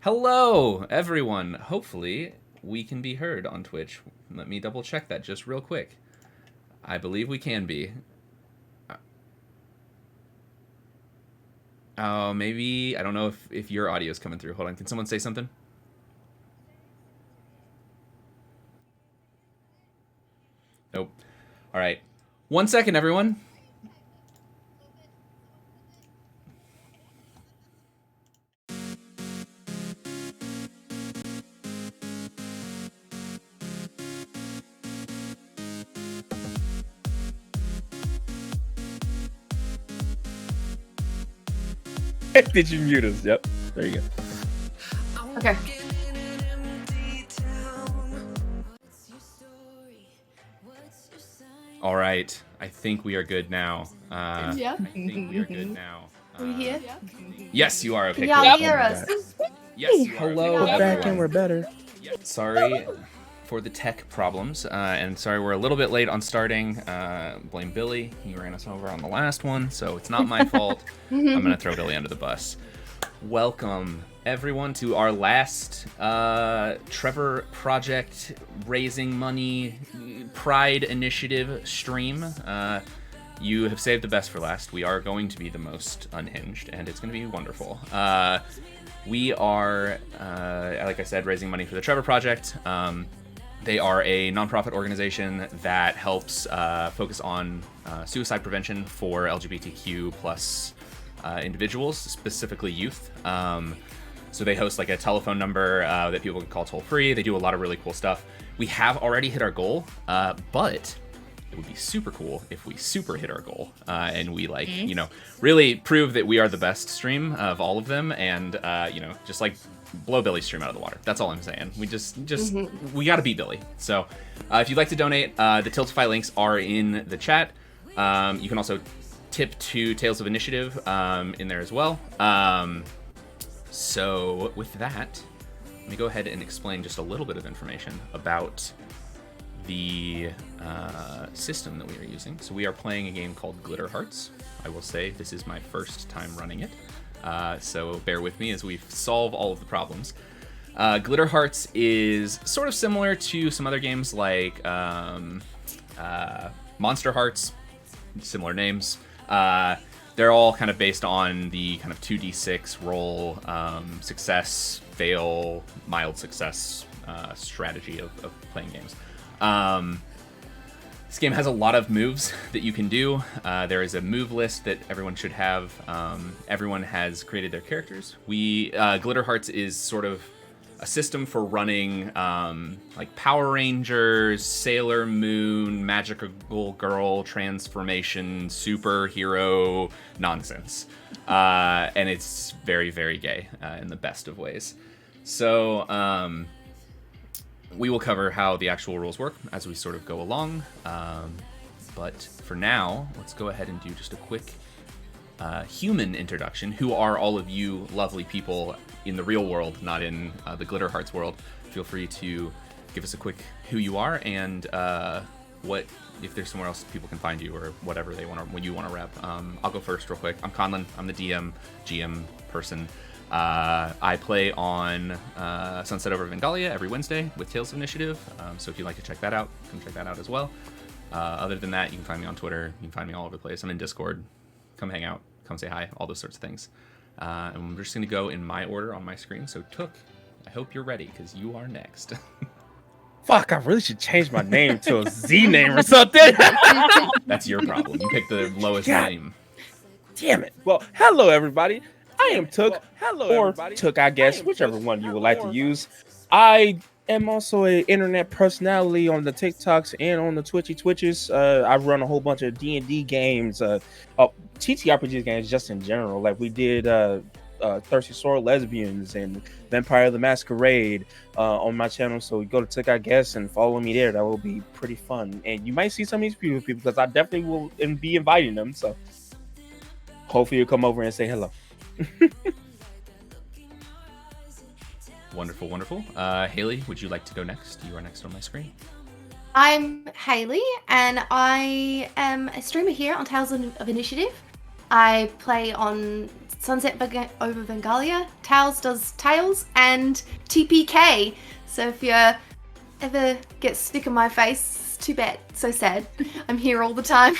Hello, everyone. Hopefully, we can be heard on Twitch. Let me double check that just real quick. I believe we can be. Oh, maybe. I don't know if your audio is coming through. Hold on. Can someone say something? Nope. All right. 1 second, everyone. Did you mute us? Yep. There you go. Okay. All right. I think we are good now. Yeah. I think we are good now. Are we here? Yes, you are. Okay, Y'all cool. hear us? Yes, you are. Hello, We're back everyone. and we're better. Sorry for the tech problems, and sorry we're a little bit late on starting. Blame Billy. He ran us over on the last one, so it's not my fault. I'm going to throw Billy under the bus. Welcome, everyone, to our last Trevor Project Raising Money Pride Initiative stream. You have saved the best for last. We are going to be the most unhinged, and it's going to be wonderful. We are, like I said, raising money for the Trevor Project. They are a nonprofit organization that helps focus on suicide prevention for LGBTQ plus individuals, specifically youth. So they host like a telephone number that people can call toll free. They do a lot of really cool stuff. We have already hit our goal, but it would be super cool if we super hit our goal and we really prove that we are the best stream of all of them, and just like blow Billy's stream out of the water. That's all I'm saying. We just we gotta beat Billy. So if you'd like to donate, the Tiltify links are in the chat. You can also tip to Tales of Initiative in there as well. So with that, let me go ahead and explain just a little bit of information about the system that we are using. So we are playing a game called Glitterhearts. I will say this is my first time running it, so bear with me as we solve all of the problems. Glitterhearts is sort of similar to some other games like Monster Hearts, similar names. They're all kind of based on the kind of 2d6 roll, success, fail, mild success strategy of playing games. This game has a lot of moves that you can do. There is a move list that everyone should have. Everyone has created their characters. Glitterhearts is sort of a system for running like Power Rangers, Sailor Moon, Magical Girl transformation, superhero nonsense. And it's very, very gay in the best of ways. So we will cover how the actual rules work as we sort of go along. But for now, let's go ahead and do just a quick human introduction. Who are all of you lovely people in the real world, not in the Glitterhearts world? Feel free to give us a quick who you are and what, if there's somewhere else people can find you or whatever what you want to rep. I'll go first real quick. I'm Conlon. I'm the GM person. I play on Sunset Over Vengalia every Wednesday with Tales of Initiative, so if you'd like to check that out, come check that out as well. Other than that, you can find me on Twitter, you can find me all over the place. I'm in Discord, come hang out, come say hi, all those sorts of things. And we're just going to go in my order on my screen, so Took, I hope you're ready, because you are next. Fuck, I really should change my name to a Z name or something. That's your problem, you picked the lowest name. Damn it. Well, hello everybody. I am Took, or Took, I guess, whichever one you would like to use. I am also an internet personality on the TikToks and on the Twitches. I run a whole bunch of D&D games, TTRPG games just in general. Like we did Thirsty Sword Lesbians and Vampire the Masquerade on my channel. So go to Took, I guess, and follow me there. That will be pretty fun. And you might see some of these people because I definitely will be inviting them. So hopefully you'll come over and say hello. Wonderful. Haley, would you like to go next? You are next on my screen. I'm Haley, and I am a streamer here on Tales of Initiative. I play on Sunset over Bengalia. Tails does Tails, and TPK. So if you ever get sick of my face, it's too bad. So sad. I'm here all the time.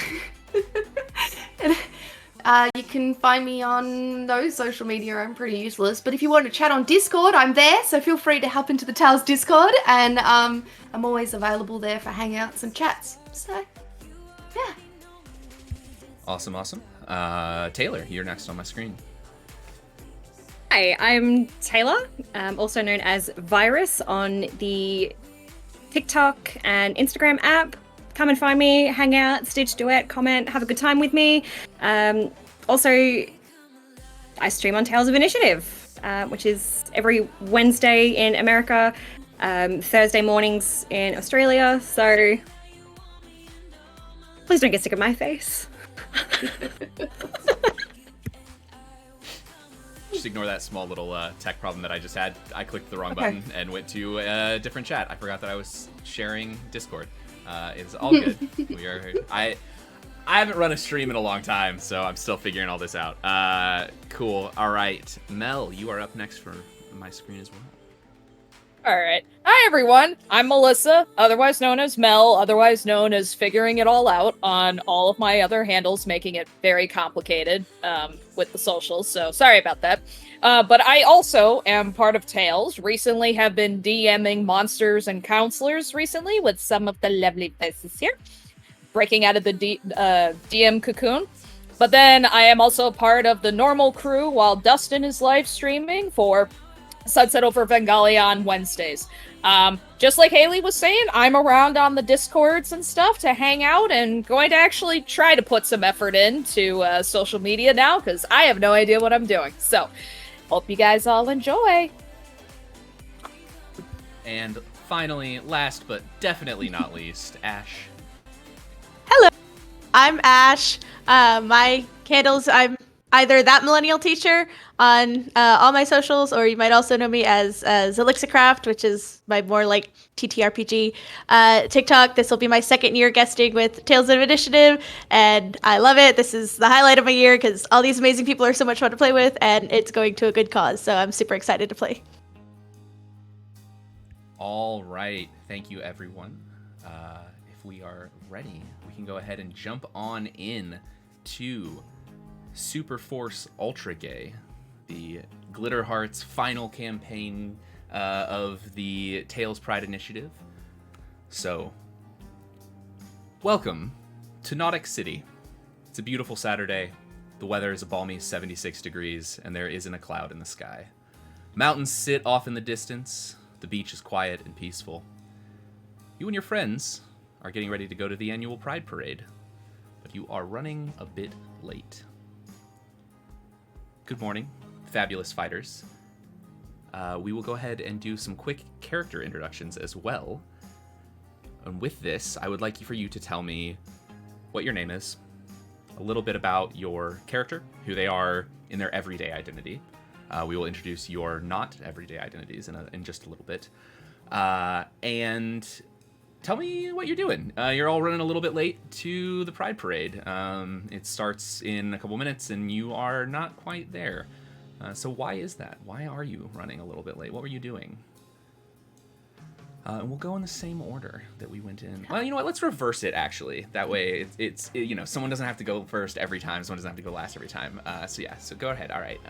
You can find me on those social media. I'm pretty useless. But if you want to chat on Discord, I'm there. So feel free to hop into the Tails Discord. And I'm always available there for hangouts and chats. So, yeah. Awesome. Taylor, you're next on my screen. Hi, I'm Taylor, also known as Virus on the TikTok and Instagram app. Come and find me, hang out, stitch, duet, comment, have a good time with me. Also, I stream on Tales of Initiative, which is every Wednesday in America, Thursday mornings in Australia. So please don't get sick of my face. Just ignore that small little tech problem that I just had. I clicked the wrong button and went to a different chat. I forgot that I was sharing Discord. It's all good. I haven't run a stream in a long time, so I'm still figuring all this out. Cool. All right, Mel, you are up next for my screen as well. All right. Hi, everyone. I'm Melissa, otherwise known as Mel, otherwise known as Figuring It All Out on all of my other handles, making it very complicated with the socials, so sorry about that. But I also am part of Tales. Recently have been DMing monsters and counselors recently with some of the lovely faces here, breaking out of the DM cocoon. But then I am also part of the normal crew while Dustin is live streaming for Sunset over Bengali on Wednesdays. Just like Haley was saying, I'm around on the Discords and stuff to hang out and going to actually try to put some effort into social media now because I have no idea what I'm doing. So, hope you guys all enjoy. And finally, last but definitely not least, Ash. Hello, I'm Ash. My handles, I'm either that millennial teacher on all my socials, or you might also know me as Elixircraft, which is my more like TTRPG TikTok. This will be my second year guesting with Tales of Initiative, and I love it. This is the highlight of my year because all these amazing people are so much fun to play with, and it's going to a good cause, so I'm super excited to play. All right. Thank you, everyone. If we are ready, we can go ahead and jump on in to Super Force Ultra Gay, the Glitterhearts final campaign of the Tales Pride Initiative. So, welcome to Nautic City. It's a beautiful Saturday. The weather is a balmy 76 degrees, and there isn't a cloud in the sky. Mountains sit off in the distance. The beach is quiet and peaceful. You and your friends are getting ready to go to the annual Pride Parade, but you are running a bit late. Good morning, fabulous fighters. We will go ahead and do some quick character introductions as well. And with this, I would like for you to tell me what your name is, a little bit about your character, who they are in their everyday identity. We will introduce your not everyday identities in just a little bit. And tell me what you're doing. You're all running a little bit late to the Pride Parade. It starts in a couple minutes, and you are not quite there. So why is that? Why are you running a little bit late? What were you doing? And we'll go in the same order that we went in. Well, you know what? Let's reverse it, actually. That way, it's someone doesn't have to go first every time. Someone doesn't have to go last every time. So go ahead. All right.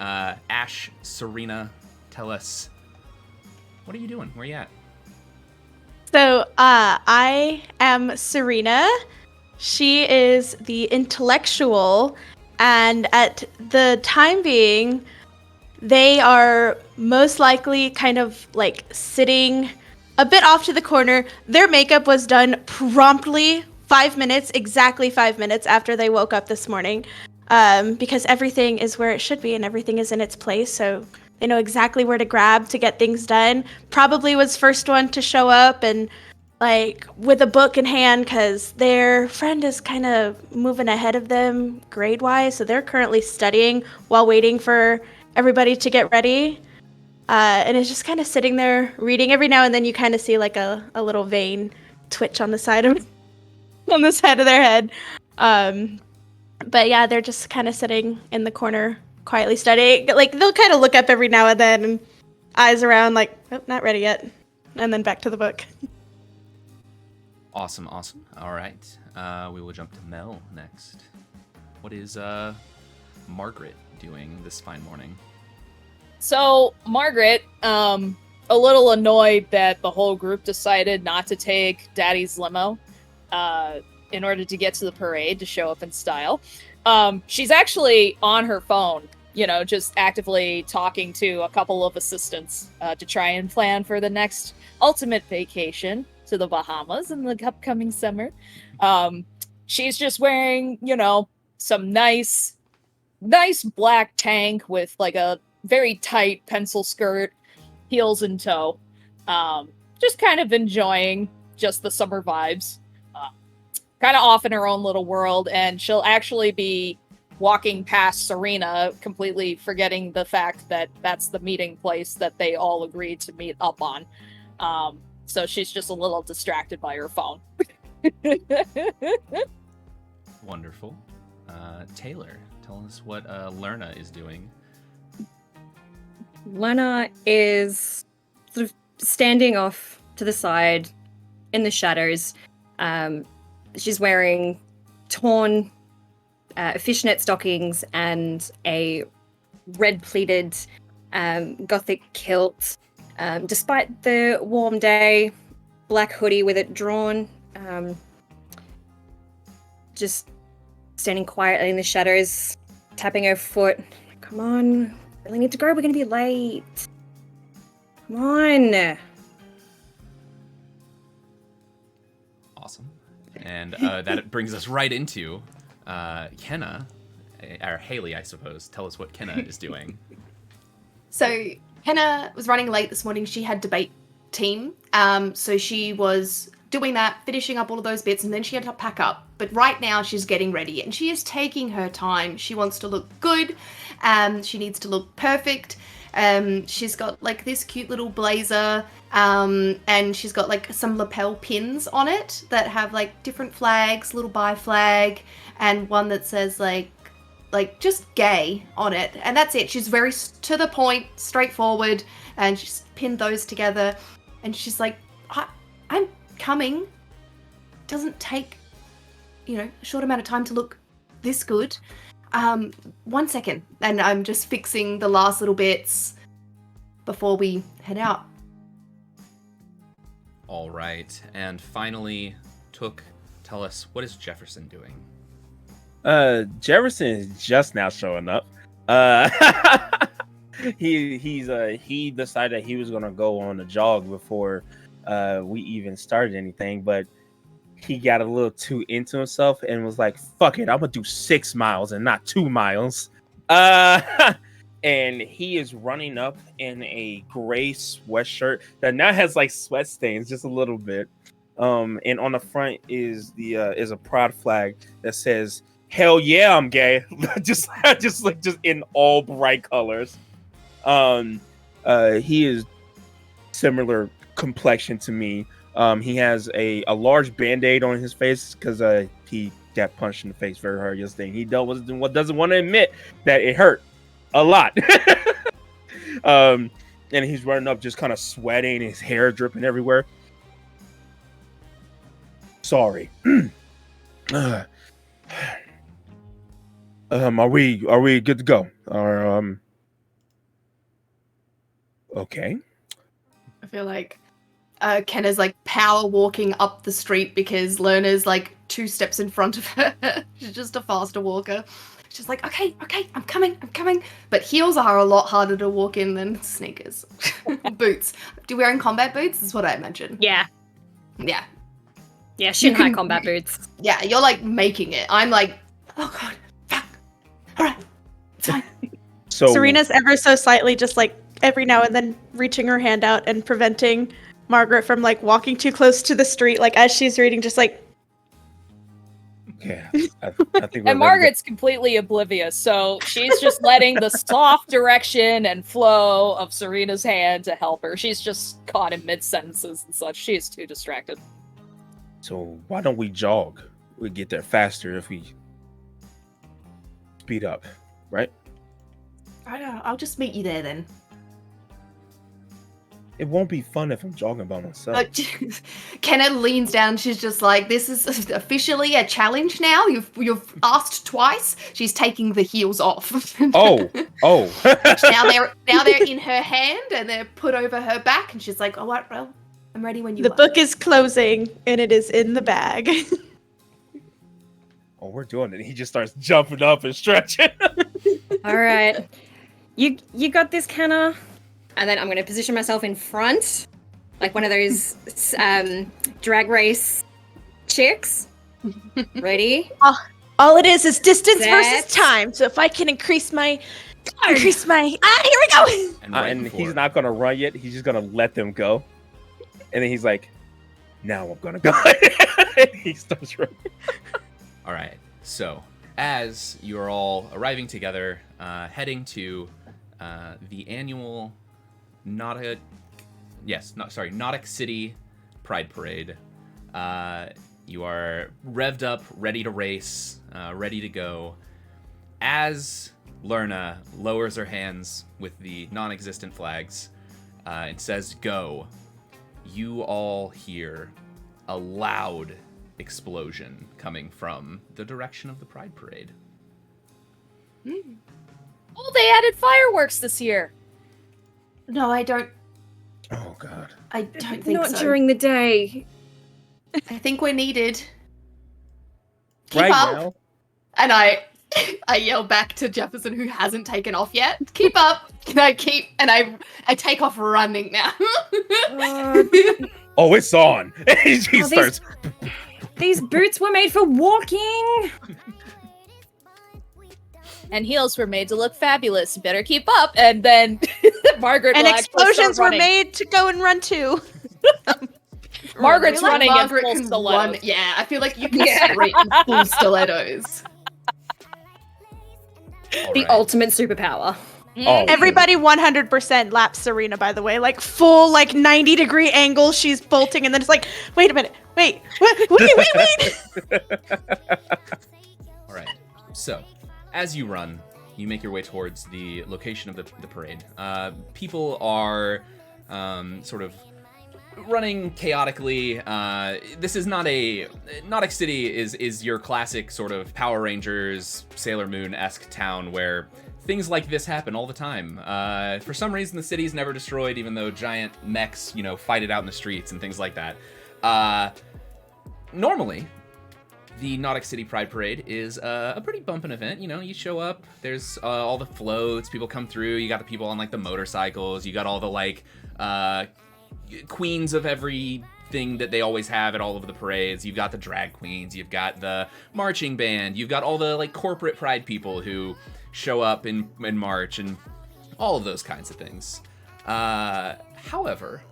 Ash, Serena, tell us, what are you doing? Where are you at? So, I am Serena. She is the intellectual, and at the time being, they are most likely kind of like sitting a bit off to the corner. Their makeup was done promptly, exactly 5 minutes after they woke up this morning, because everything is where it should be and everything is in its place, so they know exactly where to grab to get things done. Probably was first one to show up and like with a book in hand because their friend is kind of moving ahead of them grade-wise, so they're currently studying while waiting for everybody to get ready. And it's just kind of sitting there reading. Every now and then you kind of see like a little vein twitch on the side of their head. But yeah, they're just kind of sitting in the corner, quietly studying. Like, they'll kind of look up every now and then, and eyes around, like, oh, not ready yet. And then back to the book. Awesome. All right. We will jump to Mel next. What is Margaret doing this fine morning? So, Margaret, a little annoyed that the whole group decided not to take Daddy's limo in order to get to the parade to show up in style. She's actually on her phone, just actively talking to a couple of assistants to try and plan for the next ultimate vacation to the Bahamas in the upcoming summer. She's just wearing, some nice black tank with like a very tight pencil skirt, heels in tow. Just kind of enjoying just the summer vibes. Kind of off in her own little world, and she'll actually be walking past Serena, completely forgetting the fact that that's the meeting place that they all agreed to meet up on. So she's just a little distracted by her phone. Wonderful. Taylor, tell us what Lerna is doing. Lena is sort of standing off to the side in the shadows. She's wearing torn fishnet stockings and a red pleated gothic kilt. Despite the warm day, black hoodie with it drawn. Just standing quietly in the shadows, tapping her foot. Come on, really need to go. We're going to be late. Come on. Awesome. And that brings us right into Kenna, or Haley, I suppose. Tell us what Kenna is doing. So Kenna was running late this morning. She had debate team. So she was doing that, finishing up all of those bits, and then she had to pack up. But right now she's getting ready, and she is taking her time. She wants to look good. She needs to look perfect. She's got like this cute little blazer, and she's got like some lapel pins on it that have like different flags, little bi flag, and one that says like just gay on it, and that's it. She's very to the point, straightforward, and she's pinned those together, and she's like, I'm coming. Doesn't take, a short amount of time to look this good. 1 second, and I'm just fixing the last little bits before we head out. All right. And finally, Took, tell us, what is Jefferson doing? Jefferson is just now showing up. He decided that he was gonna go on a jog before we even started anything, but he got a little too into himself and was like, fuck it, I'm gonna do 6 miles and not 2 miles. And he is running up in a gray sweatshirt that now has like sweat stains just a little bit. And on the front is a proud flag that says, hell yeah, I'm gay. just in all bright colors. He is similar complexion to me. He has a large band-aid on his face because he got punched in the face very hard yesterday. He doesn't want to admit that it hurt a lot. And he's running up just kind of sweating, his hair dripping everywhere. Sorry. Are we good to go? Okay. I feel like Kenna's like power walking up the street because Lerna's like 2 steps in front of her. She's just a faster walker. She's like, okay, I'm coming. But heels are a lot harder to walk in than sneakers. Boots. Do you wearing combat boots? Is what I imagine. Yeah. Yeah. Yeah, Shinhai combat boots. Yeah, you're like making it. I'm like, oh god, fuck. All right, it's fine. So Serena's ever so slightly just like every now and then reaching her hand out and preventing Margaret from like walking too close to the street, like as she's reading, just like. Yeah, I think. And Margaret's completely oblivious, so she's just letting the soft direction and flow of Serena's hand to help her. She's just caught in mid sentences and such. She's too distracted. So why don't we jog? We get there faster if we. speed up, right? I don't know. I'll just meet you there then. It won't be fun if I'm jogging by myself. Kenna leans down. She's just like, "This is officially a challenge now. You've asked twice." She's taking the heels off. Oh. now they're in her hand and they're put over her back, and she's like, "Oh, what? Well, I'm ready when you The are." book is closing, and it is in the bag. Oh, we're doing it. He just starts jumping up and stretching. All right. You got this, Kenna. And then I'm going to position myself in front, like one of those drag race chicks. Ready? All it is distance Set. versus time. So if I can increase my here we go. And he's not gonna run yet. He's just gonna let them go, and then he's like, "Now I'm gonna go." He starts running. All right. So as you're all arriving together, heading to the annual Nautic City Pride Parade. You are revved up, ready to race, ready to go. As Lerna lowers her hands with the non-existent flags and says go, you all hear a loud explosion coming from the direction of the Pride Parade. Oh, they added fireworks this year. No, I don't. Oh God. I don't think Not so. during the day. I think we're needed. Keep Right up. now. And I yell back to Jefferson, who hasn't taken off yet. Keep up. Can I keep? And I take off running now. Oh, it's on. He starts. These boots were made for walking. And heels were made to look fabulous. Better keep up. And then Margaret And will actually explosions start were running. made to go and run too. Margaret's I feel like running Margaret in full can stilettos. run. Yeah, I feel like you can sprint in full stilettos. All The right. ultimate superpower. Oh, Everybody 100% laps Serena, by the way. Like full 90-degree angle. She's bolting and then it's like, wait a minute. Wait. What? Wait. All right. So, as you run, you make your way towards the location of the parade. People are sort of running chaotically. This is not a Nautic City is your classic sort of Power Rangers, Sailor Moon-esque town where things like this happen all the time. For some reason, the city's never destroyed, even though giant mechs, fight it out in the streets and things like that. Normally, the Nautic City Pride Parade is a pretty bumpin' event. You show up, there's all the floats, people come through, you got the people on the motorcycles, you got all the queens of everything that they always have at all of the parades. You've got the drag queens, you've got the marching band, you've got all the corporate pride people who show up in March and all of those kinds of things. However,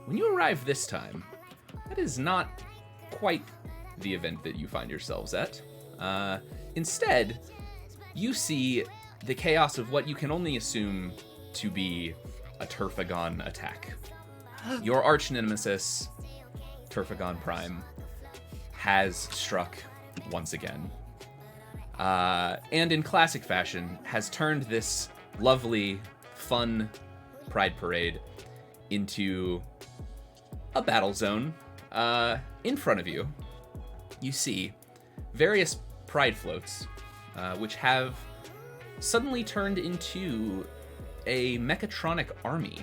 when you arrive this time, that is not quite the event that you find yourselves at. Instead, you see the chaos of what you can only assume to be a Turfagon attack. Your arch nemesis, Turfagon Prime, has struck once again. And in classic fashion, has turned this lovely, fun Pride Parade into a battle zone. In front of you, you see various pride floats, which have suddenly turned into a mechatronic army.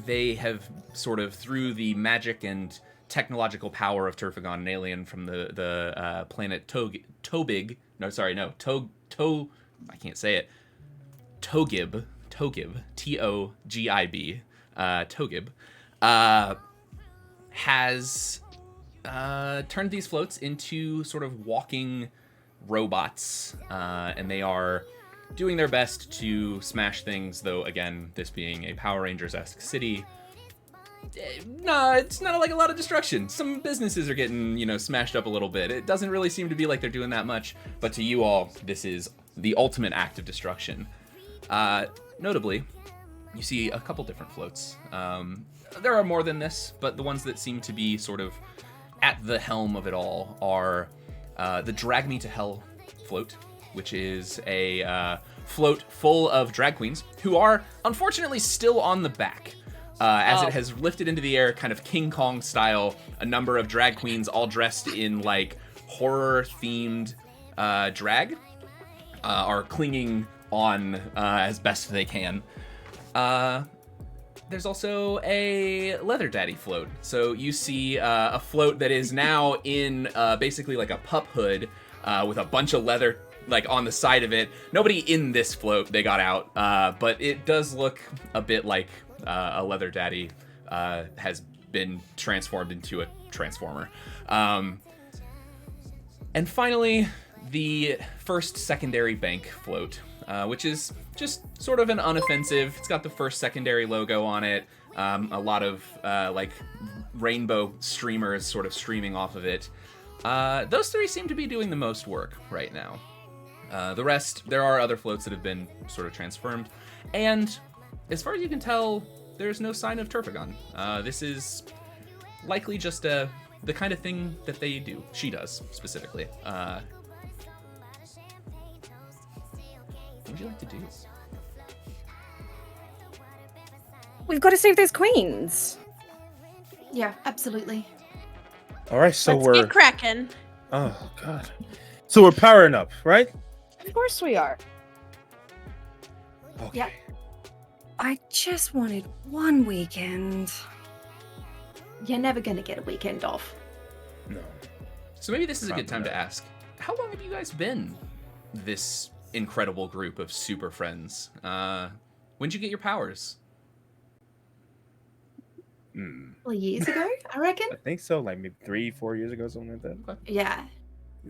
They have sort of, through the magic and technological power of Turfagon, an alien from the planet Togib. I can't say it. Togib, T-O-G-I-B, Togib, has turned these floats into sort of walking robots, and they are doing their best to smash things, though, again, this being a Power Rangers-esque city, no, it's not a lot of destruction. Some businesses are getting, smashed up a little bit. It doesn't really seem to be like they're doing that much, but to you all, this is the ultimate act of destruction. Notably, you see a couple different floats. There are more than this, but the ones that seem to be sort of at the helm of it all are the Drag Me to Hell float, which is a float full of drag queens who are unfortunately still on the back. As it has lifted into the air, kind of King Kong style, a number of drag queens all dressed in like horror-themed drag are clinging on as best they can. There's also a leather daddy float. So you see a float that is now in basically like a pup hood with a bunch of leather like on the side of it. Nobody in this float, they got out, but it does look a bit like a leather daddy has been transformed into a transformer. And finally, the first secondary bank float, which is just sort of an unoffensive. It's got the first secondary logo on it. A lot of like rainbow streamers sort of streaming off of it. Those three seem to be doing the most work right now. The rest, there are other floats that have been sort of transformed. And as far as you can tell, there's no sign of Turfagon. This is likely just the kind of thing that they do. She does, specifically. What would you like to do? We've got to save those queens. Yeah, absolutely. All right, so Let's get cracking. Oh god. So we're powering up, right? Of course we are. Okay. Yeah. I just wanted one weekend. You're never gonna get a weekend off. No. So maybe this is a Probably good time not. to ask, how long have you guys been this incredible group of super friends? When'd you get your powers? Well, years ago, I reckon. I think so, like maybe 3-4 years ago, something like that. Yeah.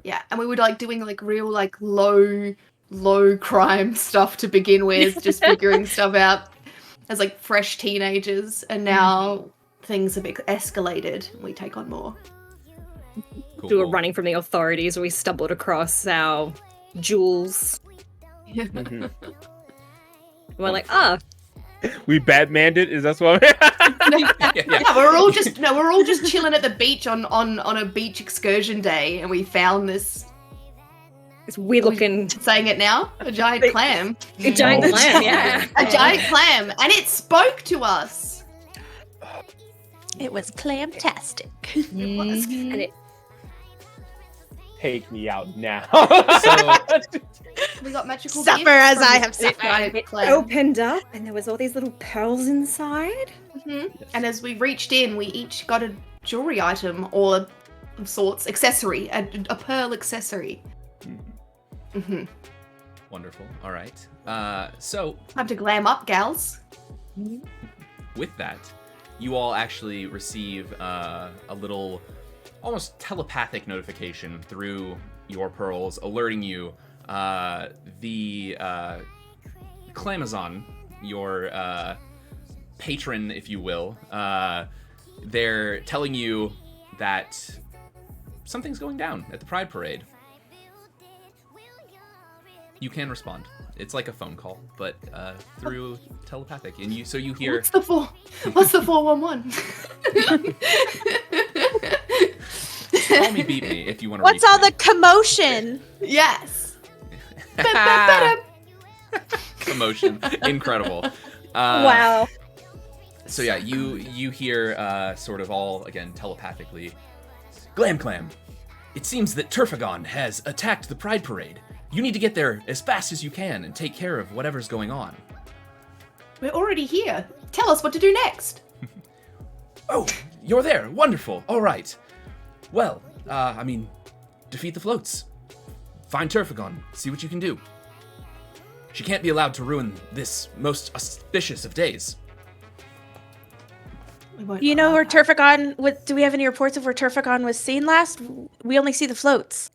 Yeah. And we were like doing like real like low crime stuff to begin with, just figuring stuff out as like fresh teenagers, and now things have escalated and we take on more. Cool, We were cool. running from the authorities. We stumbled across our jewels. Mhm. We're like, We Batmaned it. Is that what? Yeah, we're all just chilling at the beach on a beach excursion day, and we found this. it's weird looking Saying it now, a giant clam. a giant Oh. clam, yeah. A giant clam, and it spoke to us. It was clamtastic. And it Take me out now. We got magical Suffer gifts as from I this have suffered. giant clam. opened up and there was all these little pearls inside. And as we reached in, we each got a jewelry item or of sorts, accessory, a pearl accessory. Wonderful. All right. So Time to glam up, gals. with that, you all actually receive a little, almost telepathic notification through your pearls, alerting you the Clamazon, your patron, if you will. They're telling you that something's going down at the Pride Parade. You can respond. It's like a phone call, but through telepathic, and you hear. What's the 411? Call me, beat me if you want to. What's all the commotion? Yes. commotion? Incredible. Wow. So yeah, you hear sort of all again telepathically. Glam, it seems that Turfagon has attacked the Pride Parade. You need to get there as fast as you can and take care of whatever's going on. We're already here. Tell us what to do next. Oh, you're there. Wonderful. All right. Well, defeat the floats. Find Turfagon. See what you can do. She can't be allowed to ruin this most auspicious of days. You know where Turfagon? Do we have any reports of where Turfagon was seen last? We only see the floats.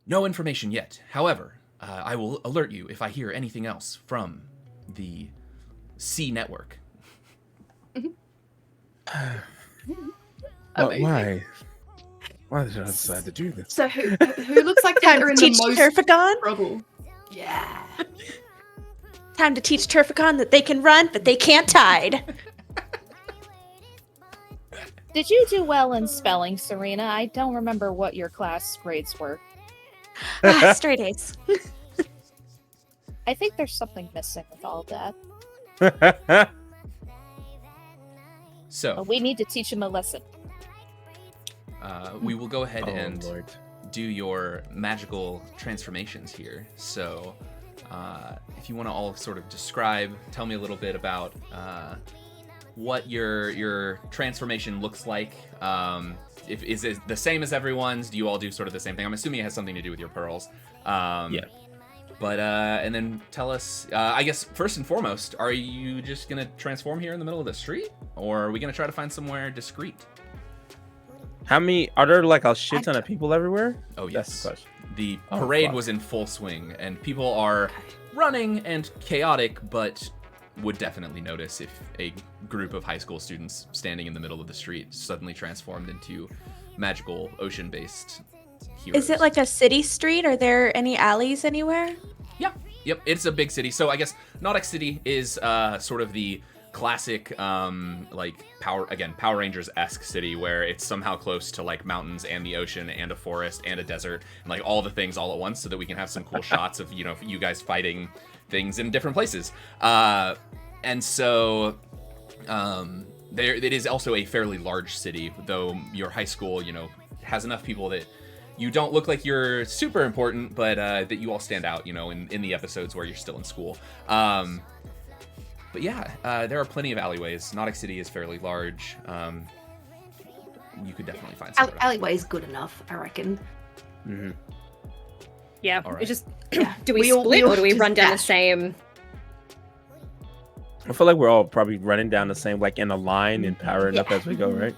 No information yet. However, I will alert you if I hear anything else from the C network. Why? Why did I decide to do this? So who looks like Time they're to in teach the most Turfagon. trouble? Yeah. Time to teach Turfagon that they can run, but they can't hide. Did you do well in spelling, Serena? I don't remember what your class grades were. Straight A's. I think there's something missing with all of that. So We need to teach him a lesson. we will go ahead and Lord. do your magical transformations here. So if you want to all sort of describe, tell me a little bit about what your transformation looks like. Is it the same as everyone's? Do you all do sort of the same thing? I'm assuming it has something to do with your pearls. Yeah. But and then tell us, I guess first and foremost, are you just gonna transform here in the middle of the street, or are we gonna try to find somewhere discreet? How many are there? Like a shit ton of people everywhere? Oh That's yes, the question. the Oh, parade fuck. was in full swing, and people are running and chaotic, but would definitely notice if a group of high school students standing in the middle of the street suddenly transformed into magical ocean-based heroes. Is it like a city street? Are there any alleys anywhere? Yeah. Yep. It's a big city. So I guess Nautic City is sort of the classic like Power Rangers-esque city where it's somehow close to like mountains and the ocean and a forest and a desert and like all the things all at once, so that we can have some cool shots of you guys fighting things in different places. And so there it is also a fairly large city, though your high school has enough people that you don't look like you're super important, but that you all stand out, in the episodes where you're still in school. But yeah, there are plenty of alleyways. Nautic City is fairly large. You could definitely find some. Alleyway is good enough, I reckon. Mm-hmm. Yeah, All right. it just Yeah. do we We all- split we all or do we just run down the dash. same? I feel like we're all probably running down the same, like in a line and powering up Yeah. as we go, right?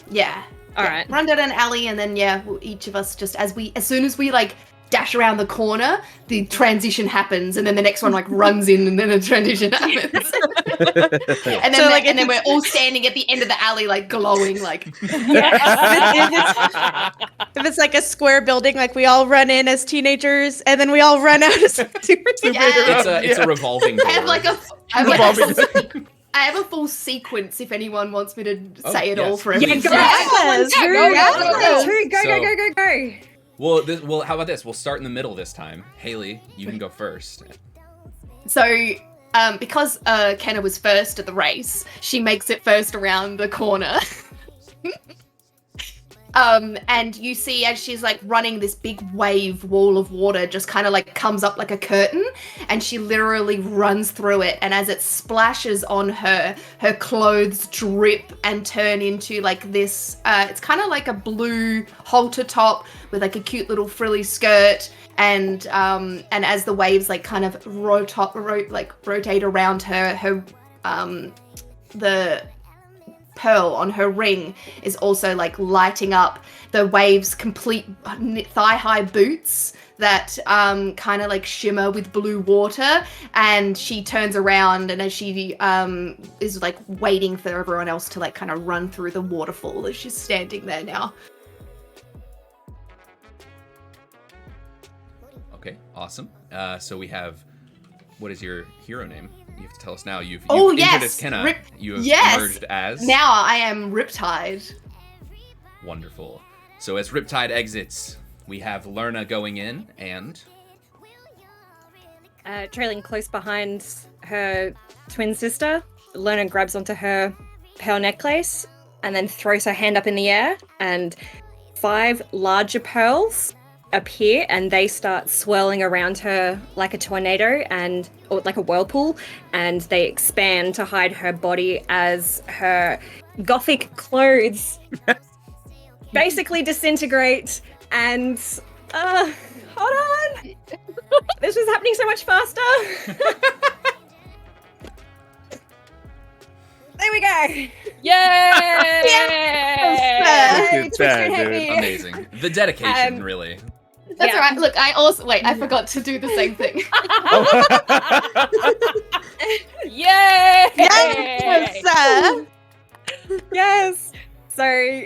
Yeah. All Yeah. right. Run down an alley, and then each of us just as soon as we like dash around the corner, the transition happens, and then the next one like runs in, and then a transition happens. And then, So, like, and then if we're all standing at the end of the alley, like glowing, like If it's like a square building, like we all run in as teenagers and then we all run out as yeah. It's a revolving door. I have like I have a full sequence if anyone wants me to say it all for Yeah, everyone. go. Yes, Go, very go, good. go. Well, how about this? We'll start in the middle this time. Haley, you can go first. So, because Kenna was first at the race, she makes it first around the corner. And you see as she's like running, this big wave wall of water just kind of like comes up like a curtain, and she literally runs through it. And as it splashes on her, her clothes drip and turn into like this. It's kind of like a blue halter top with like a cute little frilly skirt. And as the waves like kind of rotate around her, the pearl on her ring is also like lighting up the waves' complete thigh-high boots that kind of like shimmer with blue water. And she turns around, and as she is like waiting for everyone else to like kind of run through the waterfall as she's standing there now. Okay, awesome. So we have, what is your hero name? You have to tell us now. You've Oh, entered yes! as Kenna. Rip- You have yes! emerged as Now I am Riptide. Wonderful. So as Riptide exits, we have Lerna going in, and Trailing close behind her twin sister, Lorna grabs onto her pearl necklace and then throws her hand up in the air, and 5 larger pearls appear and they start swirling around her like a tornado or like a whirlpool, and they expand to hide her body as her gothic clothes basically disintegrate. And hold on, this was happening so much faster. There we go. Yay! Look at that, dude. amazing. The dedication, really. That's Yeah. alright. Look, I forgot to do the same thing. Yay! Yes. Yes. So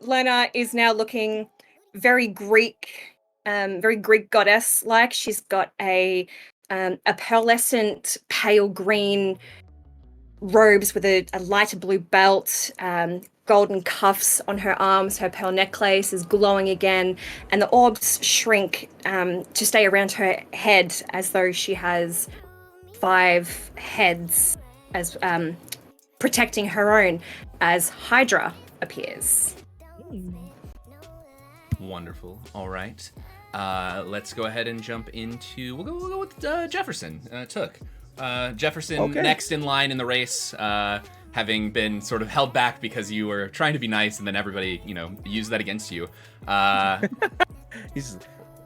Lena is now looking very Greek goddess-like. She's got a pearlescent pale green robes with a lighter blue belt, golden cuffs on her arms. Her pearl necklace is glowing again, and the orbs shrink to stay around her head as though she has 5 heads as protecting her own as Hydra appears. Wonderful. All right. Let's go ahead and jump into. We'll go with Jefferson. Took. Jefferson next in line in the race, having been sort of held back because you were trying to be nice, and then everybody, used that against you.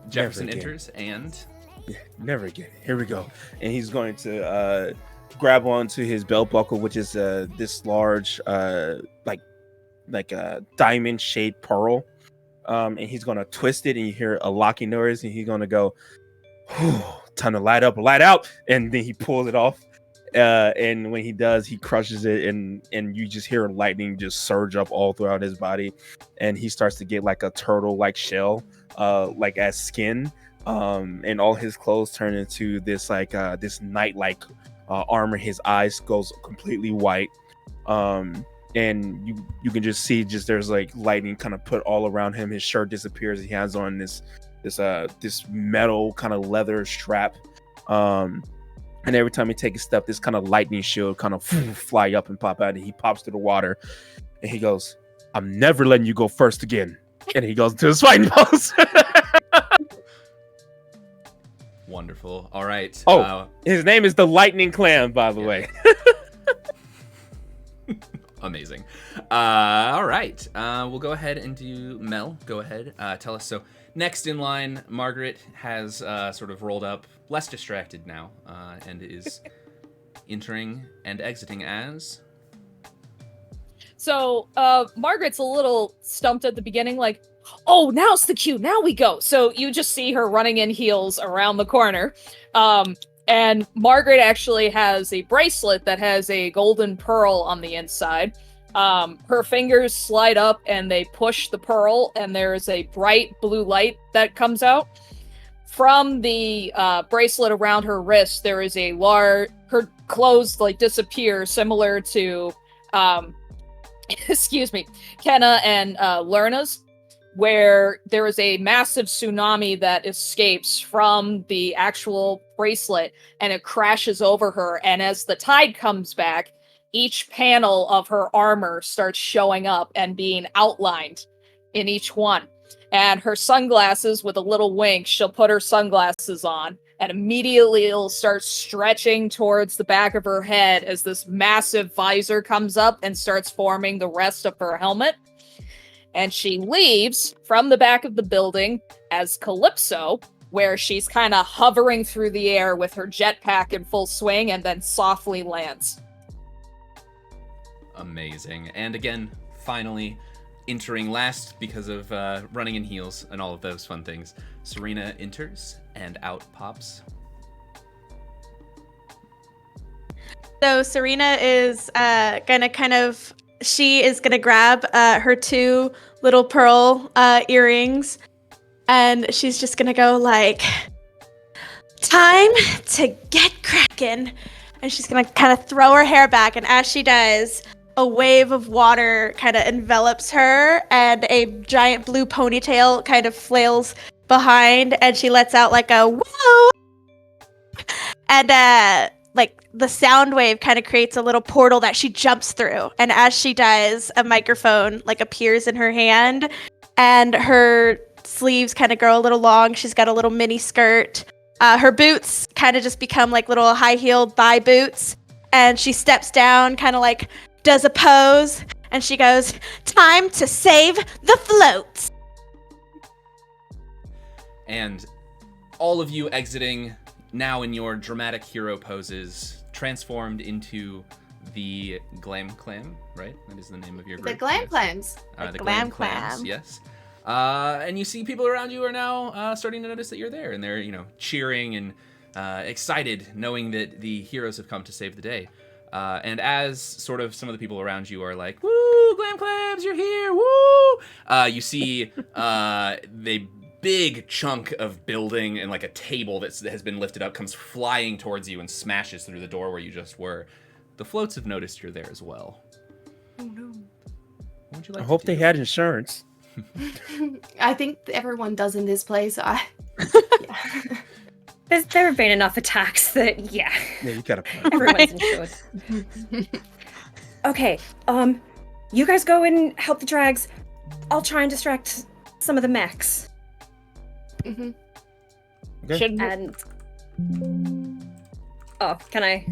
Jefferson enters and. Yeah, never again. Here we go. And he's going to grab onto his belt buckle, which is this large, like a diamond-shaped pearl. And he's going to twist it, and you hear a locking noise, and he's going to go, time to light up, light out. And then he pulls it off. And when he does, he crushes it, and you just hear lightning just surge up all throughout his body. And he starts to get like a turtle-like shell, like as skin. And all his clothes turn into this like this knight-like armor. His eyes goes completely white. And you can just see there's like lightning kind of put all around him. His shirt disappears. He has on this metal kind of leather strap. And every time he takes a step, this kind of lightning shield kind of fly up and pop out. And he pops to the water, and he goes, "I'm never letting you go first again." And he goes into his fighting pose. Wonderful. All right. His name is the Lightning Clam, by the way. Amazing. All right. We'll go ahead and do Mel. Go ahead. Tell us. So next in line, Margaret has sort of rolled up, less distracted now, and is entering and exiting as. So Margaret's a little stumped at the beginning, like, oh, now's the cue. Now we go. So you just see her running in heels around the corner. And Margaret actually has a bracelet that has a golden pearl on the inside. Her fingers slide up and they push the pearl, and there's a bright blue light that comes out. From the bracelet around her wrist, there is a her clothes like disappear, similar to Kenna and Lerna's, where there is a massive tsunami that escapes from the actual bracelet, and it crashes over her. And as the tide comes back, each panel of her armor starts showing up and being outlined in each one. And her sunglasses, with a little wink, she'll put her sunglasses on, and immediately it'll start stretching towards the back of her head as this massive visor comes up and starts forming the rest of her helmet. And she leaves from the back of the building as Calypso, where she's kind of hovering through the air with her jetpack in full swing, and then softly lands. Amazing. And again, finally, entering last because of running in heels and all of those fun things, Serena enters, and out pops. So Serena is she is gonna grab her 2 little pearl earrings, and she's just gonna go like, "Time to get cracking," and she's gonna kind of throw her hair back, and as she does, a wave of water kind of envelops her, and a giant blue ponytail kind of flails behind, and she lets out like a whoa, and like the sound wave kind of creates a little portal that she jumps through, and as she does, a microphone like appears in her hand, and her sleeves kind of grow a little long. She's got a little mini skirt. Her boots kind of just become like little high-heeled thigh boots, and she steps down, kind of like does a pose, and she goes, "Time to save the floats." And all of you exiting now in your dramatic hero poses, transformed into the Glam Clam, right? That is the name of your group. The Glam Clams. The Glam Clams, Clam. yes. And you see people around you are now starting to notice that you're there, and they're, cheering and excited, knowing that the heroes have come to save the day. And as sort of some of the people around you are like, "Woo, Glam Clams, you're here, woo!" You see the big chunk of building and like a table that has been lifted up comes flying towards you and smashes through the door where you just were. The floats have noticed you're there as well. Oh no. What would you like I to hope do? they had insurance. I think everyone does in this place. Yeah. There have been enough attacks that, yeah, Yeah, you gotta. everyone's insured. Okay, you guys go and help the drags. I'll try and distract some of the mechs. Hmm. Okay. Should And oh, can I?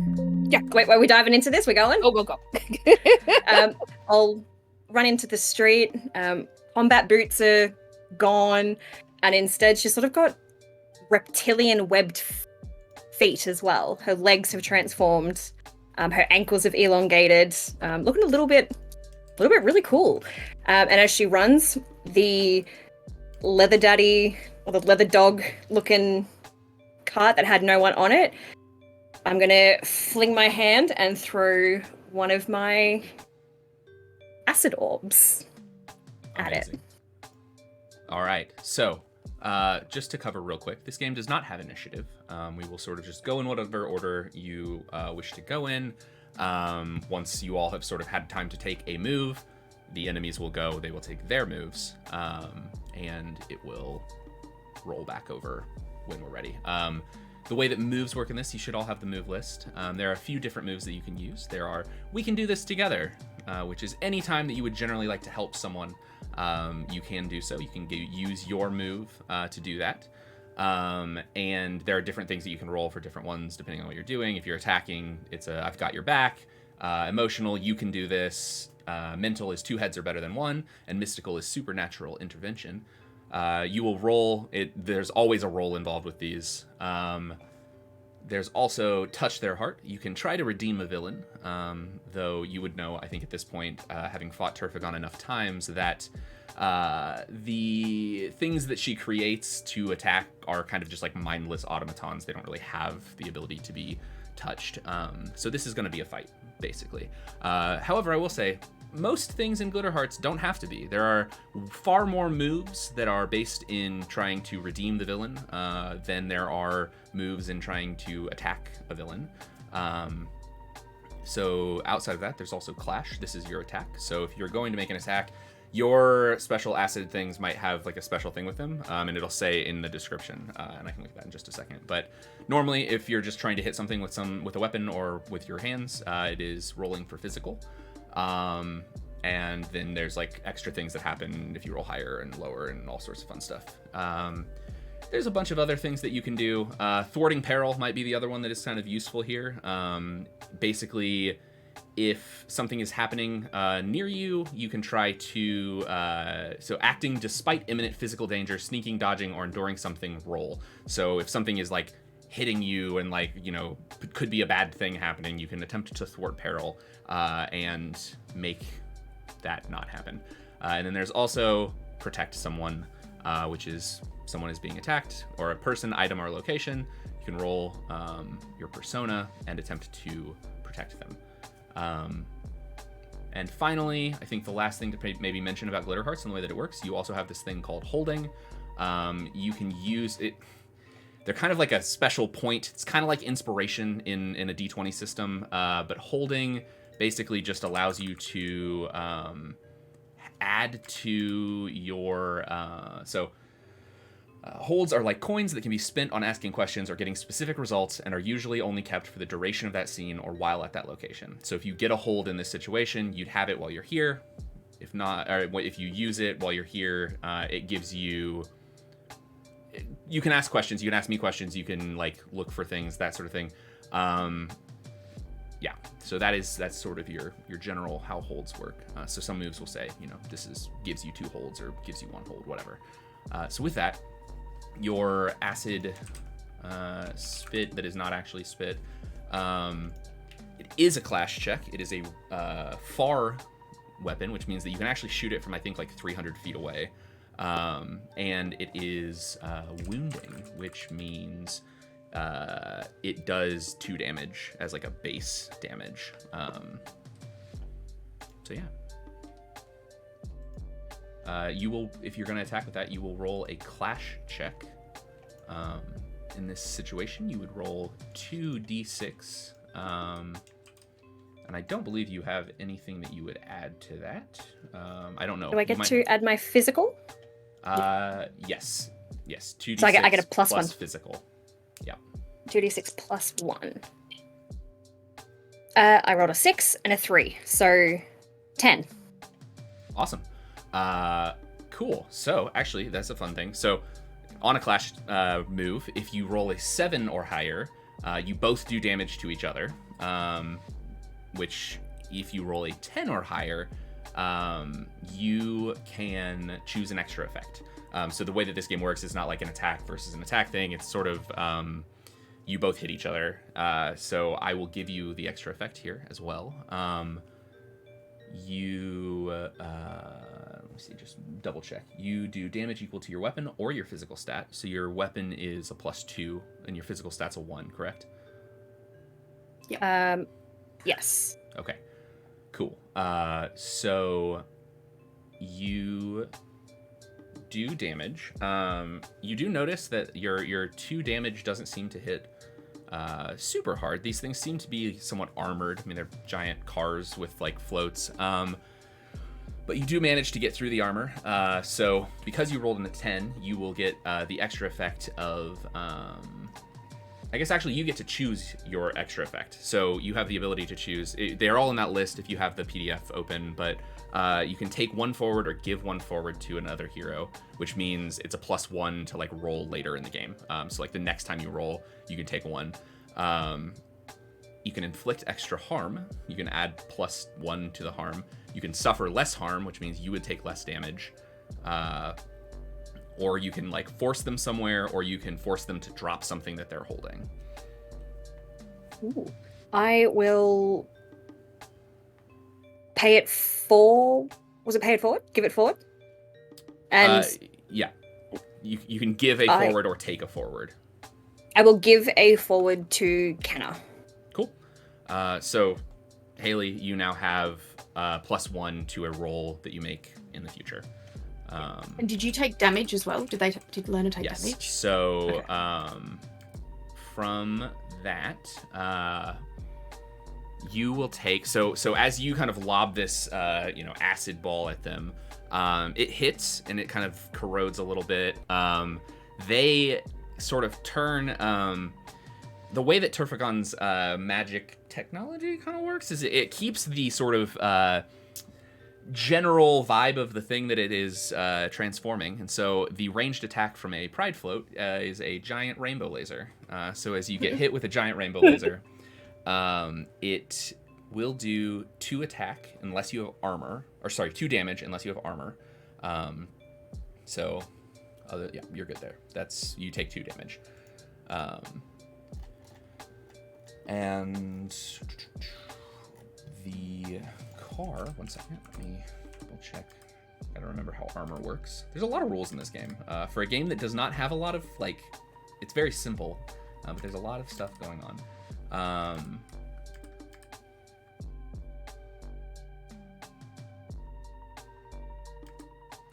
Yeah. Wait, are we diving into this? We're going. go. I'll run into the street. Combat boots are gone, and instead she's sort of got reptilian webbed feet as well. Her legs have transformed. Her ankles have elongated. Looking a little bit really cool. And as she runs, the leather daddy or the leather dog looking cart that had no one on it, I'm gonna fling my hand and throw one of my acid orbs at it. Amazing. All right. So, just to cover real quick, this game does not have initiative. We will sort of just go in whatever order you wish to go in. Once you all have sort of had time to take a move, the enemies will go. They will take their moves, and it will roll back over when we're ready. The way that moves work in this, you should all have the move list. There are a few different moves that you can use. There are, we can do this together, which is any time that you would generally like to help someone, you can do so. You can use your move to do that. And there are different things that you can roll for different ones depending on what you're doing. If you're attacking, it's a I've got your back. Emotional, you can do this. Mental is 2 heads are better than 1, and mystical is supernatural intervention. You will roll it. There's always a roll involved with these. There's also touch their heart. You can try to redeem a villain, though you would know, I think at this point, having fought Turfagon enough times, that the things that she creates to attack are kind of just like mindless automatons. They don't really have the ability to be touched. So this is going to be a fight, basically. However, I will say, most things in Glitterhearts don't have to be. There are far more moves that are based in trying to redeem the villain than there are moves in trying to attack a villain. So outside of that, there's also Clash. This is your attack. So if you're going to make an attack, your special acid things might have like a special thing with them, and it'll say in the description, and I can look at that in just a second. But normally, if you're just trying to hit something with a weapon or with your hands, it is rolling for physical. And then there's like extra things that happen if you roll higher and lower and all sorts of fun stuff. There's a bunch of other things that you can do. Thwarting peril might be the other one that is kind of useful here. Basically, if something is happening near you, you can try to, so acting despite imminent physical danger, sneaking, dodging, or enduring something, roll. So if something is like hitting you and like, you know, could be a bad thing happening, you can attempt to thwart peril and make that not happen. And then there's also protect someone, which is someone is being attacked, or a person, item, or location. You can roll your persona and attempt to protect them. And finally, I think the last thing to maybe mention about Glitterhearts and the way that it works, you also have this thing called holding. You can use it. They're kind of like a special point. It's kind of like inspiration in a D20 system, but holding basically just allows you to add to your... holds are like coins that can be spent on asking questions or getting specific results and are usually only kept for the duration of that scene or while at that location. So if you get a hold in this situation, you'd have it while you're here. If not, or if you use it while you're here, it gives you... You can ask questions, you can ask me questions, you can like look for things, that sort of thing. Yeah, so that's sort of your general how holds work. So some moves will say, you know, gives you 2 holds or gives you 1 hold, whatever. So with that, your acid spit that is not actually spit, it is a clash check. It is a far weapon, which means that you can actually shoot it from I think like 300 feet away. And it is wounding, which means it does 2 damage as like a base damage. So yeah. You will, if you're going to attack with that, you will roll a clash check. In this situation, you would roll 2d6, And I don't believe you have anything that you would add to that. I don't know. Do I get to add my physical? Yes. Yes. 2d6 So I get a plus plus one. Physical. Yeah. 2d6 plus 1. I rolled a 6 and a 3, so 10. Awesome. Cool. So actually, that's a fun thing. So on a clash move, if you roll a 7 or higher, you both do damage to each other. Which, if you roll a 10 or higher, you can choose an extra effect. So the way that this game works is not like an attack versus an attack thing. It's sort of you both hit each other. So I will give you the extra effect here as well. Let me see, just double check. You do damage equal to your weapon or your physical stat. So your weapon is a +2 and your physical stat's a 1, correct? Yeah. Yes. Okay, cool. So you do damage. You do notice that your 2 damage doesn't seem to hit super hard. These things seem to be somewhat armored. I mean, they're giant cars with like floats. But you do manage to get through the armor. So because you rolled in a 10, you will get the extra effect of... I guess actually you get to choose your extra effect. So you have the ability to choose. They're all in that list if you have the PDF open, but you can take 1 forward or give 1 forward to another hero, which means it's a +1 to like roll later in the game. So like the next time you roll, you can take 1. You can inflict extra harm. You can add +1 to the harm. You can suffer less harm, which means you would take less damage. Or you can like force them somewhere, or you can force them to drop something that they're holding. Ooh. I will pay it for... Was it pay it forward? Give it forward? And yeah. You can give a forward or take a forward. I will give a forward to Kenna. Cool. So, Haley, you now have +1 to a roll that you make in the future. And did you take damage as well? Did Lerner take yes. damage? So, okay. From that, you will take... So as you kind of lob this, acid ball at them, it hits and it kind of corrodes a little bit. They sort of turn... the way that Turfagon's magic technology kind of works is it keeps the sort of... general vibe of the thing that it is transforming. And so the ranged attack from a pride float is a giant rainbow laser. So as you get hit with a giant rainbow laser, it will do 2 attack unless you have armor, or sorry, 2 damage unless you have armor. You're good there. You take 2 damage. And the car, one second, let me double check. Gotta remember how armor works. There's a lot of rules in this game. For a game that does not have a lot of, it's very simple, but there's a lot of stuff going on.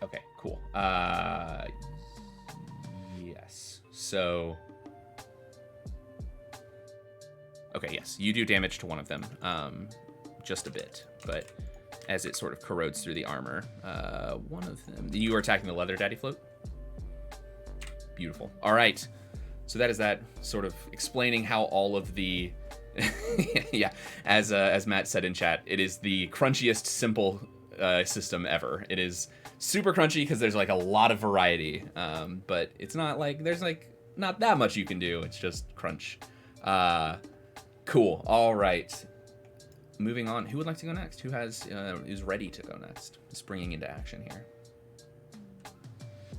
Okay, cool. Yes. So... Okay, yes, you do damage to one of them. Just a bit, but as it sort of corrodes through the armor, one of them... You are attacking the leather daddy float? Beautiful. All right. So that is that, sort of explaining how all of the... yeah, as Matt said in chat, it is the crunchiest simple system ever. It is super crunchy because there's like a lot of variety, but it's not like... There's like not that much you can do. It's just crunch. Cool. All right. Moving on. Who would like to go next? Who's ready to go next? Springing into action here.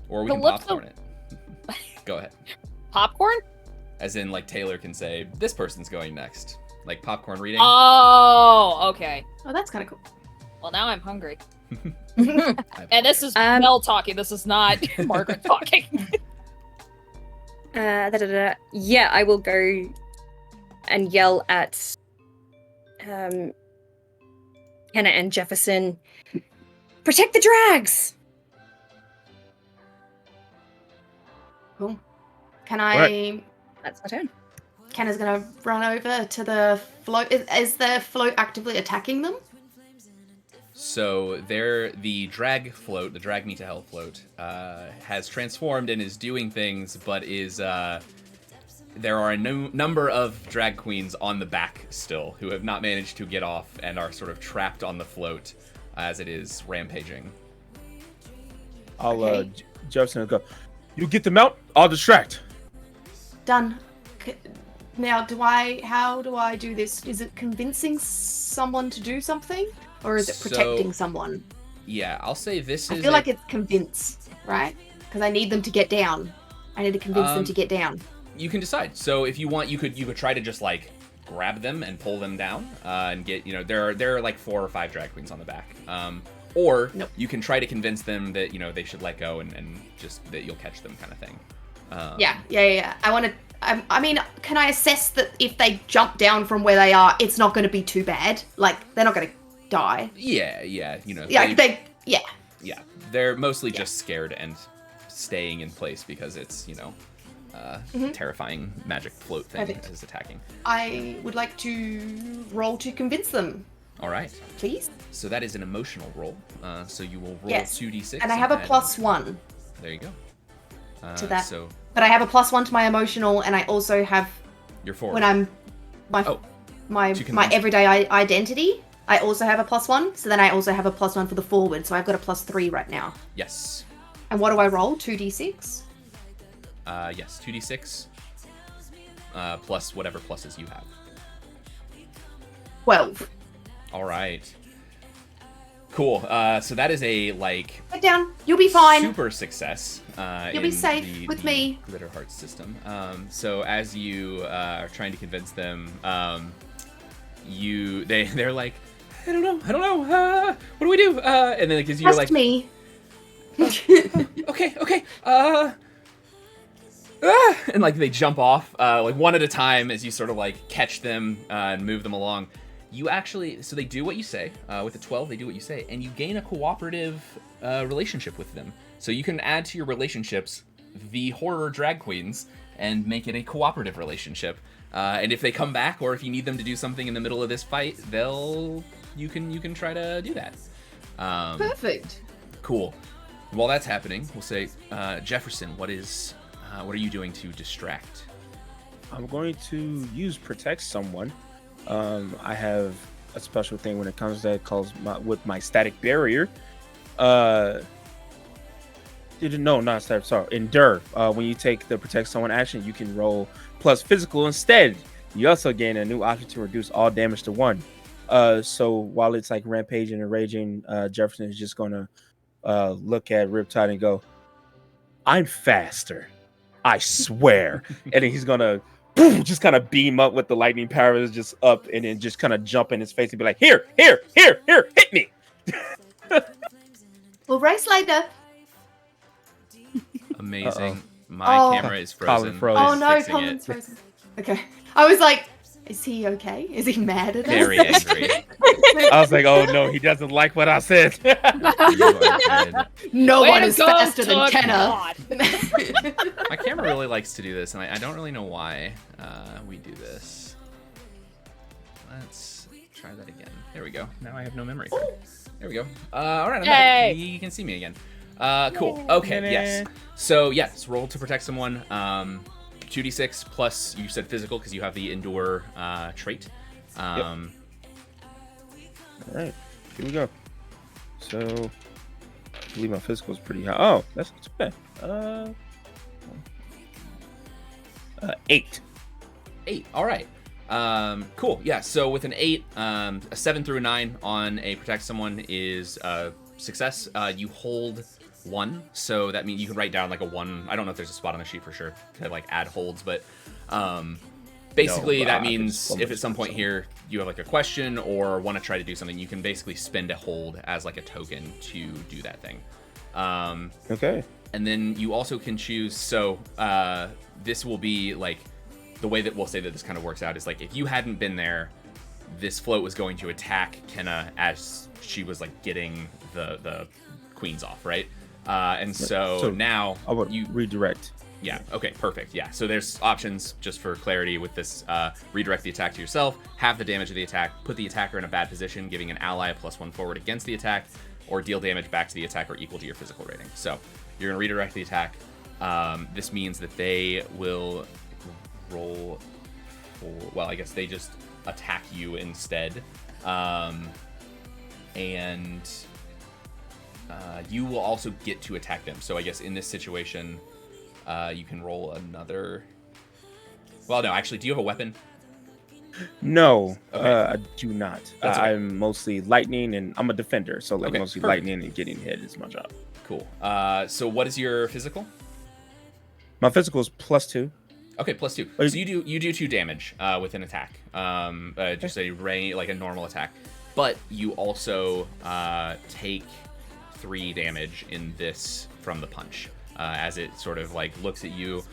Or we can popcorn it. Go ahead. Popcorn? As in, like, Taylor can say, this person's going next. Like popcorn reading. Oh, okay. Oh, that's kind of cool. Well, now I'm hungry. And this is Mel talking. This is not Margaret talking. Yeah, I will go and yell at Kenna and Jefferson, protect the drags! Cool. Can I... That's my turn. Kenna's gonna run over to the float. Is the float actively attacking them? So the drag float, the drag me to hell float, has transformed and is doing things, but is there are a number of drag queens on the back still who have not managed to get off and are sort of trapped on the float as it is rampaging. I'll Jefferson will go. You get them out. I'll distract. Done. Now, how do I do this? Is it convincing someone to do something? Or is it protecting someone? Yeah, I'll say this is... I feel like it's convince, right? Because I need them to get down. I need to convince them to get down. You can decide. So if you want, you could try to just, like, grab them and pull them down and get, there are like 4 or 5 drag queens on the back. Or you can try to convince them that, they should let go and just that you'll catch them kind of thing. Yeah. I mean, can I assess that if they jump down from where they are, it's not going to be too bad? Like, they're not going to die. Yeah. Yeah. They're mostly just scared and staying in place because it's, terrifying magic float thing that is attacking. I would like to roll to convince them. All right. Please? So that is an emotional roll. So you will roll 2d6. And I have a +1. There you go. To that. So but I have a +1 to my emotional, and I also have your forward. When I'm my everyday identity. I also have a +1, so then I also have a +1 for the forward, so I've got a +3 right now. Yes. And what do I roll? 2d6? Yes, 2d6 plus whatever pluses you have. 12. All right. Cool. So that is a Get down. You'll be fine. Super success. You'll be safe with me. Glitterhearts system. So as you are trying to convince them, they're like, I don't know. What do we do? And then because you're Trust me. Okay. And they jump off one at a time as you sort of catch them and move them along. You actually, so they do what you say. With the 12, they do what you say, and you gain a cooperative relationship with them. So you can add to your relationships the horror drag queens and make it a cooperative relationship. And if they come back, or if you need them to do something in the middle of this fight, you can try to do that. Perfect. Cool. While that's happening, we'll say, Jefferson, what are you doing to distract? I'm going to use protect someone. I have a special thing when it comes to that calls with my static barrier. Not static. Sorry, endure. When you take the protect someone action, you can roll plus physical instead. You also gain a new option to reduce all damage to 1. So while it's rampaging and raging, Jefferson is just gonna look at Riptide and go, "I'm faster, I swear." And then he's gonna just kind of beam up with the lightning powers just up, and then just kind of jump in his face and be like, here, hit me. We'll race later. Amazing. Uh-oh. My camera is frozen. Oh no, Colin's frozen. Okay. I was like, is he okay? Is he mad at us? Very angry. I was like, oh no, he doesn't like what I said. No one is faster than Kenna. My camera really likes to do this, and I don't really know why we do this. Let's try that again. There we go. Now I have no memory. There we go. All right, I'm back. You can see me again. Cool. Okay, yes. So, yes, roll to protect someone. 2d6 plus, you said physical because you have the endure trait. Yep. All right, here we go. So, I believe my physical is pretty high. Oh, that's not too bad. 8. 8, all right. Cool, yeah, so with an 8, a 7 through a 9 on a protect someone is success. You hold 1, so that means you can write down a 1. I don't know if there's a spot on the sheet for sure to add holds, but basically that means if at some point here you have a question or want to try to do something, you can basically spend a hold as a token to do that thing. Okay. And then you also can choose, so this will be the way that we'll say that this kind of works out is if you hadn't been there, this float was going to attack Kenna as she was getting the queens off, right? And so now I would redirect. Yeah, okay, perfect. Yeah, so there's options, just for clarity with this. Redirect the attack to yourself, halve the damage of the attack, put the attacker in a bad position, giving an ally a +1 forward against the attack, or deal damage back to the attacker equal to your physical rating. So you're going to redirect the attack. This means that they will roll for, well, I guess they just attack you instead. And you will also get to attack them. So I guess in this situation, you can roll another. Well, no, actually, do you have a weapon? No, Okay. I do not. That's okay. I'm mostly lightning, and I'm a defender, so like Okay, mostly perfect. lightning and getting hit is my job. Cool. So what is your physical? My physical is +2. Okay, +2. Oh, So you do 2 damage with an attack. Just a like a normal attack. But you also take 3 damage in this from the punch, as it sort of like looks at you,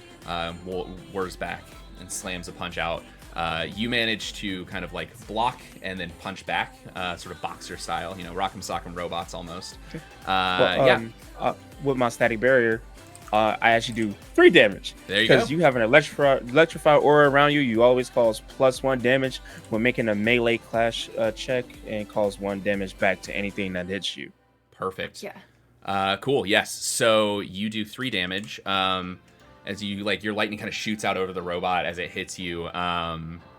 whirs back and slams a punch out. You manage to kind of like block and then punch back, sort of boxer style, rock'em sock'em robots almost. With my static barrier, I actually do 3 damage. There you go. Because you have an electrified aura around you, you always cause +1 damage when making a melee clash check, and cause 1 damage back to anything that hits you. Perfect. Yeah. Cool. Yes. So you do 3 damage. As you like, your lightning kind of shoots out over the robot as it hits you.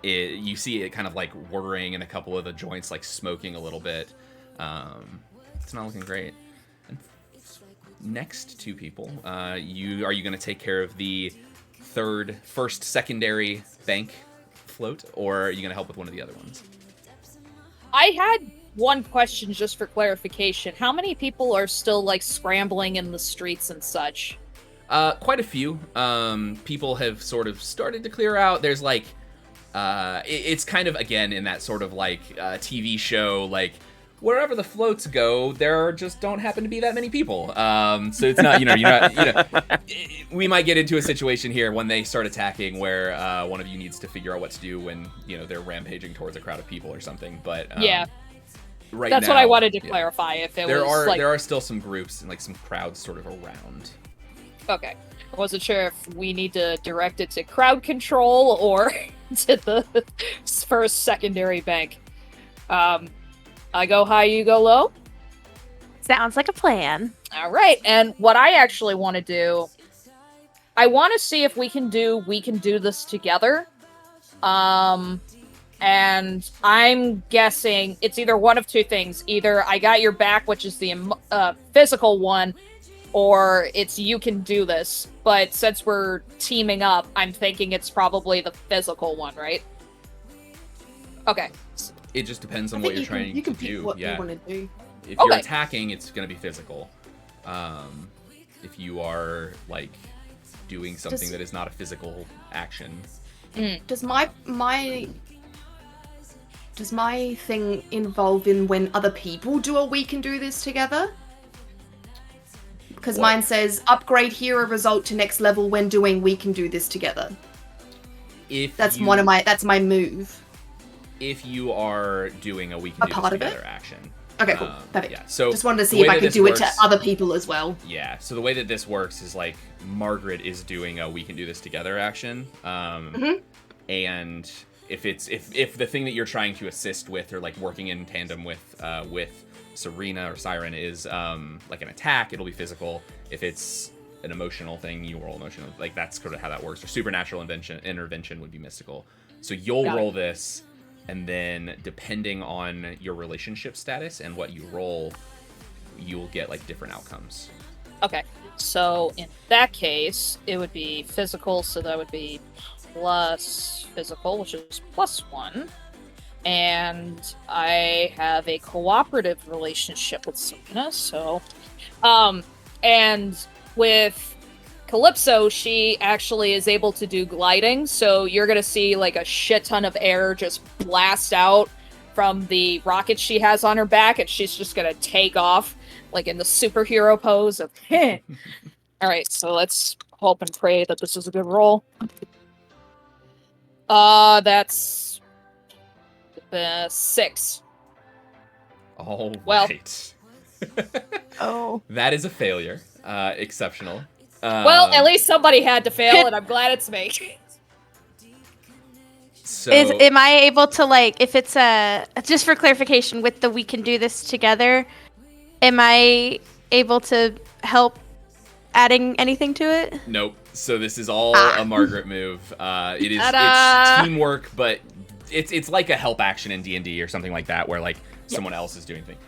You see it kind of like whirring and a couple of the joints like smoking a little bit. It's not looking great. And next 2 people, are you going to take care of the first secondary bank float, or are you going to help with one of the other ones? I had one question just for clarification. How many people are still like scrambling in the streets and such? Quite a few. People have sort of started to clear out. There's like, it's kind of again in that sort of like TV show, like wherever the floats go, there just don't happen to be that many people. So it's not, you're not, we might get into a situation here when they start attacking where one of you needs to figure out what to do when they're rampaging towards a crowd of people or something. But yeah. Right That's now, what I wanted to clarify. If there are still some groups and like some crowds sort of around. Okay. I wasn't sure if we need to direct it to crowd control or to the first secondary bank. I go high, you go low? Sounds like a plan. All right. And what I actually want to do, I want to see if we can do this together. And I'm guessing it's either one of 2 things. Either I got your back, which is the physical one, or it's you can do this. But since we're teaming up, I'm thinking it's probably the physical one, right? Okay. It just depends on what you're trying to do. You can pick what you want to do. If you're attacking, it's going to be physical. If you are like doing something that is not a physical action. Does my thing involve in when other people do a we can do this together? Because mine says upgrade hero result to next level when doing we can do this together. That's my move. If you are doing a we can do this together action. Okay, cool. Perfect. Yeah, so just wanted to see if I could do it to other people as well. Yeah, so the way that this works is like Margaret is doing a we can do this together action. And if the thing that you're trying to assist with or like working in tandem with Serena or Siren is like an attack, it'll be physical. If it's an emotional thing, you roll emotional. Like that's sort of how that works. Or supernatural intervention would be mystical. So you'll roll this, and then depending on your relationship status and what you roll, you'll get like different outcomes. Okay. So in that case, it would be physical, so that would be plus physical, which is +1. And I have a cooperative relationship with Serena, so and with Calypso, she actually is able to do gliding, so you're gonna see like a shit ton of air just blast out from the rocket she has on her back, and she's just gonna take off like in the superhero pose of heh. Alright, so let's hope and pray that this is a good roll. That's 6. All well, right. Oh. That is a failure. Exceptional. Well, at least somebody had to fail, and I'm glad it's me. So Am I able to, like, if it's just for clarification with the we can do this together, am I able to help adding anything to it? nope. So this is all a Margaret move. It's teamwork, but it's like a help action in D&D or something like that, where like someone else is doing things.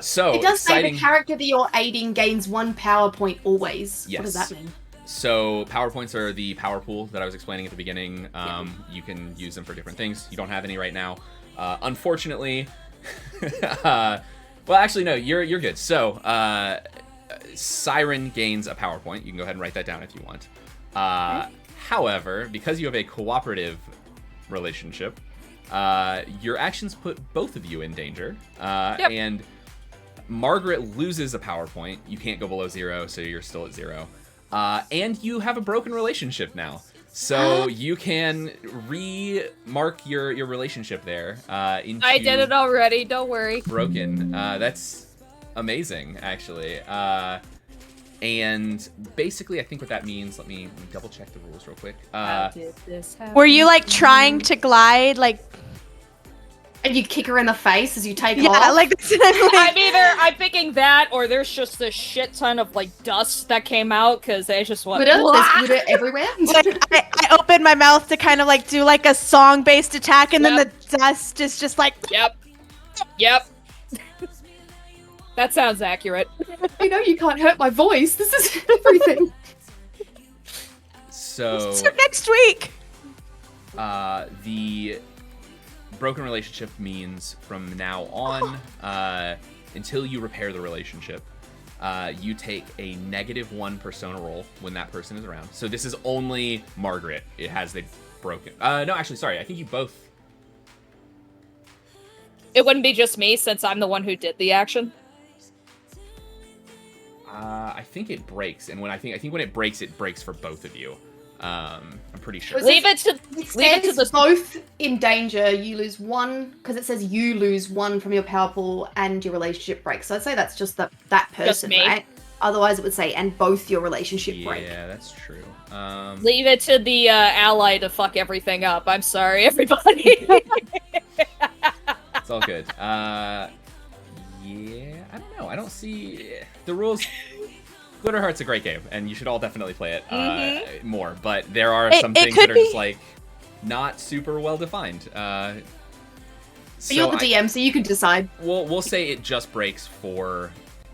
So it does say the character that you're aiding gains 1 power point always. Yes. What does that mean? So power points are the power pool that I was explaining at the beginning. You can use them for different things. You don't have any right now, unfortunately. Well, actually, no, you're good. So Siren gains a power point. You can go ahead and write that down if you want. However, because you have a cooperative relationship, your actions put both of you in danger. And Margaret loses a power point. You can't go below 0, so you're still at 0. And you have a broken relationship now. So you can re-mark your relationship there. Into I did it already, don't worry. broken. That's amazing, actually. And basically, I think what that means, let me double check the rules real quick. How did this happen? Were you, like, trying to glide, like... And you kick her in the face as you take Yeah, off? like... I'm thinking that, or there's just a shit ton of, like, dust that came out, because they just went... Glitter? There's glitter everywhere? Like, I opened my mouth to kind of, like, do, like, a song-based attack, and then the dust is just, like... Yep. That sounds accurate. You know you can't hurt my voice. This is everything. So So next week! the broken relationship means from now on, until you repair the relationship, you take a -1 persona roll when that person is around. So this is only Margaret. It has the broken. No, actually, sorry. I think you both. It wouldn't be just me, since I'm the one who did the action. I think it breaks, and when I think when it breaks for both of you. I'm pretty sure. Leave it to the both in danger. You lose 1 because it says you lose 1 from your power pool and your relationship breaks. So I'd say that's just that person, me. right? Otherwise, it would say and both your relationship break. Yeah, that's true. Leave it to the ally to fuck everything up. I'm sorry, everybody. It's all good. Yeah, I don't know. I don't see the rules. Glitterhearts a great game, and you should all definitely play it more. But there are some things that are just like not super well defined. But you're the DM, so you can decide. We'll say it just breaks for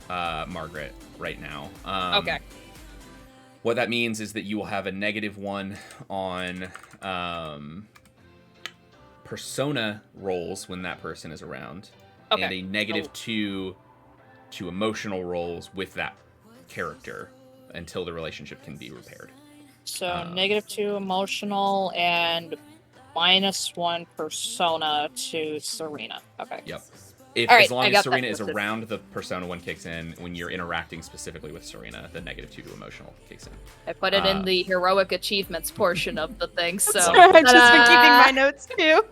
Margaret right now. Okay. What that means is that you will have a -1 on persona rolls when that person is around, and a -2 to emotional rolls with that character until the relationship can be repaired. So -2 emotional and -1 persona to Serena. Okay. Yep. All As right, long I as got Serena that is listed. around, the persona 1 kicks in. When you're interacting specifically with Serena, the -2 to emotional kicks in. I put it in the heroic achievements portion of the thing, so... I've just been keeping my notes, too.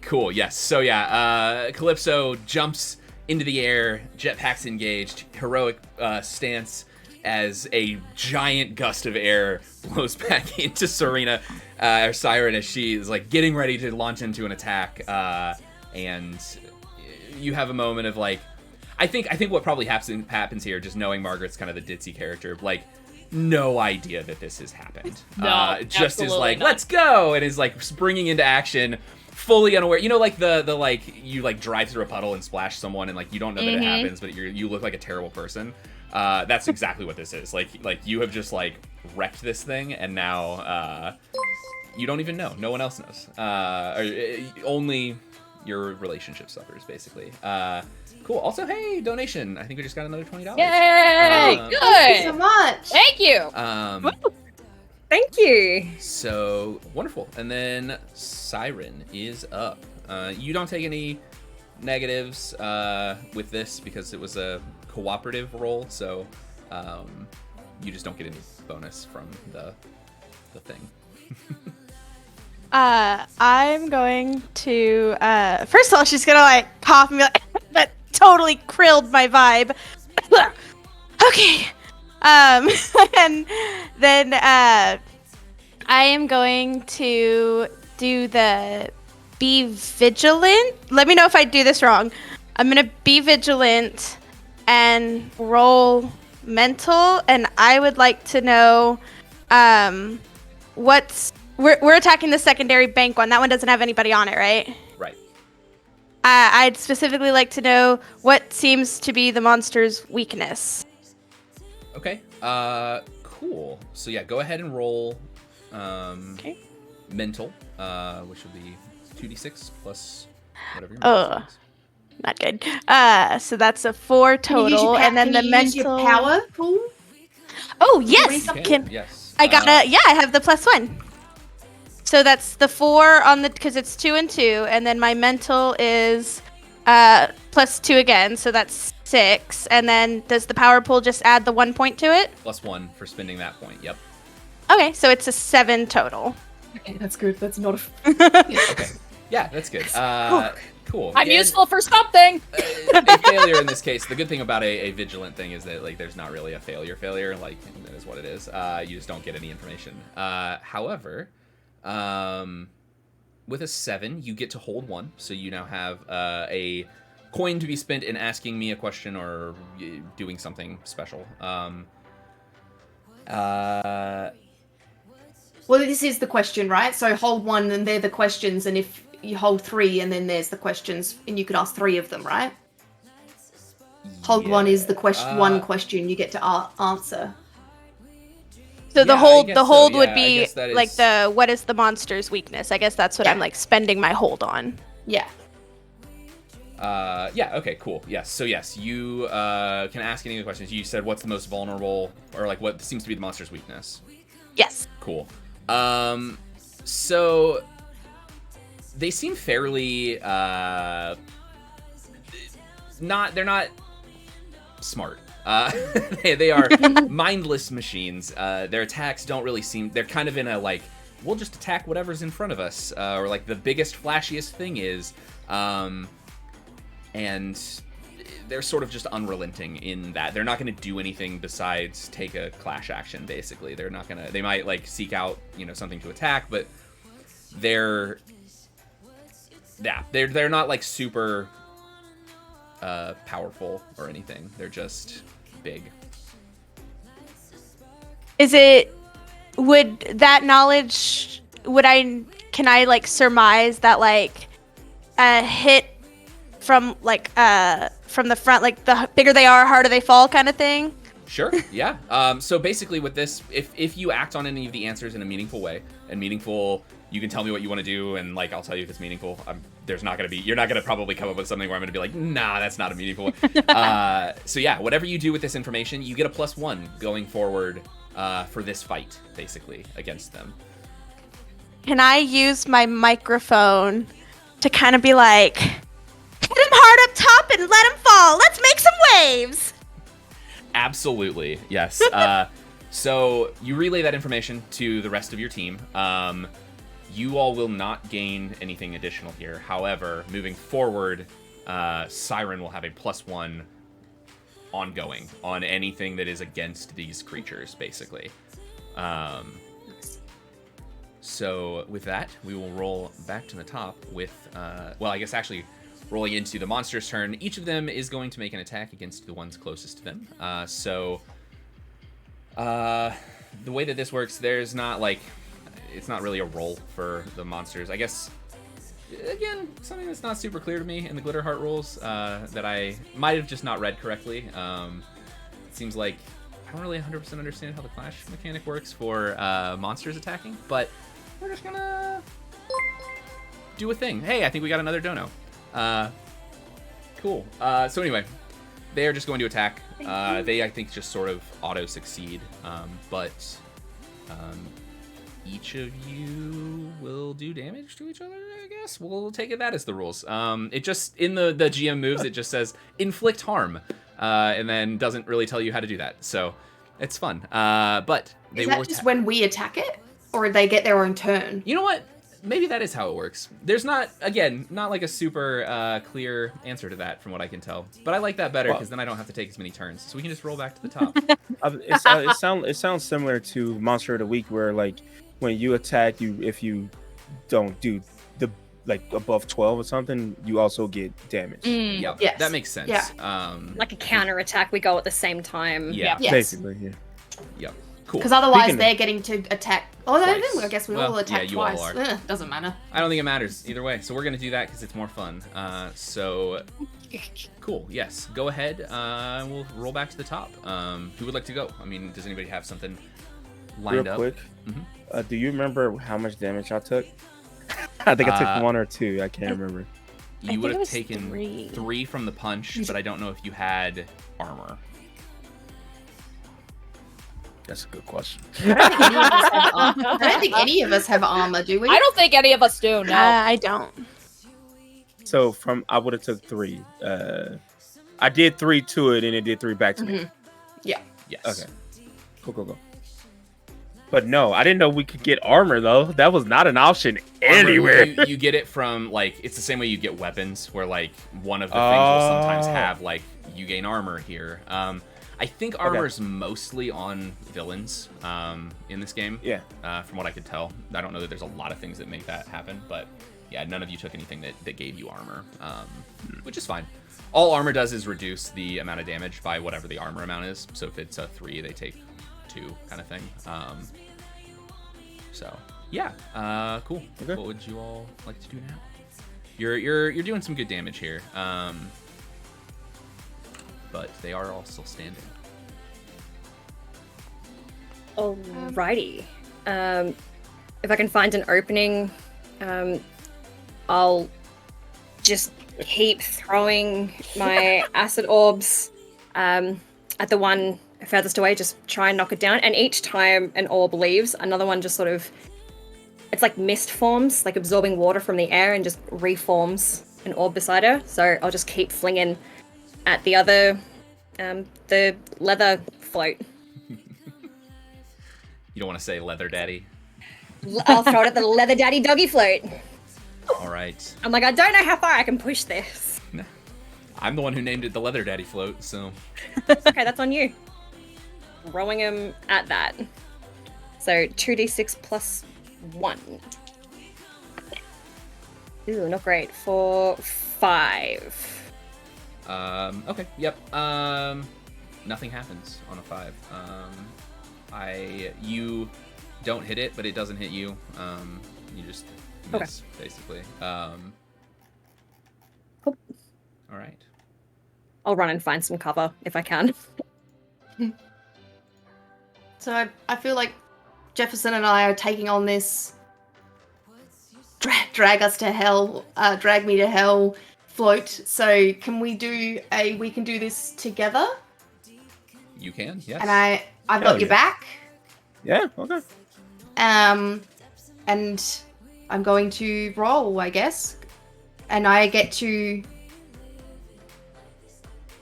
Cool, yes. So yeah, Calypso jumps into the air, jetpack's engaged, heroic stance as a giant gust of air blows back into Serena, or Siren, as she is like getting ready to launch into an attack, and you have a moment of like, I think what probably happens here, just knowing Margaret's kind of the ditzy character, like no idea that this has happened. No, just is absolutely like, not. let's go, and is like springing into action, fully unaware. You know, like the like you like drive through a puddle and splash someone, and like you don't know that it happens, but you look like a terrible person. That's exactly what this is. Like you have just like wrecked this thing, and now you don't even know. No one else knows. Only your relationship suffers, basically. Cool. Also, hey, donation. I think we just got another $20. Yay! Good! Thank you so much. Thank you! Thank you. So wonderful. And then Siren is up. You don't take any negatives with this because it was a cooperative roll, so you just don't get any bonus from the thing. I'm going to, first of all, she's gonna, like, cough and be like, that totally krilled my vibe. Okay, And then I am going to do the be vigilant. Let me know if I do this wrong. I'm gonna be vigilant and roll mental, and I would like to know we're attacking the secondary bank one. That one doesn't have anybody on it, right? Right. I'd specifically like to know what seems to be the monster's weakness. Okay. Cool. So yeah, go ahead and roll Okay. mental, which will be 2d6 plus whatever your Oh. mental is. Not good. So that's a 4 total, and then the mental. Use your power pool? Oh yes, Okay, can yes. I got I have the +1. So that's the 4 on the because it's 2 and 2, and then my mental is +2 again, so that's 6. And then does the power pool just add the 1 point to it? +1 for spending that point. Yep. Okay, so it's a 7 total. Okay, that's good. That's not a. Okay. Yeah, that's good. Cool. I'm And, useful for something. a failure in this case. The good thing about a vigilant thing is that like there's not really a failure. Like that is what it is. You just don't get any information. However, with a 7, you get to hold 1, so you now have a coin to be spent in asking me a question or doing something special. Well, this is the question, right? So hold 1, and they're the questions, and if you hold 3, and then there's the questions, and you could ask 3 of them, right? Hold 1 is the one question you get to answer. So the Yeah, I hold guess the so, hold yeah, would I be guess that like is- the what is the monster's weakness? I guess that's what Yeah. I'm like spending my hold on. Yeah. Yeah, okay, cool. Yes, so yes, you can ask any of the questions. You said what's the most vulnerable, or like what seems to be the monster's weakness. Yes. Cool. So they seem fairly they're not smart. They are mindless machines. Their attacks don't really seem, they're kind of in a like, we'll just attack whatever's in front of us, or like the biggest flashiest thing is, and they're sort of just unrelenting in that they're not going to do anything besides take a clash action. Basically, they're not gonna. They might like seek out something to attack, but they're not like super powerful or anything. They're just big. Would that knowledge can I like surmise that like a hit from the front, like the bigger they are, harder they fall kind of thing? Sure, yeah. So basically with this, if you act on any of the answers in a meaningful way, and meaningful, you can tell me what you want to do, and like I'll tell you if it's meaningful. You're not gonna probably come up with something where I'm gonna be like, nah, that's not a meaningful one. So yeah, whatever you do with this information, you get a +1 going forward for this fight, basically, against them. Can I use my microphone to kind of be like, hit him hard up top and let him fall. Let's make some waves. Absolutely, yes. So you relay that information to the rest of your team. You all will not gain anything additional here. However, moving forward, Siren will have a +1 ongoing on anything that is against these creatures, basically. So with that, we will roll back to the top with, I guess actually rolling into the monster's turn. Each of them is going to make an attack against the ones closest to them. The way that this works, there's not like, it's not really a roll for the monsters. I guess, again, something that's not super clear to me in the Glitterheart rules that I might have just not read correctly. It seems like I don't really 100% understand how the clash mechanic works for monsters attacking, but we're just gonna do a thing. Hey, I think we got another dono. Cool. So anyway, they are just going to attack. They, I think, just sort of auto-succeed, but each of you will do damage to each other, I guess. We'll take that as the rules. It just, in the GM moves, it just says, inflict harm, and then doesn't really tell you how to do that. So it's fun. But they Is will that just when we attack it? Or they get their own turn? You know what? maybe that is how it works. There's not like a super clear answer to that from what I can tell. But I like that better because then I don't have to take as many turns, so we can just roll back to the top. It sounds similar to Monster of the Week, where like when you attack, if you don't do the like above 12 or something, you also get damage. Yeah, Yes. that makes sense. Yeah. Like a counter attack, we go at the same time. Yeah, Yes. Basically, yeah. Yep. Cool. Because otherwise Speaking they're getting to attack. Oh, no, Twice. I guess we Well, all attack yeah, you all twice. are. Doesn't matter. I don't think it matters either way. So we're gonna do that because it's more fun. So cool. Yes. Go ahead. We'll roll back to the top. Who would like to go? I mean, does anybody have something lined Real up? quick, Mhm. do you remember how much damage I took? I think I took 1 or 2. I can't remember. You think would it have was taken 3. 3 from the punch, but I don't know if you had armor. That's a good question. I don't think any of us have armor, do we? I don't think any of us do. No. I don't. So I would have took 3. I did 3 to it, and it did 3 back to me. Yeah. Yes. Okay. Go. But no, I didn't know we could get armor though. That was not an option anywhere. You get it from like it's the same way you get weapons, where like one of the things will sometimes have like you gain armor here. I think armor's mostly on villains in this game. Yeah. From what I could tell, I don't know that there's a lot of things that make that happen, but yeah, none of you took anything that gave you armor, which is fine. All armor does is reduce the amount of damage by whatever the armor amount is. So if it's a 3, they take 2 kind of thing. So yeah, cool. Okay. What would you all like to do now? You're doing some good damage here, but they are all still standing. Alrighty. If I can find an opening, I'll just keep throwing my acid orbs at the one furthest away, just try and knock it down. And each time an orb leaves, another one just sort of, it's like mist forms, like absorbing water from the air and just reforms an orb beside her. So I'll just keep flinging at the other, the leather float. You don't want to say leather daddy? I'll throw it at the leather daddy doggy float. All right. I'm like, I don't know how far I can push this. I'm the one who named it the leather daddy float, so. Okay, that's on you. Throwing him at that. So 2d6 plus 1. Ooh, not great. For 5. Okay, yep. Nothing happens on a 5. You don't hit it, but it doesn't hit you. You just miss, basically. Cool. All right. I'll run and find some cover if I can. So I feel like Jefferson and I are taking on this drag us to hell, drag me to hell float. So can we do we can do this together? You can, yes. And I've got your back. Yeah, okay. And I'm going to roll, I guess. And I get to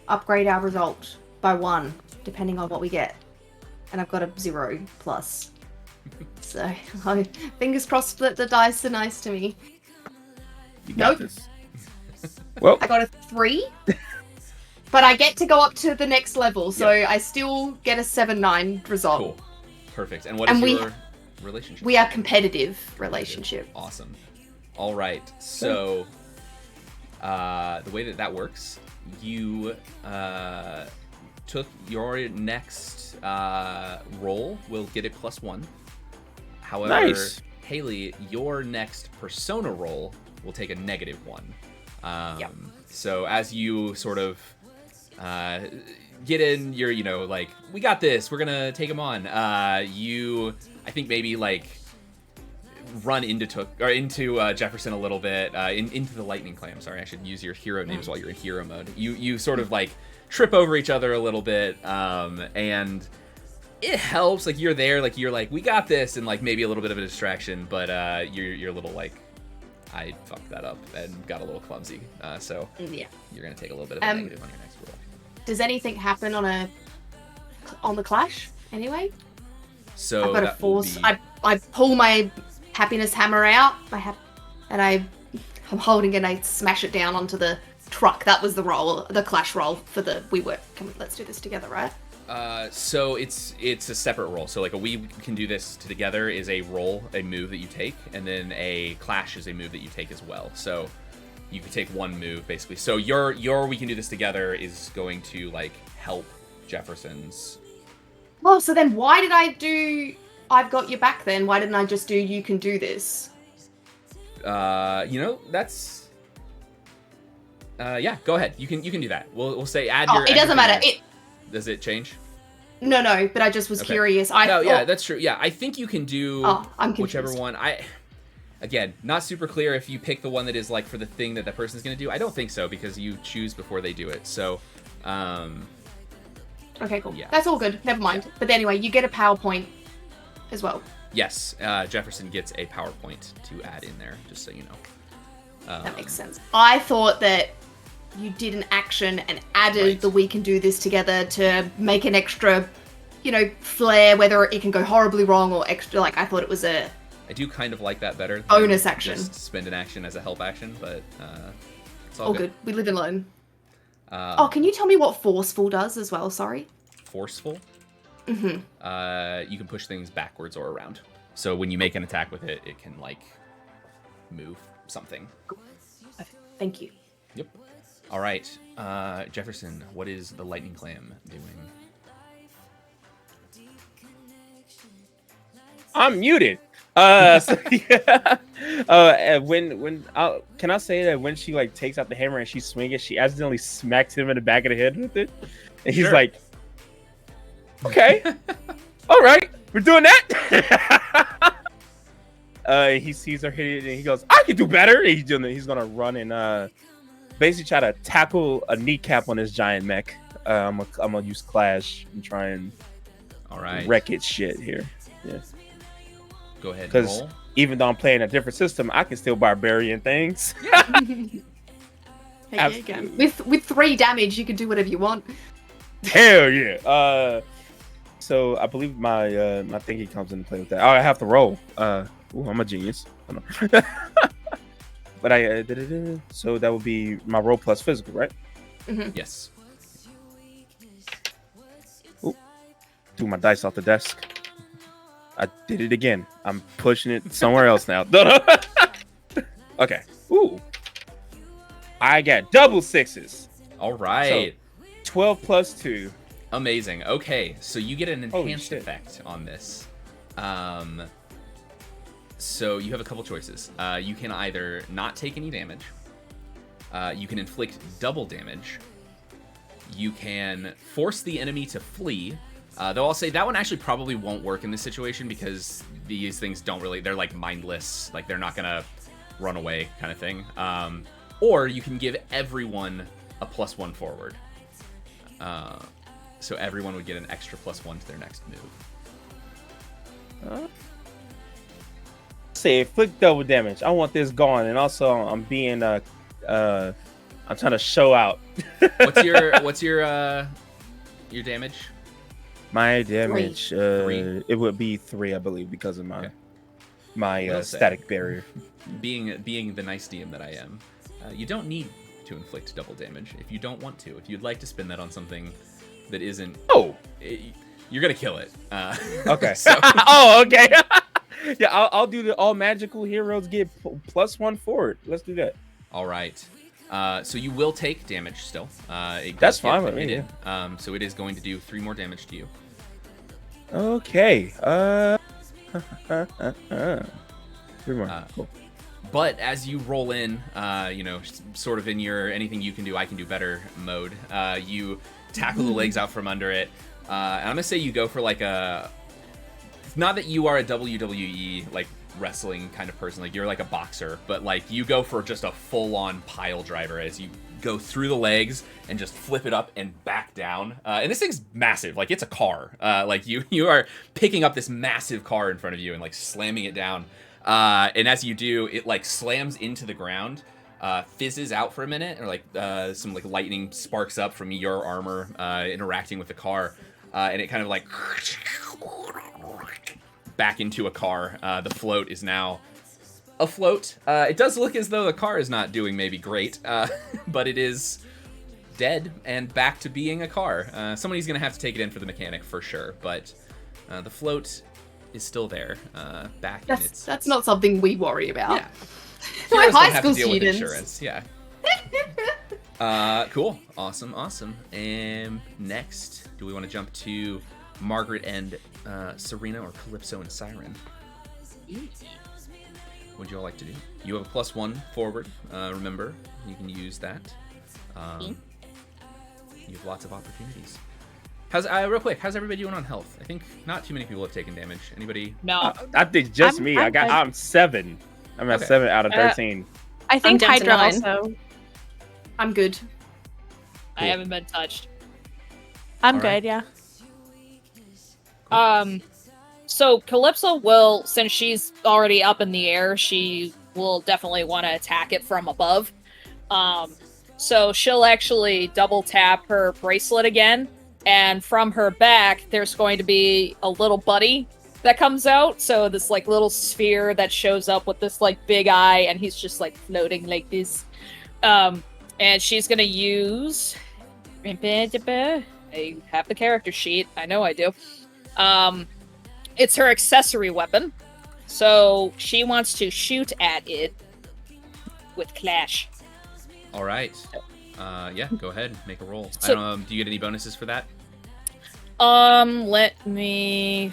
upgrade our result by 1, depending on what we get. And I've got a 0 plus. So, fingers crossed that the dice are nice to me. You got Nope. this. Well, I got a 3. But I get to go up to the next level, so I still get a 7-9 result. Cool. Perfect. And what is your relationship? We are competitive relationship. Awesome. All right. So, the way that works, you took your next roll will get a +1. However, Nice. Haley, your next persona roll will take a -1. So as you sort of get in, you're, like, we got this, we're gonna take him on. You, I think maybe like run into Jefferson a little bit, into the lightning clam. Sorry, I should use your hero names while you're in hero mode. You sort of like trip over each other a little bit, and it helps. Like you're there, like you're like, we got this, and like maybe a little bit of a distraction, but you're a little like, I fucked that up and got a little clumsy. So you're gonna take a little bit of a negative on your next roll. Does anything happen on the clash anyway? So I've got to that will force. be- I pull my happiness hammer out. I'm holding it and I smash it down onto the truck. That was the roll, the clash roll for the let's do this together, right? So it's a separate roll. So like we can do this together is a roll, a move that you take, and then a clash is a move that you take as well. So you can take one move basically. So your we can do this together is going to like help Jefferson's. Oh, so then why did I do I've got your back then? Why didn't I just do you can do this? That's yeah, go ahead. You can do that. We'll say add Oh, your. it doesn't matter. Does it change? No, but I just was curious. Yeah, that's true. Yeah, I think you can do I'm whichever one. Again, not super clear if you pick the one that is like for the thing that the person's going to do. I don't think so because you choose before they do it. So, okay, cool. Yeah. That's all good. Never mind. Yeah. But anyway, you get a PowerPoint as well. Yes, Jefferson gets a PowerPoint to add in there, just so you know. That makes sense. I thought that you did an action and added the we can do this together to make an extra, flair, whether it can go horribly wrong or extra. Like, I thought it was a... I do kind of like that better. Bonus action. Just spend an action as a help action, but it's all good. We live and learn. Oh, can you tell me what forceful does as well? Sorry. Forceful? Mm-hmm. You can push things backwards or around. So when you make an attack with it, it can like move something. Thank you. Yep. All right, Jefferson. What is the lightning clam doing? I'm muted. When can I say that when she like takes out the hammer and she swings it, she accidentally smacks him in the back of the head with it, and he's like, "Okay, all right, we're doing that." He sees her hit it and he goes, "I can do better." And he's gonna run and basically try to tackle a kneecap on his giant mech. I'm gonna use Clash and try and wreck its shit here. Yeah. Go ahead. Because even though I'm playing a different system, I can still barbarian things. Hey, yeah, with 3 damage, you can do whatever you want. Hell yeah. So I believe my thingy comes into play with that. Oh, I have to roll. I'm a genius. But so that would be my roll plus physical, right? Mm-hmm. Yes. Ooh. Do my dice off the desk. I did it again. I'm pushing it somewhere else now. Okay. Ooh. I got double 6s. All right. So 12 plus 2. Amazing. Okay, so you get an enhanced effect on this. So you have a couple choices. You can either not take any damage. You can inflict double damage. You can force the enemy to flee. Though I'll say that one actually probably won't work in this situation because these things don't really, they're like mindless. Like they're not gonna run away kind of thing. Or you can give everyone a +1 forward. So everyone would get an extra +1 to their next move. Say inflict double damage. I want this gone, and also I'm being I'm trying to show out. What's your damage? My damage, 3. It would be 3, I believe, because of my static barrier. Being the nice DM that I am, you don't need to inflict double damage if you don't want to. If you'd like to spend that on something that isn't, you're gonna kill it. Okay. So. Okay. Yeah, I'll do the all magical heroes get +1 forward. Let's do that. All right. So you will take damage still. That's fine with me. Yeah. So it is going to do 3 more damage to you. Okay. 3 more. Cool. But as you roll in, sort of in your anything you can do, I can do better mode, you tackle the legs out from under it. And I'm gonna say you go for like not that you are a WWE like wrestling kind of person, like you're like a boxer, but like you go for just a full-on pile driver as you go through the legs and just flip it up and back down. And this thing's massive, like it's a car. Like you are picking up this massive car in front of you and like slamming it down. And as you do, it like slams into the ground, fizzes out for a minute, or like some like lightning sparks up from your armor interacting with the car, and it kind of like back into a car. The float is now afloat. It does look as though the car is not doing maybe great, but it is dead and back to being a car. Somebody's gonna have to take it in for the mechanic for sure, but the float is still there, back in its... That's not something we worry about. Yeah. We're Heroes don't high have school to deal with students. insurance. Yeah. Cool. Awesome. And next, do we want to jump to Margaret and Serena, or Calypso and Siren? What would you all like to do? You have a +1 forward. Remember, you can use that. You have lots of opportunities. How's real quick? How's everybody doing on health? I think not too many people have taken damage. Anybody? No. I think just me. I'm 7. I'm at 7 out of 13. I think down to Hydra 9. also. I'm good. I haven't been touched. I'm All right. good, yeah. So Calypso will, since she's already up in the air, she will definitely want to attack it from above. So she'll actually double tap her bracelet again, and from her back, there's going to be a little buddy that comes out. So this like little sphere that shows up with this like big eye, and he's just like floating like this. And she's gonna use. I have the character sheet. I know I do. It's her accessory weapon. So she wants to shoot at it with Clash. All right. Yeah, go ahead. Make a roll. So- Do you get any bonuses for that? Let me...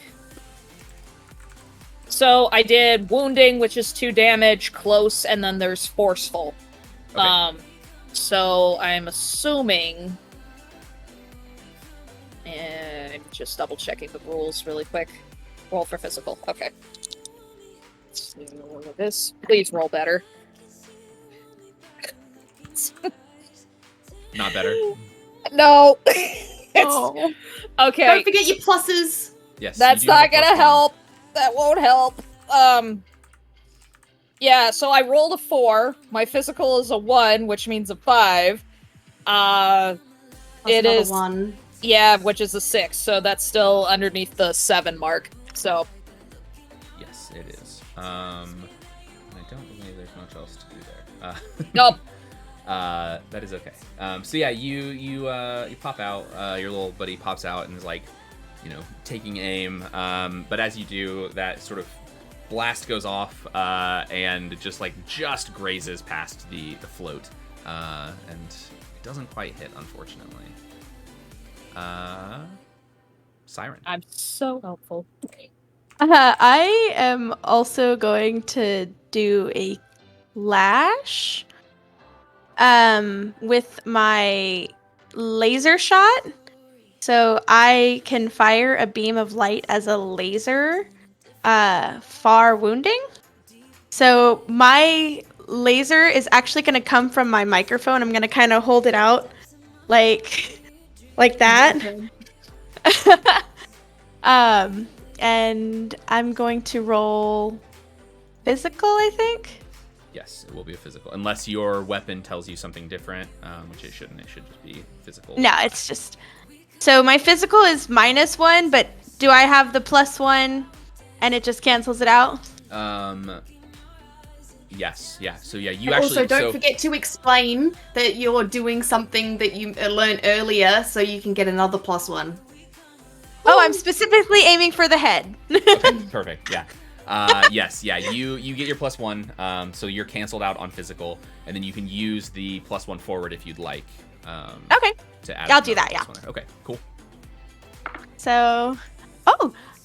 So I did wounding, which is 2 damage, close, and then there's forceful. Okay. So I'm assuming... And I'm just double checking the rules really quick. Roll for physical. Okay. Let's do this. Please roll better. Not better. No. Oh. Okay. Don't forget your pluses. Yes. That's you do have not a gonna +1. help. That won't help. Yeah, so I rolled a 4. My physical is a 1, which means a 5. Plus It another is 1. Yeah, which is a 6, so that's still underneath the 7 mark. So Yes, it is. I don't believe there's much else to do there. nope. That is okay. So yeah, you pop out. Your little buddy pops out and is like, taking aim. But as you do, that sort of blast goes off and just grazes past the float, and it doesn't quite hit, unfortunately. Siren. I'm so helpful. I am also going to do a lash with my laser shot. So I can fire a beam of light as a laser, far wounding. So my laser is actually going to come from my microphone. I'm going to kind of hold it out like that. And I'm going to roll physical, I think. Yes, it will be a physical, unless your weapon tells you something different, which it shouldn't. It should just be physical. No, it's just... So my physical is -1, but do I have the +1 and it just cancels it out? Yes, yeah. So yeah, you Also, actually... don't forget to explain that you're doing something that you learned earlier, so you can get another +1. Oh, I'm specifically aiming for the head. Okay, perfect, yeah. Yes, yeah, you get your +1, so you're canceled out on physical, and then you can use the +1 forward if you'd like. Okay. To add I'll do another that, yeah. +1 there. Okay, cool. So,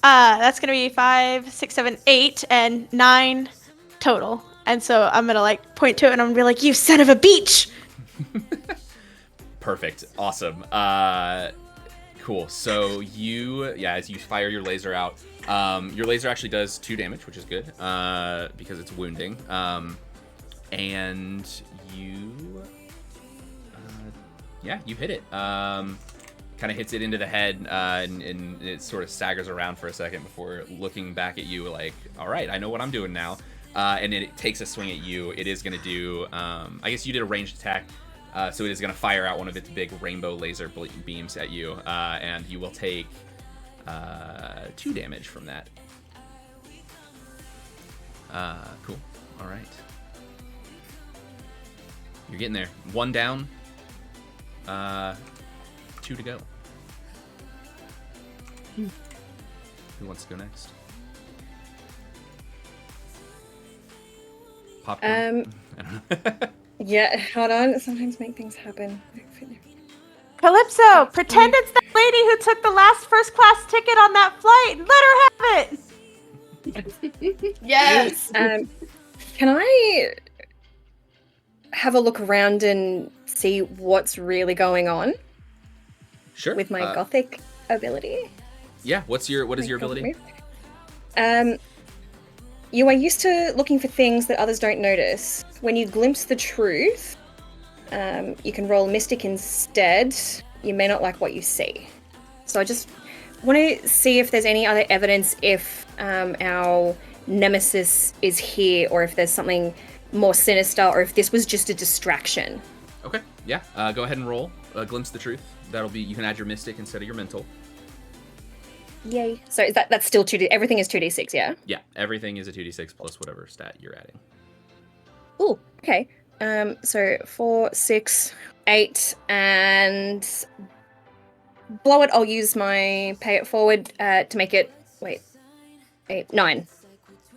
that's gonna be 5, 6, 7, 8, and 9 total. And so I'm gonna point to it and I'm gonna be like, "You son of a beach!" Perfect, awesome. Cool. So as you fire your laser out, your laser actually does 2 damage, which is good, because it's wounding. And you hit it. Kind of hits it into the head, and it sort of staggers around for a second before looking back at you like, all right, I know what I'm doing now. And it takes a swing at you. It is going to do, I guess you did a ranged attack, so it is going to fire out one of its big rainbow laser beams at you, and you will take 2 damage from that. Cool. All right. You're getting there. 1 down. 2 to go. Who wants to go next? Popcorn? I don't know. Yeah, hold on. Sometimes make things happen. Calypso, pretend it's that lady who took the last first class ticket on that flight and let her have it. Yes. Can I have a look around and see what's really going on Sure. with my gothic ability? Yeah. What is your ability? You are used to looking for things that others don't notice. When you glimpse the truth, you can roll Mystic instead. You may not like what you see. So I just want to see if there's any other evidence if our nemesis is here, or if there's something more sinister, or if this was just a distraction. Okay. Yeah. Go ahead and roll. Glimpse the truth. That'll be. You can add your Mystic instead of your mental. Yay. So is that's still 2D. Everything is 2d6, yeah? Yeah. Everything is a 2d6 plus whatever stat you're adding. Ooh, okay. So 4, 6, 8, and blow it. I'll use my pay it forward to make it. Wait, 8, 9.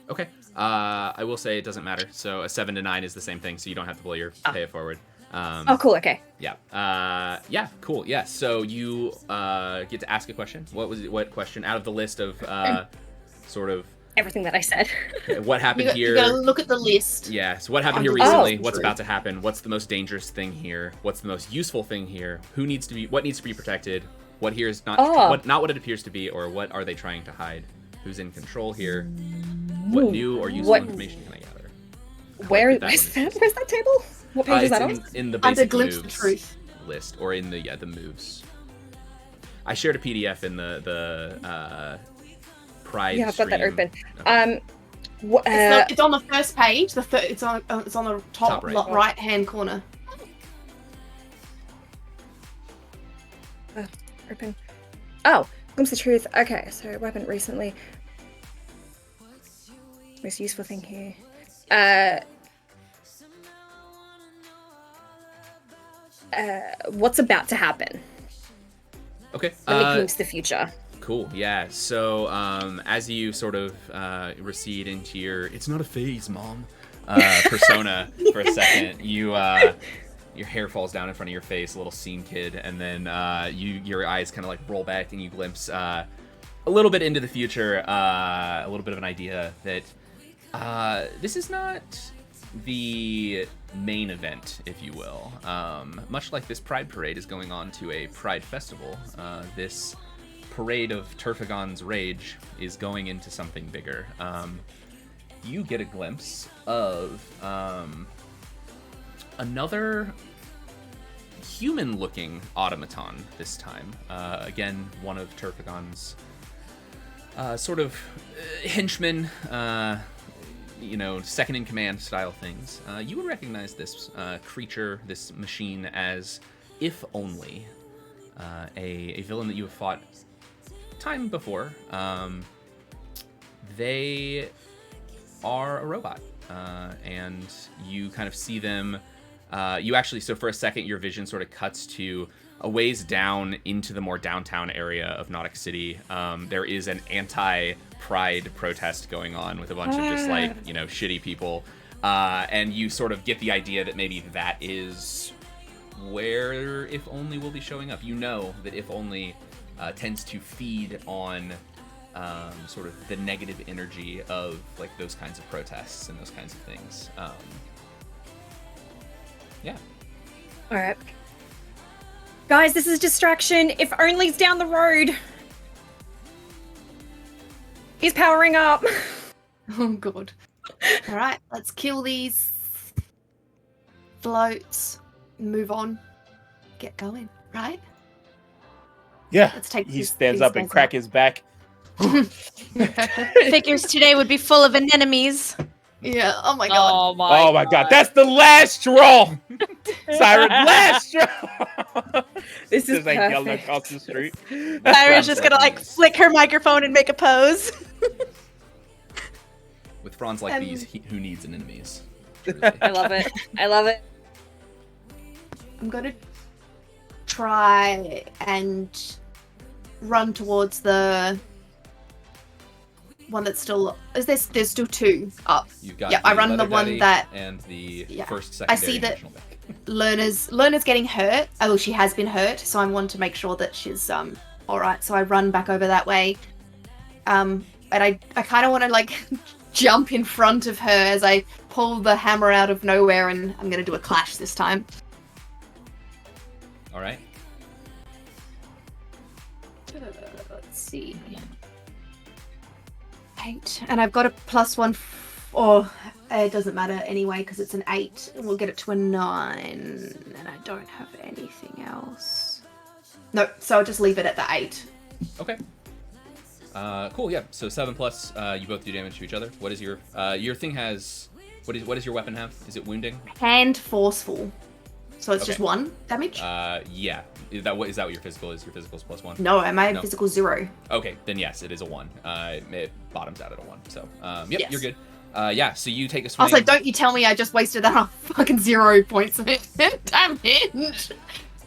Okay. I will say it doesn't matter. So a 7 to 9 is the same thing. So you don't have to blow your pay it forward. Oh, cool. Okay. Yeah. Yeah. Cool. Yeah. So you get to ask a question. What question out of the list of sort of Everything that I said. what happened here? You gotta look at the list. Yeah. So what happened here recently? What's about to happen? What's the most dangerous thing here? What's the most useful thing here? What needs to be protected? What here is not what it appears to be, or what are they trying to hide? Who's in control here? What new or useful information can I gather? Where's that table? What page is that on? In the Under basic Glimpse the moves Truth list, or in the moves. I shared a PDF in the Pride. Yeah, I've got that stream. open. Okay. it's on the first page. It's on the top right hand corner. Open. Oh, glimpse the truth. Okay, so weapon recently. Most useful thing here. What's about to happen? Okay. Let me glimpse the future. Cool. Yeah. So as you sort of recede into your "it's not a phase, mom" persona for a second, your hair falls down in front of your face, a little scene kid, and then your eyes kind of like roll back and you glimpse a little bit into the future, a little bit of an idea that this is not the main event, if you will. Much like this Pride Parade is going on to a Pride Festival, this parade of Turfagon's rage is going into something bigger. You get a glimpse of another human-looking automaton this time. Again, one of Turfagon's sort of henchmen, second-in-command style things. You would recognize this creature, this machine, as If Only, a villain that you have fought time before. They are a robot, and you kind of see them. So for a second, your vision sort of cuts to a ways down into the more downtown area of Nautic City. There is an anti-Pride protest going on with a bunch of just shitty people, and you sort of get the idea that maybe that is where If Only will be showing up. You know that If Only tends to feed on sort of the negative energy of like those kinds of protests and those kinds of things. Yeah. All right. Guys, this is distraction. If Only's down the road. He's powering up. Oh god. All right, let's kill these floats. Move on. Get going. Right. Yeah. Let's take. He stands up and crack his back. Figures today would be full of anemones. Yeah. Oh my god. Oh my god. That's the last straw. Siren, last straw. This is like yelling perfect. across the street. Siren's just gonna like flick her microphone and make a pose. With fronds like these, who needs an enemies? I love it. I love it. I'm gonna try and run towards the one that's still. There's still two up. You've got I run the one that and the yeah. first secondary. I see that national deck. Learner's getting hurt. Oh, she has been hurt, so I want to make sure that she's all right. So I run back over that way. And I kind of want to like jump in front of her as I pull the hammer out of nowhere, and I'm gonna do a clash this time. All right. Let's see. 8, and I've got a +1. Or it doesn't matter anyway because it's an 8, and we'll get it to a 9. And I don't have anything else. No, so I'll just leave it at the 8. Okay. Cool. Yeah. So 7+. You both do damage to each other. What is your thing has? What does your weapon have? Is it wounding? Hand forceful. So it's Okay. just 1 damage? Yeah. Is that what your physical is? Your physical is +1? No, my No. physical 0. Okay, then yes, it is a 1. It bottoms out at a 1. So, yep, Yes. you're good. Yeah, so you take a swing. Also, don't you tell me I just wasted that on fucking 0 points of damage.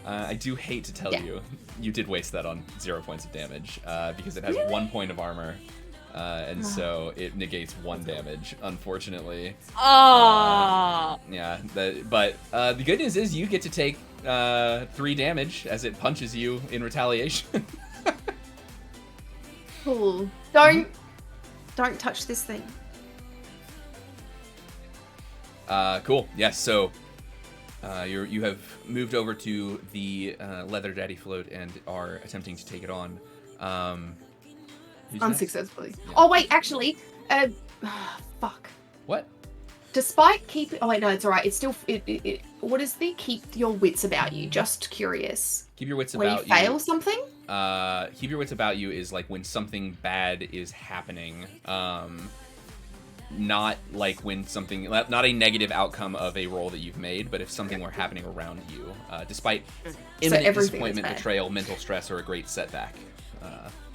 I do hate to tell you, you did waste that on 0 points of damage because it has Really? 1 point of armor. And so it negates 1 damage, unfortunately. Ah. Yeah, but the good news is you get to take 3 damage as it punches you in retaliation. Cool. Don't touch this thing. Cool. Yes. So you have moved over to the leather daddy float and are attempting to take it on. Who's next? Unsuccessfully. Yeah. Oh wait, actually, fuck. What? Despite keeping, oh wait, no, it's alright. It's still, what is the keep your wits about you? Just curious. Keep your wits When about you fail something? Keep your wits about you is like when something bad is happening. Not like when something, not a negative outcome of a roll that you've made, but if something were happening around you, despite imminent everything is disappointment, bad. betrayal, mental stress, or a great setback.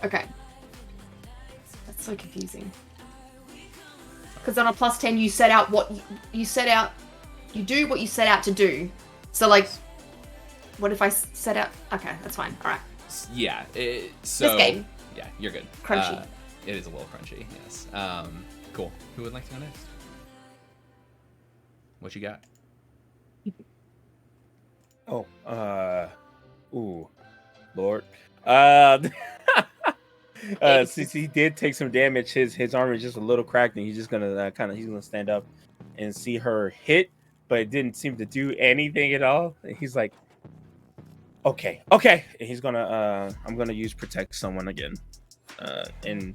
Okay. That's so confusing. Because on a +10, you set out what you set out, you do what you set out to do. So like, what if I set out? Okay, that's fine. All right. Yeah. So This game. Yeah, you're good. Crunchy. It is a little crunchy. Yes. Cool. Who would like to go next? What you got? Oh, ooh, Lord. Since he did take some damage, his armor is just a little cracked, and he's just gonna he's gonna stand up and see her hit, but it didn't seem to do anything at all. And he's like, okay. And he's gonna, I'm gonna use protect someone again, and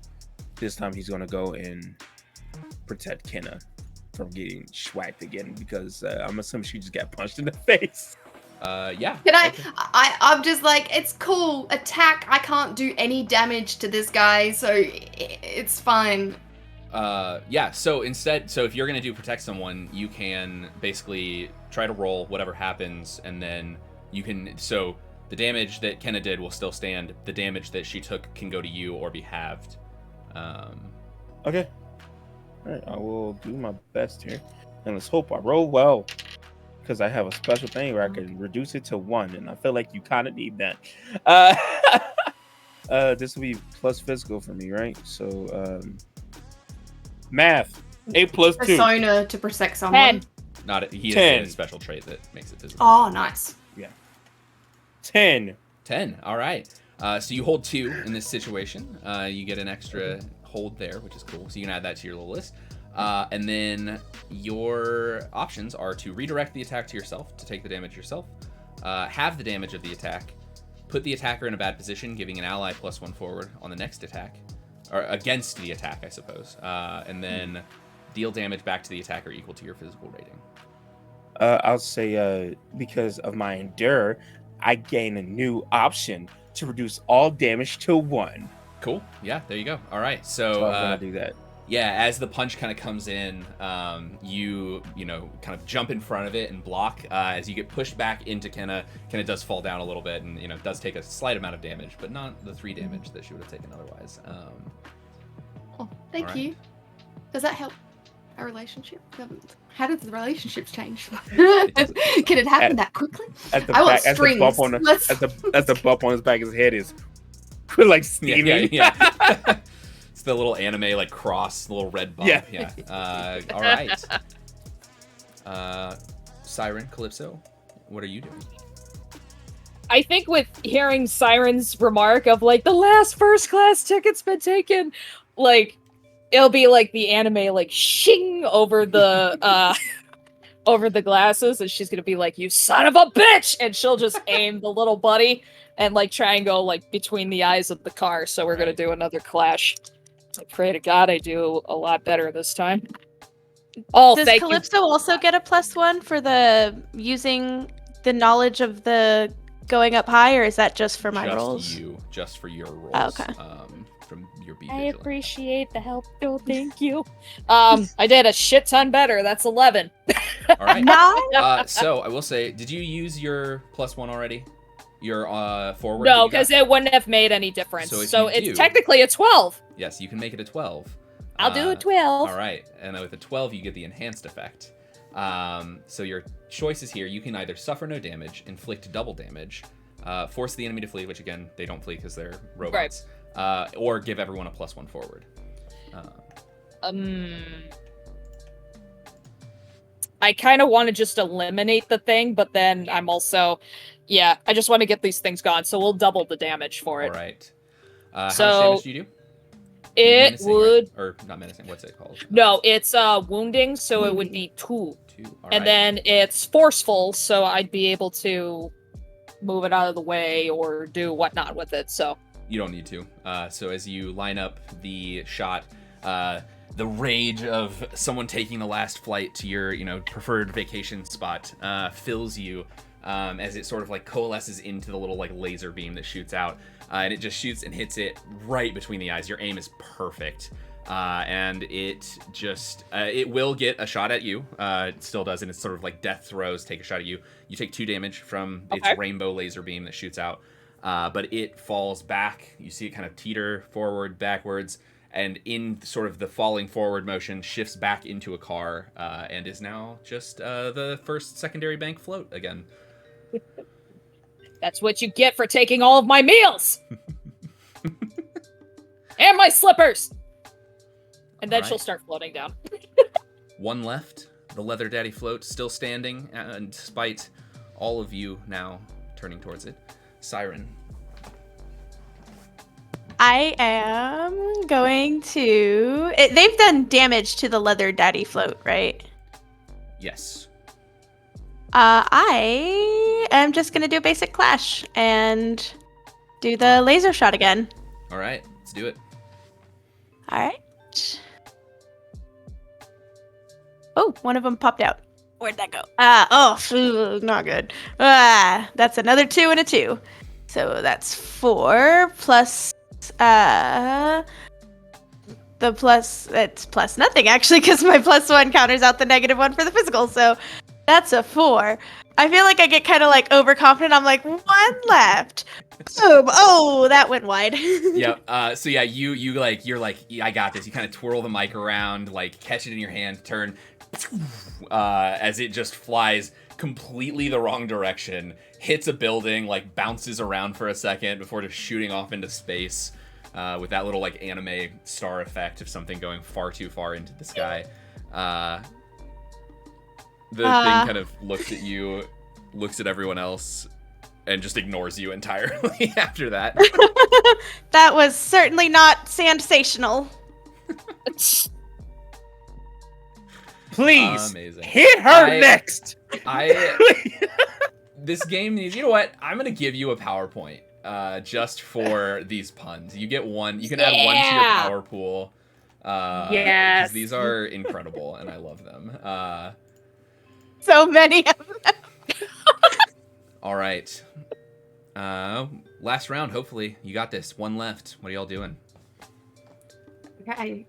this time he's gonna go and protect Kenna from getting schwacked again because I'm assuming she just got punched in the face. Yeah. Can I? Okay. I'm just like, it's cool. Attack. I can't do any damage to this guy, so it's fine. Yeah. So instead, if you're gonna do protect someone, you can basically try to roll whatever happens, and then you can. So the damage that Kenna did will still stand. The damage that she took can go to you or be halved. Okay. All right. I will do my best here, and let's hope I roll well. Because I have a special thing where I can reduce it to 1, and I feel like you kind of need that. This will be plus physical for me, right? So, math 8 plus 2. Persona to protect someone. 10. He 10. has a special trait that makes it physical. Oh, nice. 10. 10. All right. So you hold 2 in this situation. You get an extra hold there, which is cool. So you can add that to your little list. And then your options are to redirect the attack to yourself to take the damage yourself, have the damage of the attack, put the attacker in a bad position, giving an ally +1 forward on the next attack, or against the attack, I suppose, and then deal damage back to the attacker equal to your physical rating. I'll say because of my endure, I gain a new option to reduce all damage to 1. Cool. Yeah, there you go. All right. So I'm gonna do that. Yeah, as the punch kind of comes in, you kind of jump in front of it and block. As you get pushed back into Kenna, Kenna does fall down a little bit and, does take a slight amount of damage, but not the 3 damage that she would have taken otherwise. Oh, thank All you. right. Does that help? a relationship? How did the relationships change? Can it happen that quickly? At the I want back, as the bump on as the bump on his back of his head is like steaming. Yeah. It's the little anime like cross, the little red bump. Yeah. All right. Siren, Calypso, what are you doing? I think with hearing Siren's remark of like the last first class ticket's been taken, like it'll be like the anime like shing over the over the glasses, and she's gonna be like, "You son of a bitch!" and she'll just aim the little buddy and like try and go like between the eyes of the car. So we're gonna do another clash. I pray to God I do a lot better this time. Oh, Does thank Calypso also get a +1 for the using the knowledge of the going up high, or is that just for my rolls? Just for your rolls. Oh, okay. From your B. I appreciate the help. Oh, thank you. I did a shit ton better. That's 11. All right. Nice. So I will say, did you use your +1 already? Your forward? No, because it wouldn't have made any difference. So it's technically a 12. Yes, you can make it a 12. I'll do a 12. All right, and with a 12, you get the enhanced effect. So your choices here, you can either suffer no damage, inflict double damage, force the enemy to flee, which again, they don't flee because they're robots, or give everyone a +1 forward. I kind of want to just eliminate the thing, but then I'm also, I just want to get these things gone, so we'll double the damage for it. All right. How much damage do you do? It menacing, would... Right? Or not menacing, what's it called? No, it's wounding, so it would be 2. And then it's forceful, so I'd be able to move it out of the way or do whatnot with it, so... You don't need to. So as you line up the shot, the rage of someone taking the last flight to your, preferred vacation spot fills you as it sort of like coalesces into the little like laser beam that shoots out. And it just shoots and hits it right between the eyes. Your aim is perfect. And it just, it will get a shot at you. It still does, and it's sort of like death throws take a shot at you. You take 2 damage from its rainbow laser beam that shoots out. But it falls back. You see it kind of teeter forward, backwards, and in sort of the falling forward motion shifts back into a car and is now just the first secondary bank float again. That's what you get for taking all of my meals! And my slippers! And then she'll start floating down. 1 left. The Leather Daddy float still standing, and despite all of you now turning towards it. Siren. I am going to... they've done damage to the Leather Daddy float, right? Yes. I am just going to do a basic clash and do the laser shot again. All right, let's do it. All right. Oh, one of them popped out. Where'd that go? Not good. That's another 2 and a 2. So that's 4 plus the plus, it's plus nothing actually, because my +1 counters out the -1 for the physical. So that's a 4. I feel like I get kind of like overconfident. I'm like, 1 left. Boom. Oh, that went wide. Yep. So yeah, you're like, yeah, I got this. You kind of twirl the mic around, like catch it in your hand, turn, as it just flies completely the wrong direction, hits a building, like bounces around for a second before just shooting off into space with that little like anime star effect of something going far too far into the sky. The thing kind of looks at you, looks at everyone else, and just ignores you entirely after that. That was certainly not sensational. Please amazing. Hit her next. This game needs. You know what? I'm gonna give you a PowerPoint just for these puns. You get 1. You can add 1 to your power pool. Yes. These are incredible, and I love them. So many of them. All right. Last round. Hopefully, you got this. 1 left. What are y'all doing? Okay.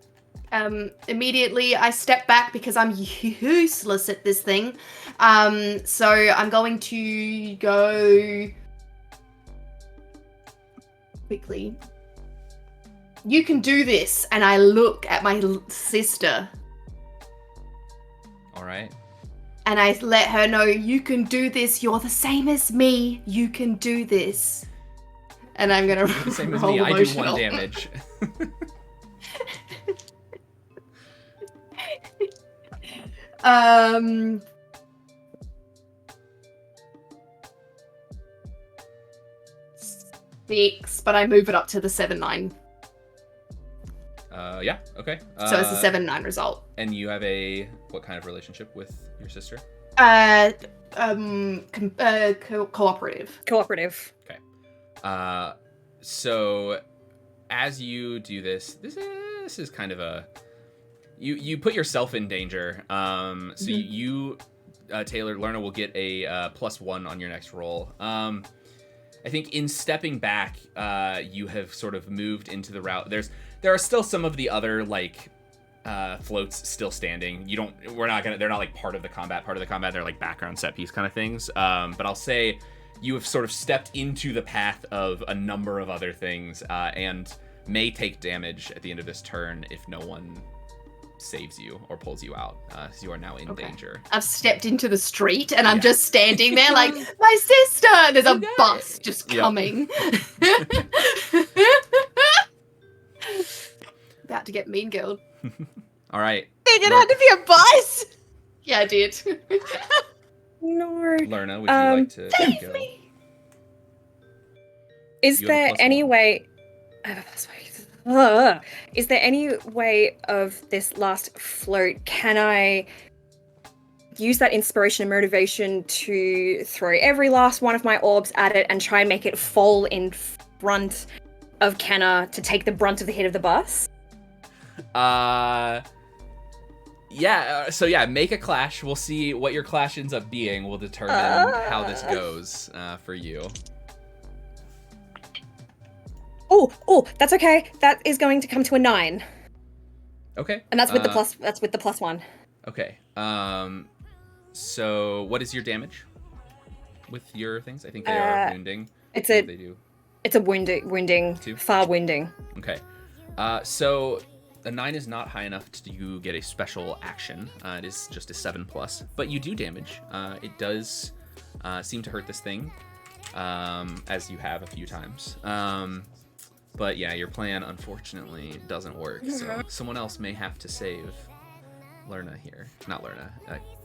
Immediately I step back because I'm useless at this thing. So I'm going to go quickly. You can do this. And I look at my sister All right. And I let her know, you can do this. You're the same as me. You can do this. And I'm gonna The same as roll me. I do emotional. 1 damage. Six, but I move it up to the 7-9. Yeah. Okay. So it's a 7-9 result. And you have what kind of relationship with your sister? Cooperative. Cooperative. Okay. So as you do this is kind of you put yourself in danger. So you Taylor Lerna will get a +1 on your next roll. I think in stepping back, you have sort of moved into the route. There are still some of the other floats still standing. They're not like part of the combat. They're like background set piece kind of things. But I'll say you have sort of stepped into the path of a number of other things, and may take damage at the end of this turn if no one saves you or pulls you out, because you are now in danger. I've stepped into the street and I'm just standing there like, my sister! There's a bus just coming. About to get mean girl. All right. Dang, it had to be a bus! Yeah, I did. No. Lerna, would you like to go? Is You have a there any +1. way... I have a +1. Is there any way of this last float, can I use that inspiration and motivation to throw every last one of my orbs at it and try and make it fall in front of Kenna to take the brunt of the hit of the bus? Make a clash. We'll see what your clash ends up being. Will determine how this goes for you. Oh, that's okay. That is going to come to a 9. Okay. And that's with the plus. That's with the +1. Okay. So what is your damage with your things? I think they are wounding. They do. It's a wounding. Two? Far wounding. Okay. So a 9 is not high enough to get a special action. It is just a 7+, but you do damage. It does seem to hurt this thing, as you have a few times. But yeah, your plan unfortunately doesn't work. So someone else may have to save Lerna here. Not Lerna,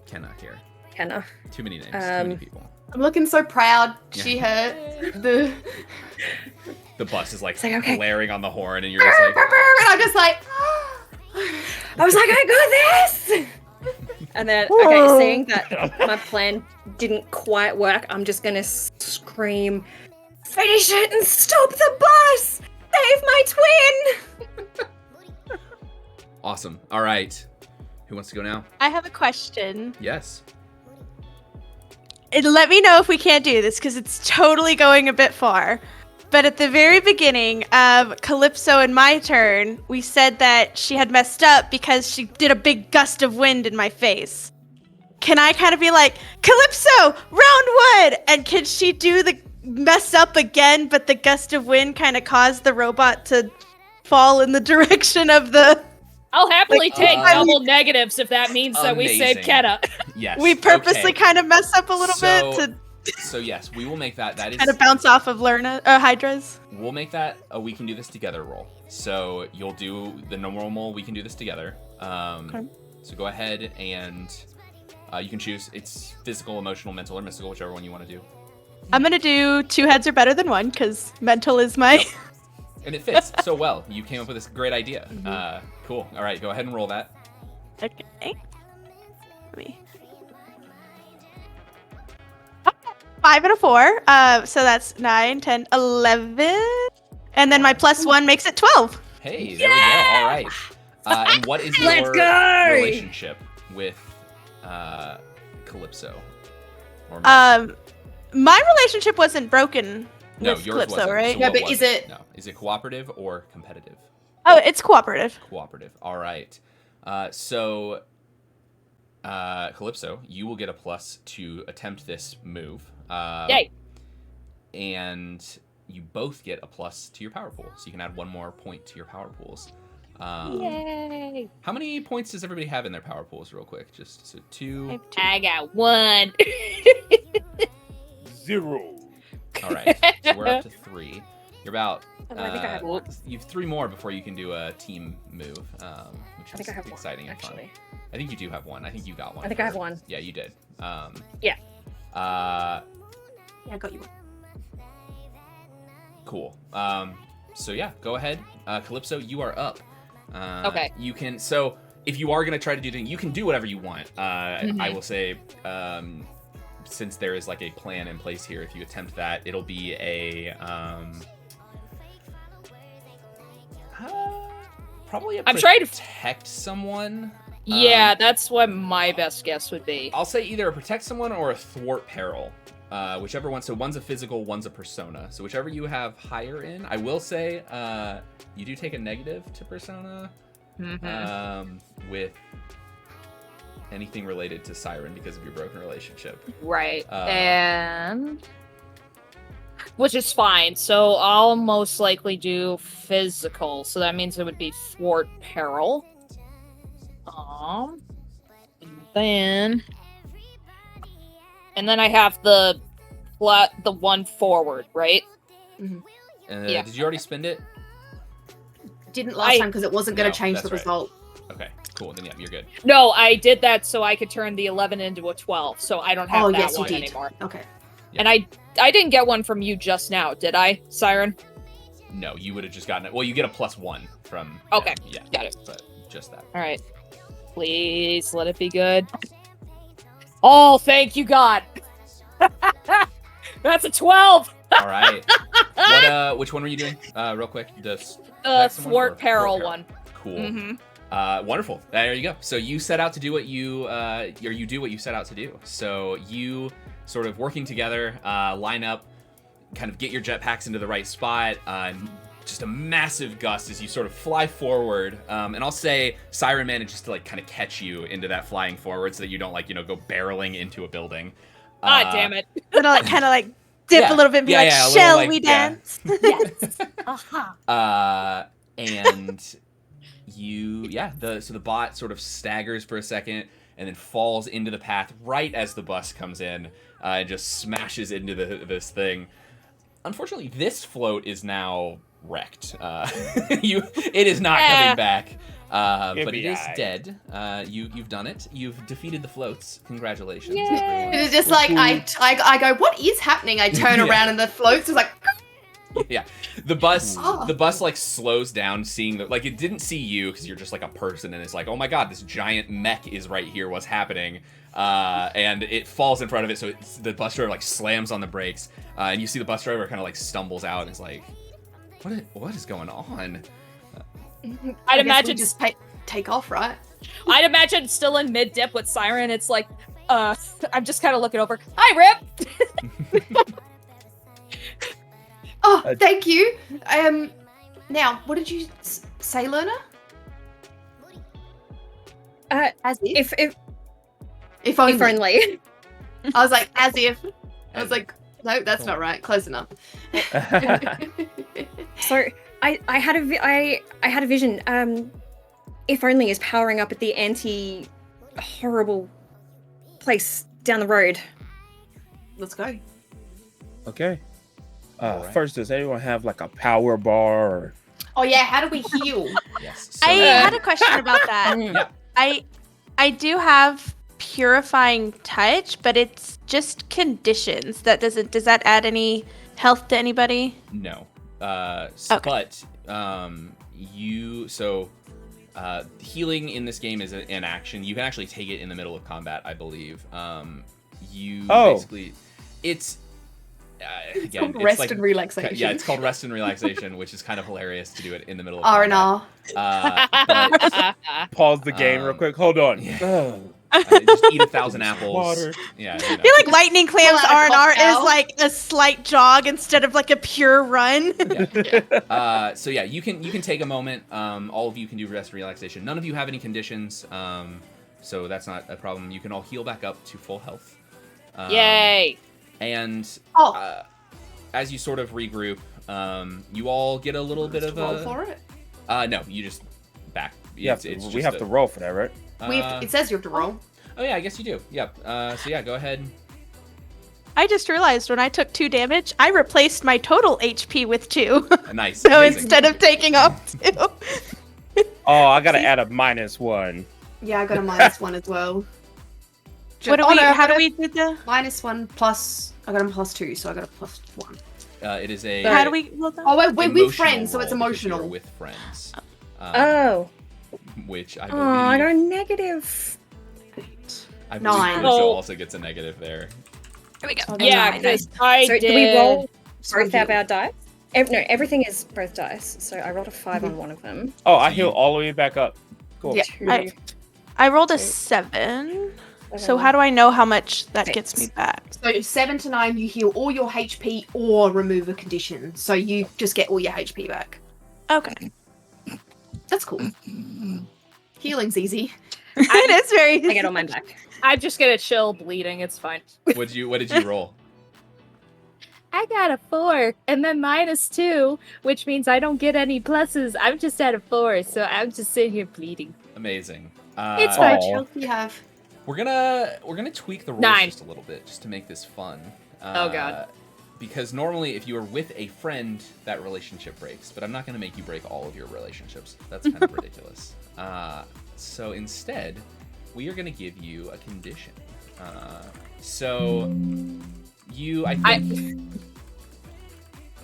Kenna here. Kenna. Too many names. Too many people. I'm looking so proud. Yeah. She hurt. The bus is like, okay. blaring on the horn, and you're just like, and I'm just like, I was like, I got this! And then, okay, seeing that my plan didn't quite work, I'm just gonna scream, finish it and stop the bus! Save my twin! awesome. All right. Who wants to go now? I have a question. Yes. And let me know if we can't do this, because it's totally going a bit far. But at the very beginning of Calypso and my turn, we said that she had messed up because she did a big gust of wind in my face. Can I kind of be like, Calypso, round wood! And can she do the mess up again, but the gust of wind kind of caused the robot to fall in the direction of the... I'll happily take double negatives if that means that we Amazing. save Kenna. Yes. We purposely okay. kind of mess up a little bit to So yes, we will make that. That is kind of bounce off of Hydra's. We'll make that a we can do this together roll. So you'll do the normal we can do this together. Okay. So go ahead and you can choose. It's physical, emotional, mental, or mystical, whichever one you want to do. I'm going to do 2 heads are better than 1 because mental is my... Yep. And it fits so well. You came up with this great idea. Cool. All right, go ahead and roll that. Okay. Let me... 5 and a 4. So that's 9, 10, 11. And then my +1 makes it 12. Hey, there we go. All right. And what is your Let's go! relationship with Calypso? Or Mel? My relationship wasn't broken No, with yours Calypso, wasn't. right? So Yeah, what but was is it- No. Is it cooperative or competitive? Oh, it's cooperative. Cooperative. All right. So, Calypso, you will get a plus to attempt this move. Yay. And you both get a plus to your power pool. So you can add 1 more point to your power pools. Yay! How many points does everybody have in their power pools, real quick? Just so 2. I got 1. 0. All right, so we're up to 3. You're about. I think I have one. You have 3 more before you can do a team move, which I think I is have exciting one, and fun. actually. I think you do have one. I think you got one. I think I have one. Yeah, you did. Yeah. Yeah, I got you one. Cool. So yeah, go ahead. Calypso, you are up. Okay. You can. So if you are gonna try to do things, you can do whatever you want. I will say, since there is like a plan in place here, if you attempt that, it'll be a probably a I'm trying to protect someone. Yeah, that's what my best guess would be. I'll say either a protect someone or a thwart peril. Whichever one. So one's a physical, one's a persona. So whichever you have higher in. I will say you do take a negative to persona with anything related to Siren because of your broken relationship. Right. And which is fine. So I'll most likely do physical. So that means it would be thwart peril. And then I have the one forward, right? Yeah. Did you already spend it? Didn't last time because it wasn't going No, to change that's the right. result. Okay, cool. Then yeah, you're good. No, I did that so I could turn the 11 into a 12. So I don't have Oh, that yes, you one did. anymore. Okay. Yeah. And I didn't get one from you just now, did I, Siren? No, you would have just gotten it. Well, you get a +1 from. Okay, Yeah. got it. But just that. All right. Please let it be good. Oh, thank you, God. That's a 12. All right. What? Which one were you doing? Real quick. The Thwart peril one. Cool. Mm-hmm. Wonderful. There you go. So you set out to do what you do what you set out to do. So you sort of working together, line up, kind of get your jetpacks into the right spot. Just a massive gust as you sort of fly forward. And I'll say Siren manages to like kind of catch you into that flying forward so that you don't like, go barreling into a building. Ah, damn it. Gonna like kind of like dip a little bit and be like, a little, shall like, we dance? Yes. Uh-huh. And so the bot sort of staggers for a second and then falls into the path right as the bus comes in and just smashes into this thing. Unfortunately, this float is now wrecked. It is not coming back. But it is dead. You've done it. You've defeated the floats. Congratulations. Yay. It's just like I go, what is happening? I turn around and the float's just like. Yeah, the bus like slows down, seeing that like it didn't see you because you're just like a person, and it's like, oh my god, this giant mech is right here. What's happening? And it falls in front of it, so the bus driver like slams on the brakes, and you see the bus driver kind of like stumbles out and is like, what is going on? I'd imagine just take off, right? I'd imagine still in mid dip with Siren. It's like, I'm just kind of looking over. Hi, Rip. Oh, thank you. Now, what did you say, Lerner? As if? If only. If only. I was like, as if. I was like, no, that's not right. Close enough. So I had a vision. If only is powering up at the horrible place down the road. Let's go. Okay. Alright. First, does anyone have like a power bar? Or... Oh yeah, how do we heal? Yes. I had a question about that. Yeah. I do have purifying touch, but it's just conditions. Does that add any health to anybody? No. Okay. But healing in this game is an action. You can actually take it in the middle of combat, I believe. Basically, it's again, called rest like, and relaxation. Yeah, it's called rest and relaxation, which is kind of hilarious to do it in the middle of R&R. combat. Pause the game real quick. Hold on. Yeah. Just eat 1,000 apples. Water. Yeah, I feel like Lightning Clam's Pull out a R&R is cocktail. like a slight jog instead of like a pure run. So yeah, you can take a moment. All of you can do rest and relaxation. None of you have any conditions, so that's not a problem. You can all heal back up to full health. Yay. And Oh. as you sort of regroup, you all get a little bit of Roll a. for it. No, you just back. We have to roll for that, right? It says you have to roll. Oh yeah, I guess you do. Yep. So yeah, go ahead. I just realized when I took 2 damage, I replaced my total HP with 2. Nice. So Amazing. instead of taking off 2. Oh, I gotta add a -1. Yeah, I got a -1 as well. What do we? How do we do the? -1 plus. I got a +2, so I got a +1. It is a. How do we? Roll that? Oh, we're with emotional friends, so it's roll because you are emotional. with friends. Which I Oh, believe. I got a negative. I believe 9. Calypso also gets a negative there. Here we go. Oh, Yeah, 9. because I So did. do we roll So both you- our dice? No, everything is both dice. So I rolled a 5 on one of them. Oh, I heal all the way back up. Cool. Yeah. Two. I rolled a 7. So how do I know how much that gets me back? So 7 to 9, you heal all your HP or remove a condition. So you just get all your HP back. Okay. That's cool. Healing's easy. It is very. I get all mine back. I just get a chill bleeding. It's fine. What did you roll? I got a 4 and then -2, which means I don't get any pluses. I'm just at a 4, so I'm just sitting here bleeding. Amazing. It's fine. Aw. Health you have. We're gonna tweak the rules 9. just a little bit, just to make this fun. Oh, God. Because normally, if you are with a friend, that relationship breaks. But I'm not gonna make you break all of your relationships. That's kind of ridiculous. So instead, we are gonna give you a condition. So you, I think,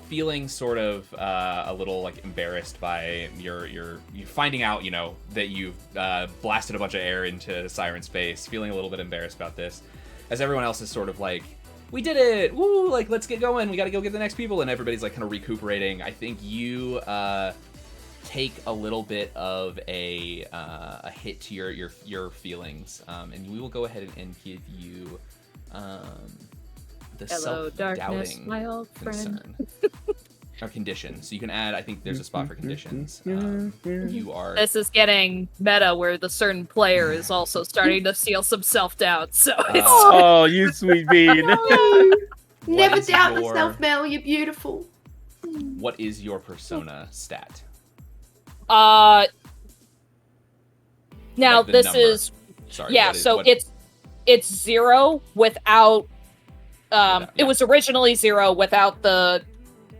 feeling sort of a little like embarrassed by you finding out, you know, that you've blasted a bunch of air into Siren space, feeling a little bit embarrassed about this, as everyone else is sort of like, we did it, woo, like let's get going, we got to go get the next people, and everybody's like kind of recuperating. I think you take a little bit of a hit to your feelings, and we will go ahead and give you the Hello, darkness, self-doubting my old friend. concern. Or condition. So you can add, I think there's a spot for conditions. You are... This is getting meta where the certain player is also starting to feel some self-doubt. So it's Oh, you sweet bean. Never is doubt your- yourself, Mel. You're beautiful. What is your persona stat? now Like the this number. is Sorry. yeah, what is- so what- it's 0 without Yeah. it was originally 0 without the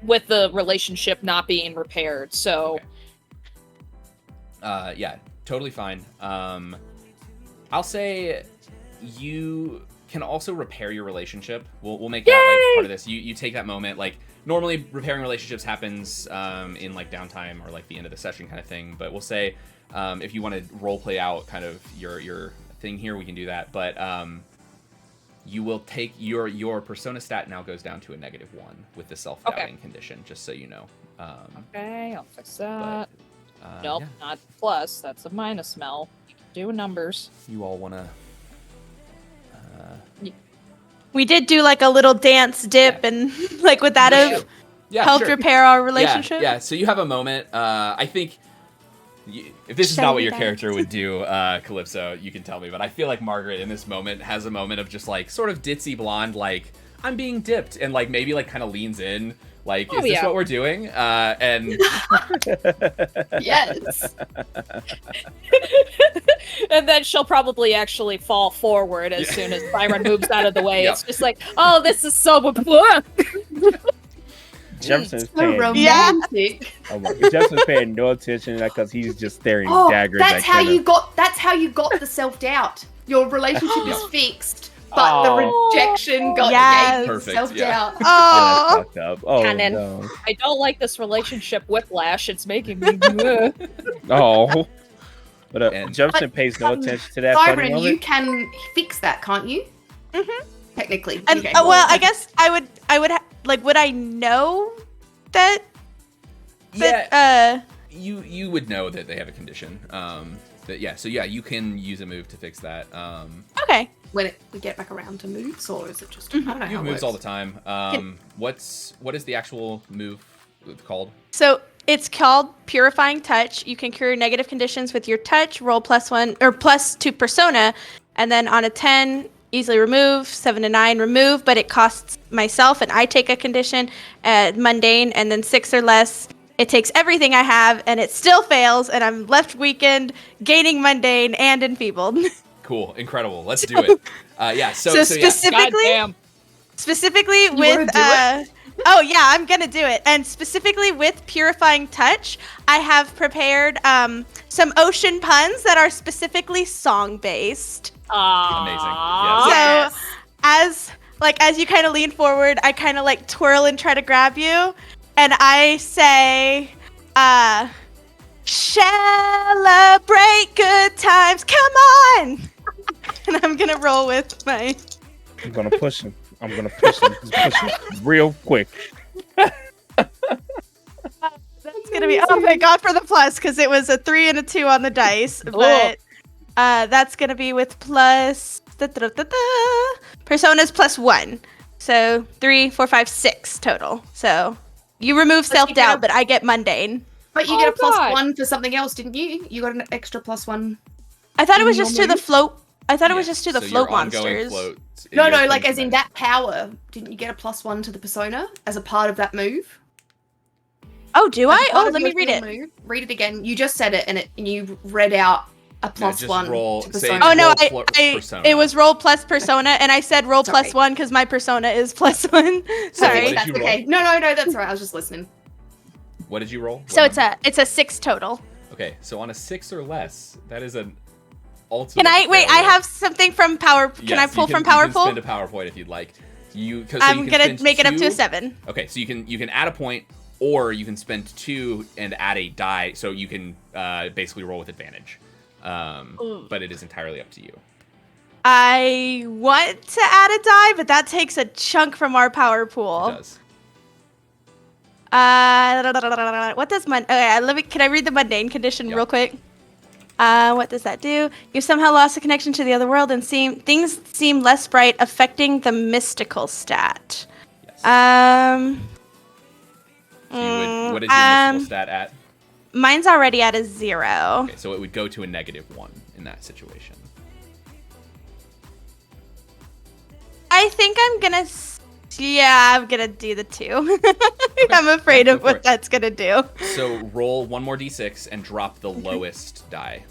relationship not being repaired. So Okay. Yeah, totally fine. I'll say you can also repair your relationship. We'll make that like part of this. You take that moment, like normally repairing relationships happens in like downtime or like the end of the session kind of thing. But we'll say if you want to role play out kind of your thing here, we can do that. But you will take your persona stat now goes down to a -1 with the self-doubting condition, just so you know. okay, I'll fix that. But, Nope, yeah. not plus. That's a minus, Mel. You can do numbers. You all want to... We did do like a little dance dip, and like would that have helped repair our relationship? Yeah, so you have a moment. I think if this is not what your character would do, Calypso, you can tell me. But I feel like Margaret in this moment has a moment of just like sort of ditzy blonde, like I'm being dipped, and like maybe like kind of leans in, like is this what we're doing? And Yes. And then she'll probably actually fall forward as soon as Byron moves out of the way. Yep. It's just like, oh, this is so Jefferson's So paying. romantic. Oh my God. Jefferson's paying no attention because he's just staring Oh, daggers that's at how Kenna. That's how you got the self-doubt. Your relationship is fixed, but the rejection got Yes. gave you Perfect, self-doubt. Yeah, Oh, that's fucked up. Oh Canon. no. I don't like this relationship whiplash. It's making me. Oh. But And- Jefferson pays no attention to that funny Byron, moment. you can fix that, can't you? Mhm. Technically. and okay. well, I guess I would like. Would I know that? yeah, you would know that they have a condition. So you can use a move to fix that. Okay. When we get back around to moves, or is it just? I don't know You how have it moves works. all the time. What is the actual move called? So it's called Purifying Touch. You can cure negative conditions with your touch. Roll +1 or +2 persona, and then on a 10, easily remove. 7 to 9, remove. But it costs myself, and I take a condition, mundane, and then 6 or less. it takes everything I have, and it still fails, and I'm left weakened, gaining mundane, and enfeebled. Cool, incredible. Let's do it. Yeah. So yeah. specifically, Goddamn. specifically You with wanna do it? oh yeah, I'm gonna do it. And specifically with Purifying Touch, I have prepared some ocean puns that are specifically song based. Amazing. So as you kind of lean forward, I kind of like twirl and try to grab you, and I say, celebrate good times, come on! And I'm gonna roll with my. I'm gonna push him. Just push him real quick. That's gonna be. Oh my god, for the plus, because it was a 3 and a 2 on the dice. But that's gonna be with plus. Personas plus 1. So 3, 4, 5, 6 total. So you remove self doubt, but I get mundane. But you get a +1 for something else, didn't you? You got an extra +1. I thought it was In just your to the move? float. I thought it was just to the so float your ongoing monsters. float in No, your no, like thing as in tonight. that power. Didn't you get a +1 to the persona as a part of that move? Oh, do As I? a part Oh, of let your me read it. move? Read it again. You just said it, and you read out a just +1 roll- to say- persona. Oh no, Roll persona. it was roll plus persona, and I said roll Sorry. plus 1 because my persona is +1. What Sorry. did That's you roll? okay. No, that's all right. I was just listening. What did you roll? So What number? it's a 6 total. Okay, so on a 6 or less, that is an ultimate. Can I wait? I failure. have something from power. Can Yes, I pull you from you power can pool? spend a power point if you'd like. I'm gonna make it up to a 7. Okay, so you can add a point, or you can spend 2 and add a die, so you can basically roll with advantage. But it is entirely up to you. I want to add a die, but that takes a chunk from our power pool. It does. What does can I read the mundane condition Yep. real quick? What does that do? You've somehow lost a connection to the other world and things seem less bright, affecting the mystical stat. Yes. So what is your mystical stat at? Mine's already at a 0. Okay, so it would go to a -1 in that situation. I think I'm gonna do the 2. I'm afraid go of for what it. that's gonna do. So roll 1 more d6 and drop the lowest die.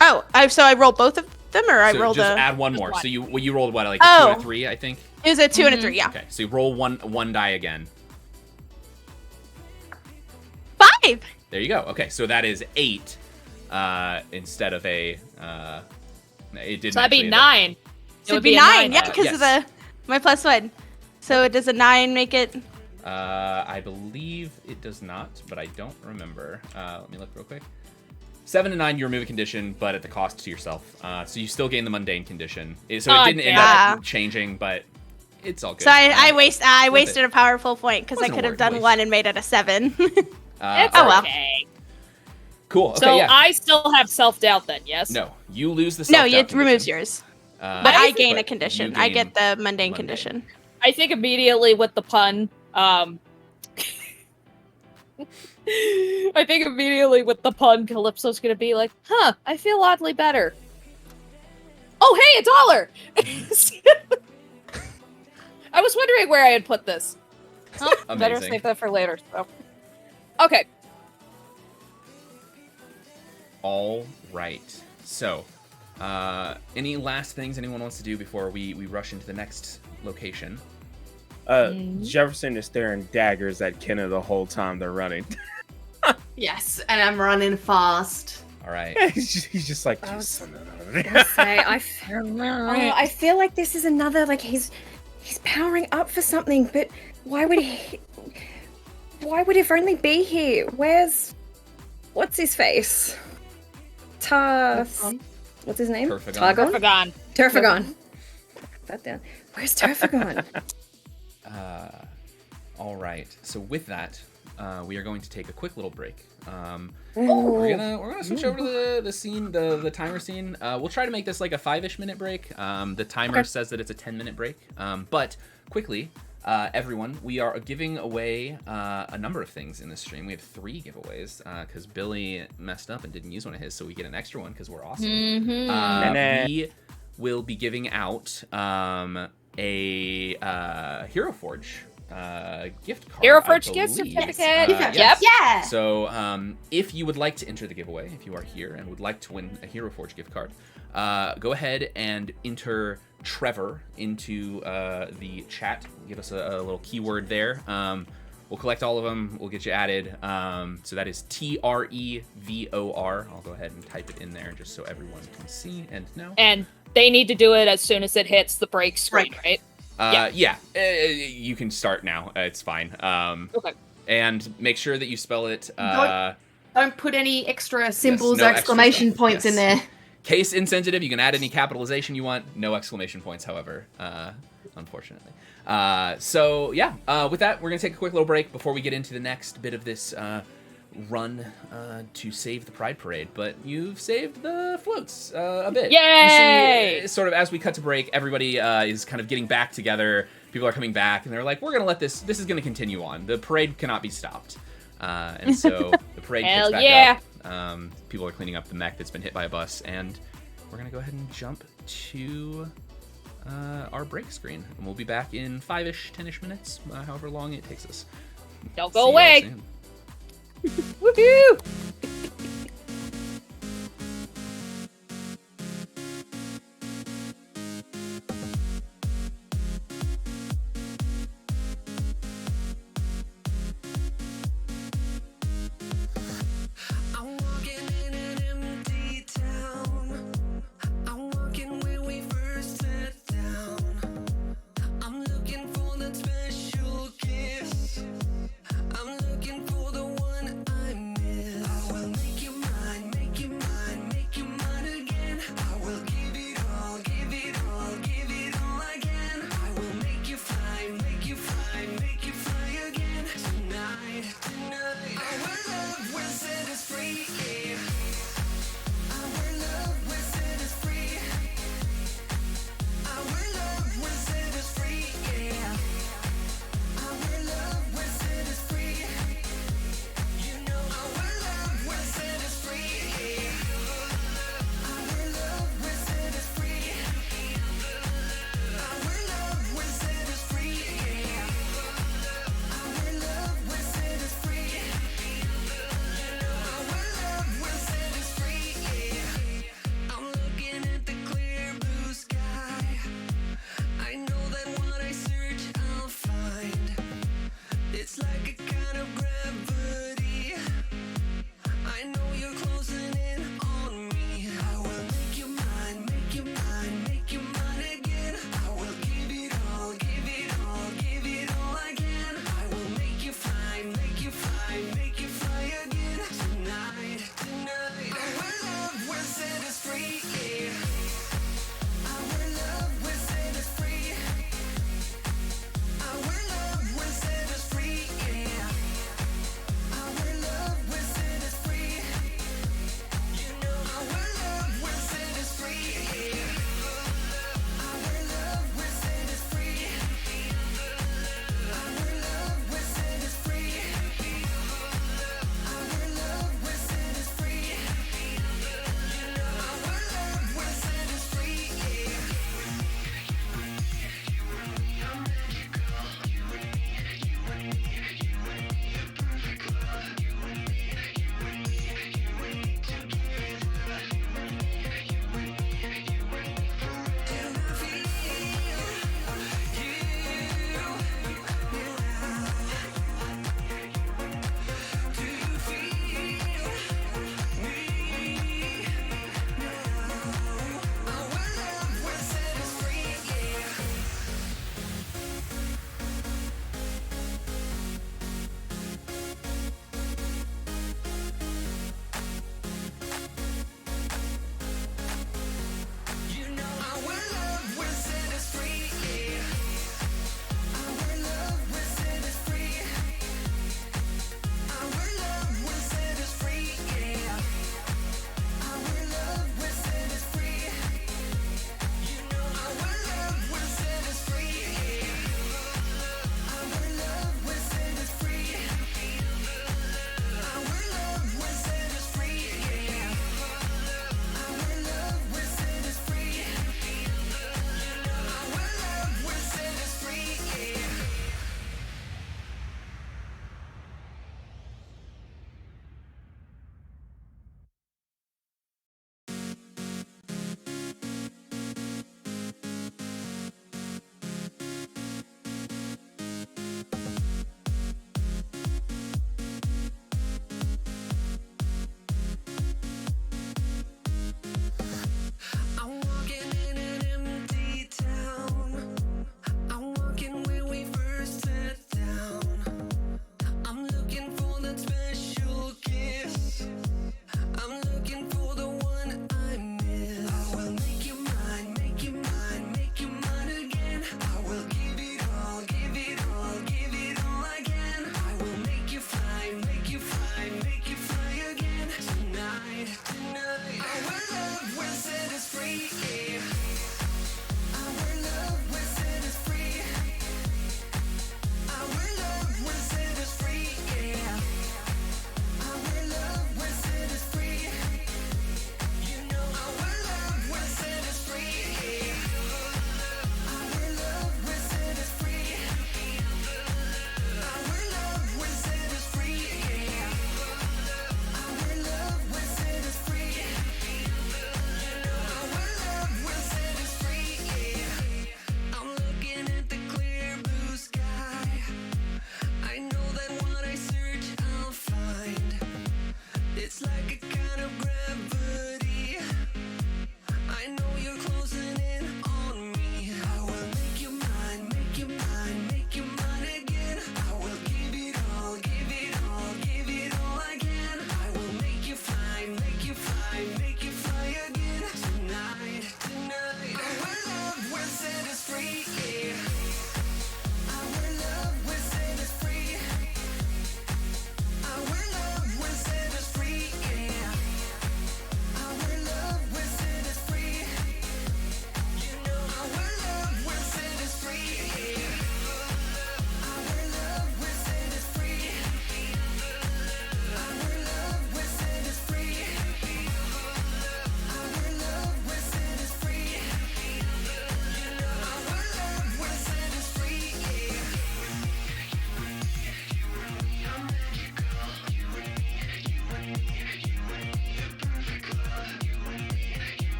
Oh, so I roll both of them, or I So roll just the. add one Just more. one. So you rolled what, like a 2 and a 3, I think? It was a 2 and a 3, yeah. Okay, so you roll one die again. 5. There you go. Okay, so that is 8 instead of a. It didn't. So that'd be actually end 9. So it'd be 9, yeah, then. because of the my +1. So does a 9 make it? I believe it does not, but I don't remember. Let me look real quick. 7 and 9, you remove a condition, but at the cost to yourself. So you still gain the mundane condition. So it didn't end up changing, but it's all good. So I worth wasted it. a powerful point because I Wasn't could have worth done waste. 1 and made it a 7. It's Oh, well. okay. Cool. Okay, So yeah. I still have self-doubt then, yes? No, you lose the No, self-doubt it removes condition. yours. But But I gain a you condition. I gain get the mundane mundane. condition. I think immediately with the pun, Calypso's gonna be like, huh, I feel oddly better. Oh, hey, $1! I was wondering where I had put this. Oh, better Amazing. save that for later. So. Okay. All right. So, any last things anyone wants to do before we rush into the next location? Jefferson is staring daggers at Kenna the whole time they're running. Yes, and I'm running fast. All right. He's just like, I "You was son of a-" I feel like this is another, like, he's powering up for something, but why would it only be here? What's his face? What's his name? Turfagon. Targon? Forgone. Turfagon. Put that down. Where's Turfagon? All right. So with that, we are going to take a quick little break. Ooh. We're gonna switch over to the scene, the timer scene. We'll try to make this like a 5-ish minute break. The timer says that it's a 10-minute break. But quickly, everyone, we are giving away a number of things in this stream. We have 3 giveaways because Billy messed up and didn't use one of his, so we get an extra one because we're awesome. We will be giving out a Hero Forge gift card. Hero I Forge gift believe. certificate. Gift Yep. Yeah. So, if you would like to enter the giveaway, if you are here and would like to win a Hero Forge gift card, go ahead and enter Trevor into the chat. Give us a little keyword there. We'll collect all of them. We'll get you added. So that is TREVOR. I'll go ahead and type it in there just so everyone can see and know. And they need to do it as soon as it hits the break screen, right? Yeah. You can start now. It's fine. Okay. And make sure that you spell it. Don't put any extra symbols no or extra exclamation stuff. points in there. Case insensitive. You can add any capitalization you want. No exclamation points, however, unfortunately. So yeah, with that, we're gonna take a quick little break before we get into the next bit of this run to save the Pride Parade. But you've saved the floats a bit. Yay! You see, sort of as we cut to break, everybody is kind of getting back together. People are coming back, and they're like, "We're gonna let this. This is gonna continue on. The parade cannot be stopped." And so the parade picks Hell back yeah. up. People are cleaning up the mech that's been hit by a bus, and we're gonna go ahead and jump to our break screen, and we'll be back in 5-ish, 10-ish minutes, however long it takes us. Don't See go you all away. soon. Woohoo! I'm walking in an empty town. I'm walking where we first sat down. I'm looking for that special kiss. I'm looking for the one I miss.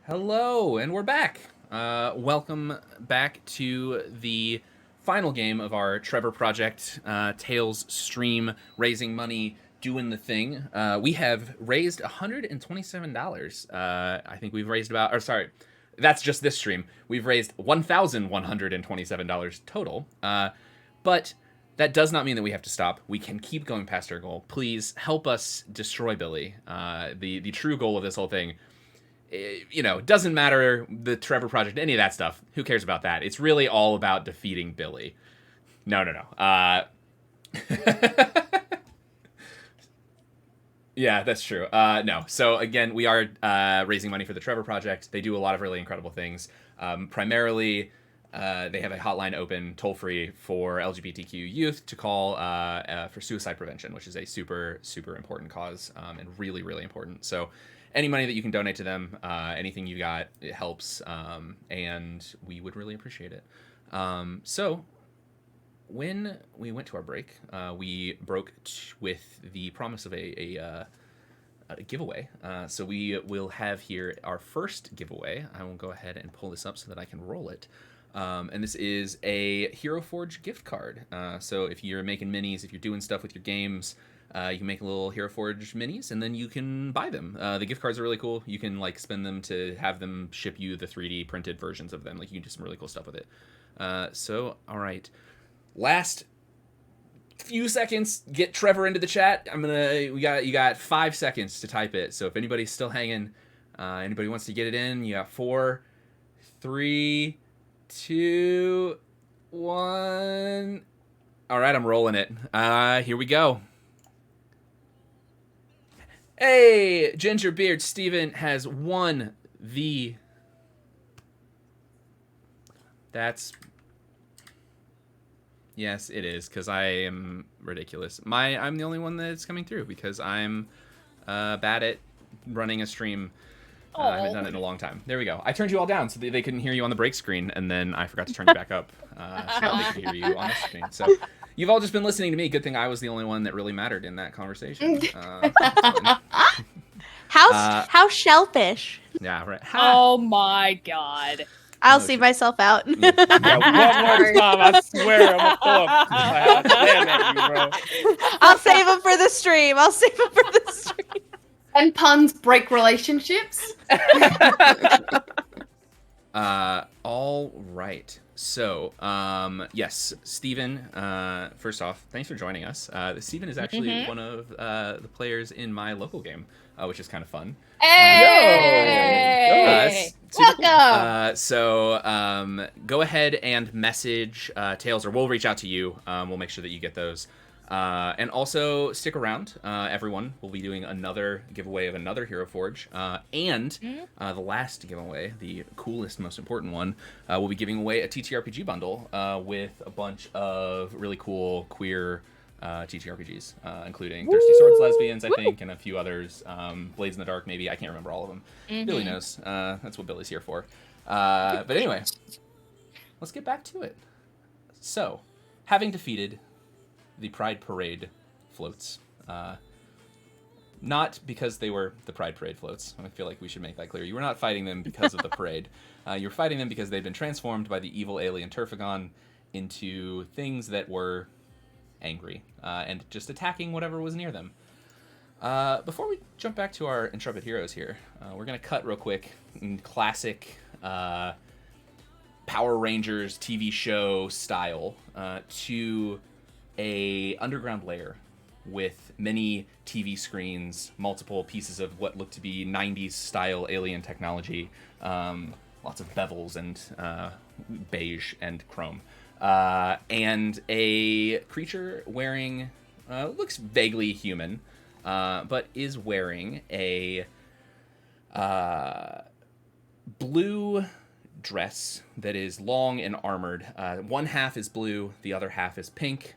Hello, and we're back. Welcome back to the final game of our Trevor Project Tales stream, raising money, doing the thing. We have raised $127. I think we've raised about, or sorry, that's just this stream. We've raised $1,127 total. But that does not mean that we have to stop. We can keep going past our goal. Please help us destroy Billy. The true goal of this whole thing, doesn't matter the Trevor Project, any of that stuff. Who cares about that? It's really all about defeating Billy. No. Yeah, that's true. No. So again, we are raising money for the Trevor Project. They do a lot of really incredible things. Primarily, they have a hotline open, toll-free, for LGBTQ youth to call for suicide prevention, which is a super, super important cause and really, really important. So any money that you can donate to them, anything you got, it helps, and we would really appreciate it. So when we went to our break, we broke with the promise of a giveaway. So we will have here our first giveaway. I will go ahead and pull this up so that I can roll it. And this is a Hero Forge gift card. So if you're making minis, if you're doing stuff with your games, you can make little Hero Forge minis, and then you can buy them. The gift cards are really cool. You can spend them to have them ship you the 3D printed versions of them. You can do some really cool stuff with it. So all right, last few seconds, get Trevor into the chat. You got 5 seconds to type it. So if anybody's still hanging, anybody wants to get it in, you got 4, 3, 2, 1. All right, I'm rolling it. Here we go. Hey, Gingerbeard Steven has won the... That's... Yes, it is, because I am ridiculous. I'm the only one that's coming through, because I'm bad at running a stream. I haven't done it in a long time. There we go. I turned you all down so they couldn't hear you on the break screen, and then I forgot to turn you back up so they could hear you on the screen. So you've all just been listening to me. Good thing I was the only one that really mattered in that conversation. How shellfish. Yeah, right. Oh my god. I'll see myself out. Yeah, one more time, I swear I'm gonna throw a slam at you, bro. I'll save them for the stream. And puns break relationships. All right. So, yes, Steven, first off, thanks for joining us. Steven is actually one of the players in my local game, which is kind of fun. Hey! Welcome! So, go ahead and message Tails, or we'll reach out to you. We'll make sure that you get those. And also stick around, everyone. We'll be doing another giveaway of another Hero Forge. And the last giveaway, the coolest, most important one, we'll be giving away a TTRPG bundle with a bunch of really cool queer TTRPGs, including Thirsty Swords Lesbians, I think, and a few others. Blades in the Dark, maybe. I can't remember all of them. Billy knows. That's what Billy's here for. But anyway, let's get back to it. So, having defeated the Pride Parade floats. Not because they were the Pride Parade floats. I feel like we should make that clear. You were not fighting them because of the parade. You were fighting them because they'd been transformed by the evil alien Turfagon into things that were angry and just attacking whatever was near them. Before we jump back to our intrepid heroes here, we're going to cut real quick in classic Power Rangers TV show style to a underground lair with many TV screens, multiple pieces of what looked to be 90s style alien technology, lots of bevels and beige and chrome, and a creature wearing, looks vaguely human, but is wearing a blue dress that is long and armored. One half is blue, the other half is pink.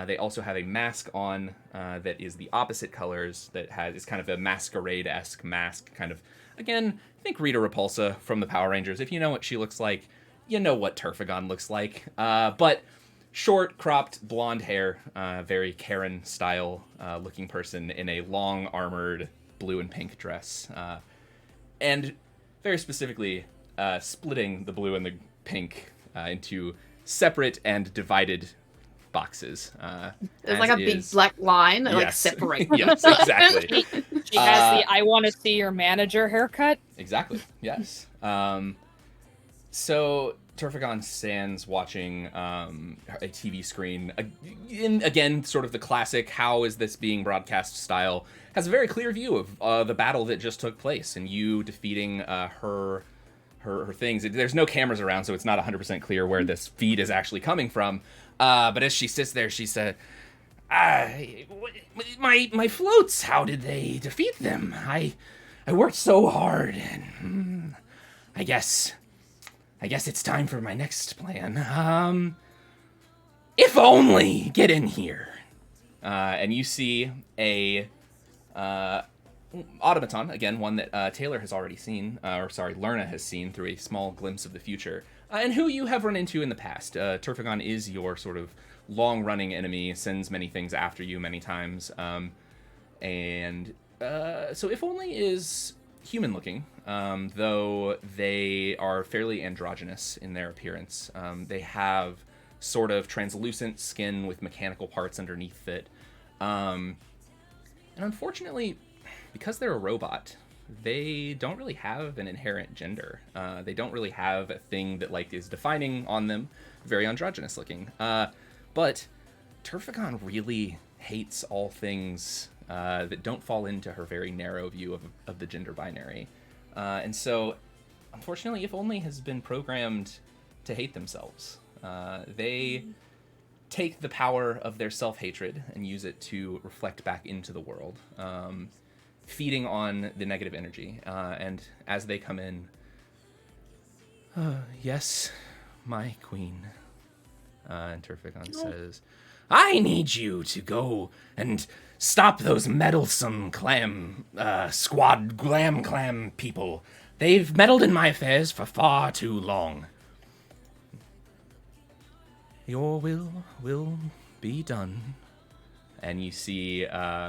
They also have a mask on that is the opposite colors, that is kind of a masquerade-esque mask, kind of, again, think Rita Repulsa from the Power Rangers. If you know what she looks like, you know what Turfagon looks like. But short, cropped, blonde hair, very Karen-style looking person in a long, armored blue and pink dress. And very specifically splitting the blue and the pink into separate and divided boxes. There's like a big black line that like Yes. separates. Yes, exactly. She has the I want to see your manager haircut. Exactly. Yes. So Turfagon stands watching a TV screen. Again, sort of the classic "how is this being broadcast" style. Has a very clear view of the battle that just took place and you defeating her things. There's no cameras around, so it's not 100% clear where this feed is actually coming from. But as she sits there, she said, "My floats. How did they defeat them? I worked so hard, and I guess it's time for my next plan. If only get in here." And you see a automaton, again, one that Taylor has already seen, Lerna has seen through a small glimpse of the future, and who you have run into in the past. Turfagon is your sort of long-running enemy, sends many things after you many times, so If Only is human-looking, though they are fairly androgynous in their appearance. They have sort of translucent skin with mechanical parts underneath it, and unfortunately, because they're a robot, they don't really have an inherent gender. They don't really have a thing that like is defining on them. Very androgynous looking. But Turfagon really hates all things that don't fall into her very narrow view of the gender binary. And so, unfortunately, If Only has been programmed to hate themselves. They take the power of their self-hatred and use it to reflect back into the world, feeding on the negative energy. And as they come in, "Yes, my queen," and Turfagon says, "I need you to go and stop those meddlesome Clam squad, Clam people. They've meddled in my affairs for far too long. Your will be done." And you see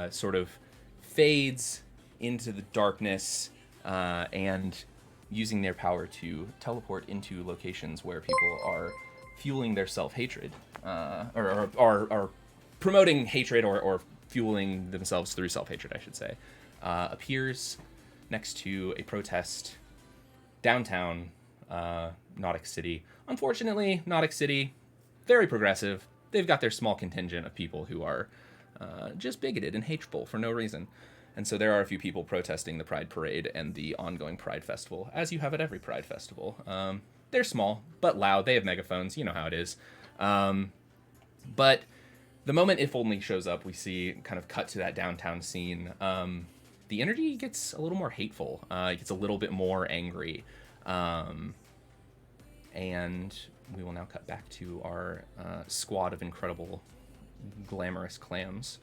sort of fades into the darkness and using their power to teleport into locations where people are fueling their self-hatred or are promoting hatred or fueling themselves through self-hatred, I should say, appears next to a protest downtown Nautic City. Unfortunately, Nautic City, very progressive. They've got their small contingent of people who are just bigoted and hateful for no reason. And so there are a few people protesting the Pride Parade and the ongoing Pride Festival, as you have at every Pride Festival. They're small, but loud. They have megaphones. You know how it is. But the moment If Only shows up, we see kind of cut to that downtown scene. The energy gets a little more hateful. It gets a little bit more angry. And we will now cut back to our squad of incredible, glamorous clams.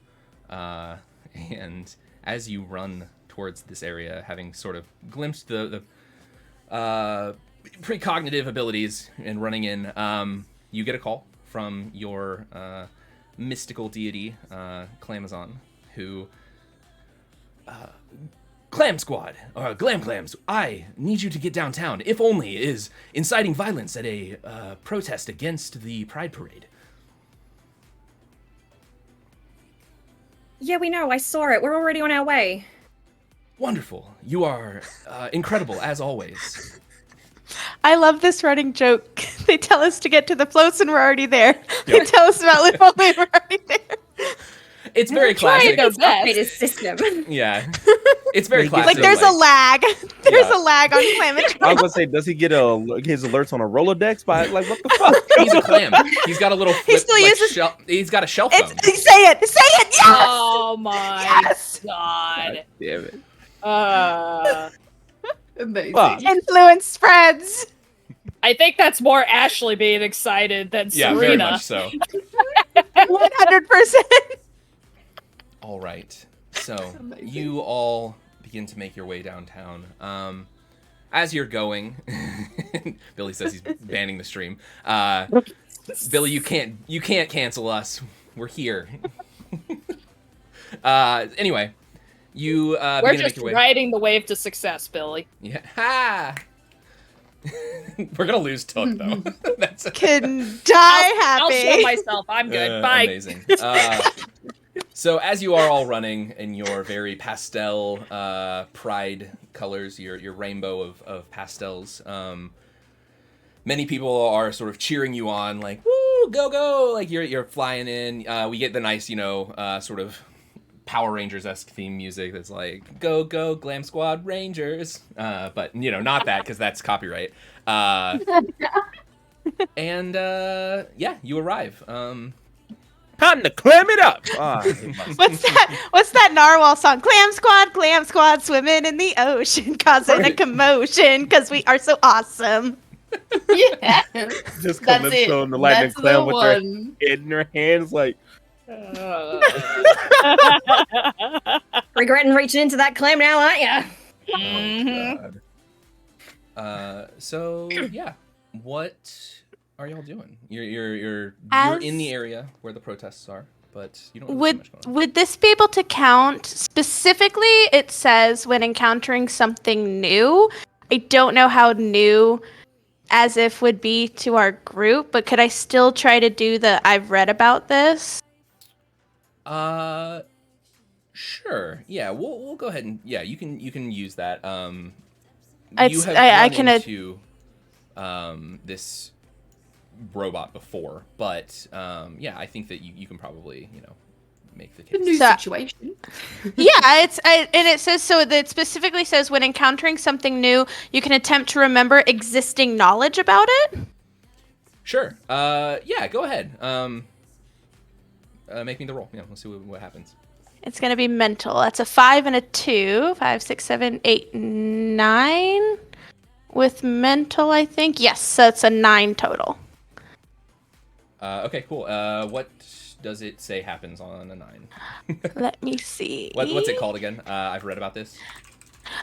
And as you run towards this area, having sort of glimpsed the precognitive abilities and running in, you get a call from your mystical deity, Clamazon, who... "Clam Squad, or Glam Clams, I need you to get downtown. If Only is inciting violence at a protest against the Pride Parade." Yeah, we know. I saw it. We're already on our way. "Wonderful. You are incredible, as always." I love this running joke. They tell us to get to the floats and we're already there. Yep. They tell us about Live Only and we're already there. It's very classic. Trying to best. Updated system. Yeah. It's very classic. Like there's a lag. There's a lag on climate I was gonna say, does he get his alerts on a Rolodex? By like, what the fuck? He's a clam. He's got a little flip, still uses- he's got a shell phone. Say it. Say it. Yes. Oh my Yes. god. Damn it. Amazing. Fuck. Influence spreads. I think that's more Ashley being excited than Yeah, Serena. very much so. 100%. All right. So you all begin to make your way downtown. As you're going, Billy says he's banning the stream. Billy, you can't cancel us. We're here. Anyway, You We're begin to make just your way. riding the wave to success, Billy. Yeah. Ha! We're gonna lose Took though. That's Can die I'll show happy. myself. I'm good. Bye. Amazing. So as you are all running in your very pastel pride colors, your rainbow of pastels, many people are sort of cheering you on, like "Woo, go go!" Like you're flying in. We get the nice, sort of Power Rangers-esque theme music that's like "Go go Glam Squad Rangers," but not that because that's copyright. And yeah, you arrive. Time to clam it up. What's that narwhal song? Clam squad, swimming in the ocean, causing a commotion, because we are so awesome. Yeah. Just That's it. Calypso and the Lightning That's Clam the with their one. head in their hands, like. Regretting reaching into that clam now, aren't ya? Oh, God. So yeah, what are y'all doing? You're in the area where the protests are, but you don't really see much going on. Would this be able to count? Specifically, it says when encountering something new. I don't know how new as if would be to our group, but could I still try to do the I've read about this? Sure. Yeah, we'll go ahead and you can use that. You It's- have I run can into this robot before, but I think that you can probably make the The new case. So- situation. Yeah, and it says so. That specifically says when encountering something new, you can attempt to remember existing knowledge about it. Sure. Yeah, go ahead. Make me the roll. Yeah, let's see what happens. It's gonna be mental. That's a 5 and a 2. 5, 6, 7, 8, 9. With mental, I think. Yes, so it's a 9 total. Okay, cool. What does it say happens on a 9? Let me see. What's it called again? I've read about this.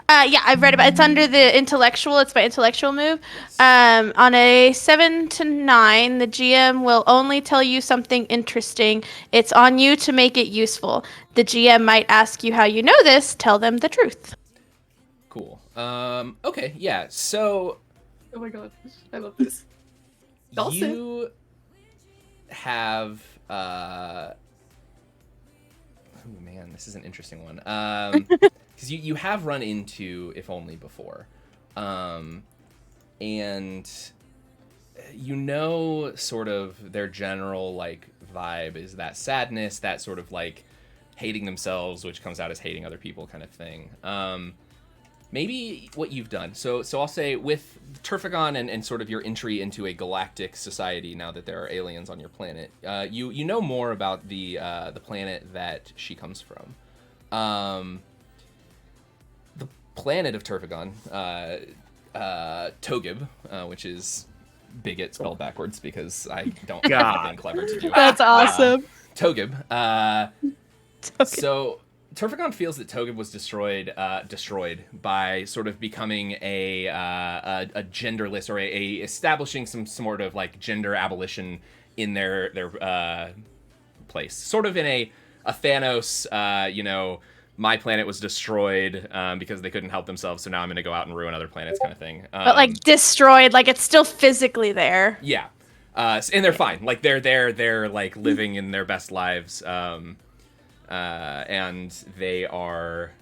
Yeah, I've read about it's under the intellectual. It's my intellectual move. On a 7 to 9, the GM will only tell you something interesting. It's on you to make it useful. The GM might ask you how you know this. Tell them the truth. Cool. Okay, yeah. So Oh my god, I love this. Dawson. you have oh man, this is an interesting one. Because you have run into If Only before, and sort of their general like vibe is that sadness, that sort of like hating themselves, which comes out as hating other people kind of thing. Maybe what you've done. So I'll say with Turfagon and sort of your entry into a galactic society now that there are aliens on your planet, you know more about the planet that she comes from. The planet of Turfagon, Togib, which is bigot spelled backwards because I don't have anything clever to do. That's awesome. Togib. So Turfagon feels that Togib was destroyed by sort of becoming a genderless or a establishing some sort of like gender abolition in their place, sort of in a Thanos, my planet was destroyed because they couldn't help themselves, so now I'm going to go out and ruin other planets kind of thing. But like destroyed, like it's still physically there. Yeah, and they're fine. Like they're like living in their best lives. And they are,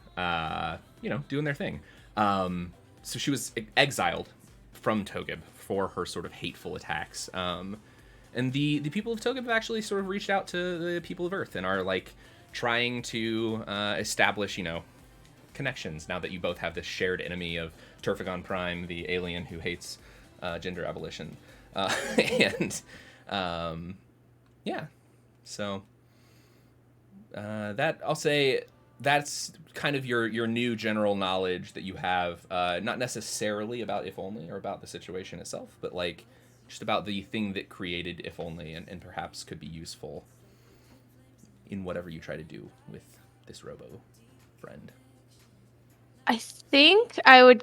doing their thing. So she was exiled from Togib for her sort of hateful attacks. And the people of Togib have actually sort of reached out to the people of Earth and are like trying to establish, connections now that you both have this shared enemy of Turfagon Prime, the alien who hates gender abolition. So that I'll say that's kind of your new general knowledge that you have, not necessarily about If Only or about the situation itself, but like just about the thing that created If Only and perhaps could be useful in whatever you try to do with this robo friend. I think I would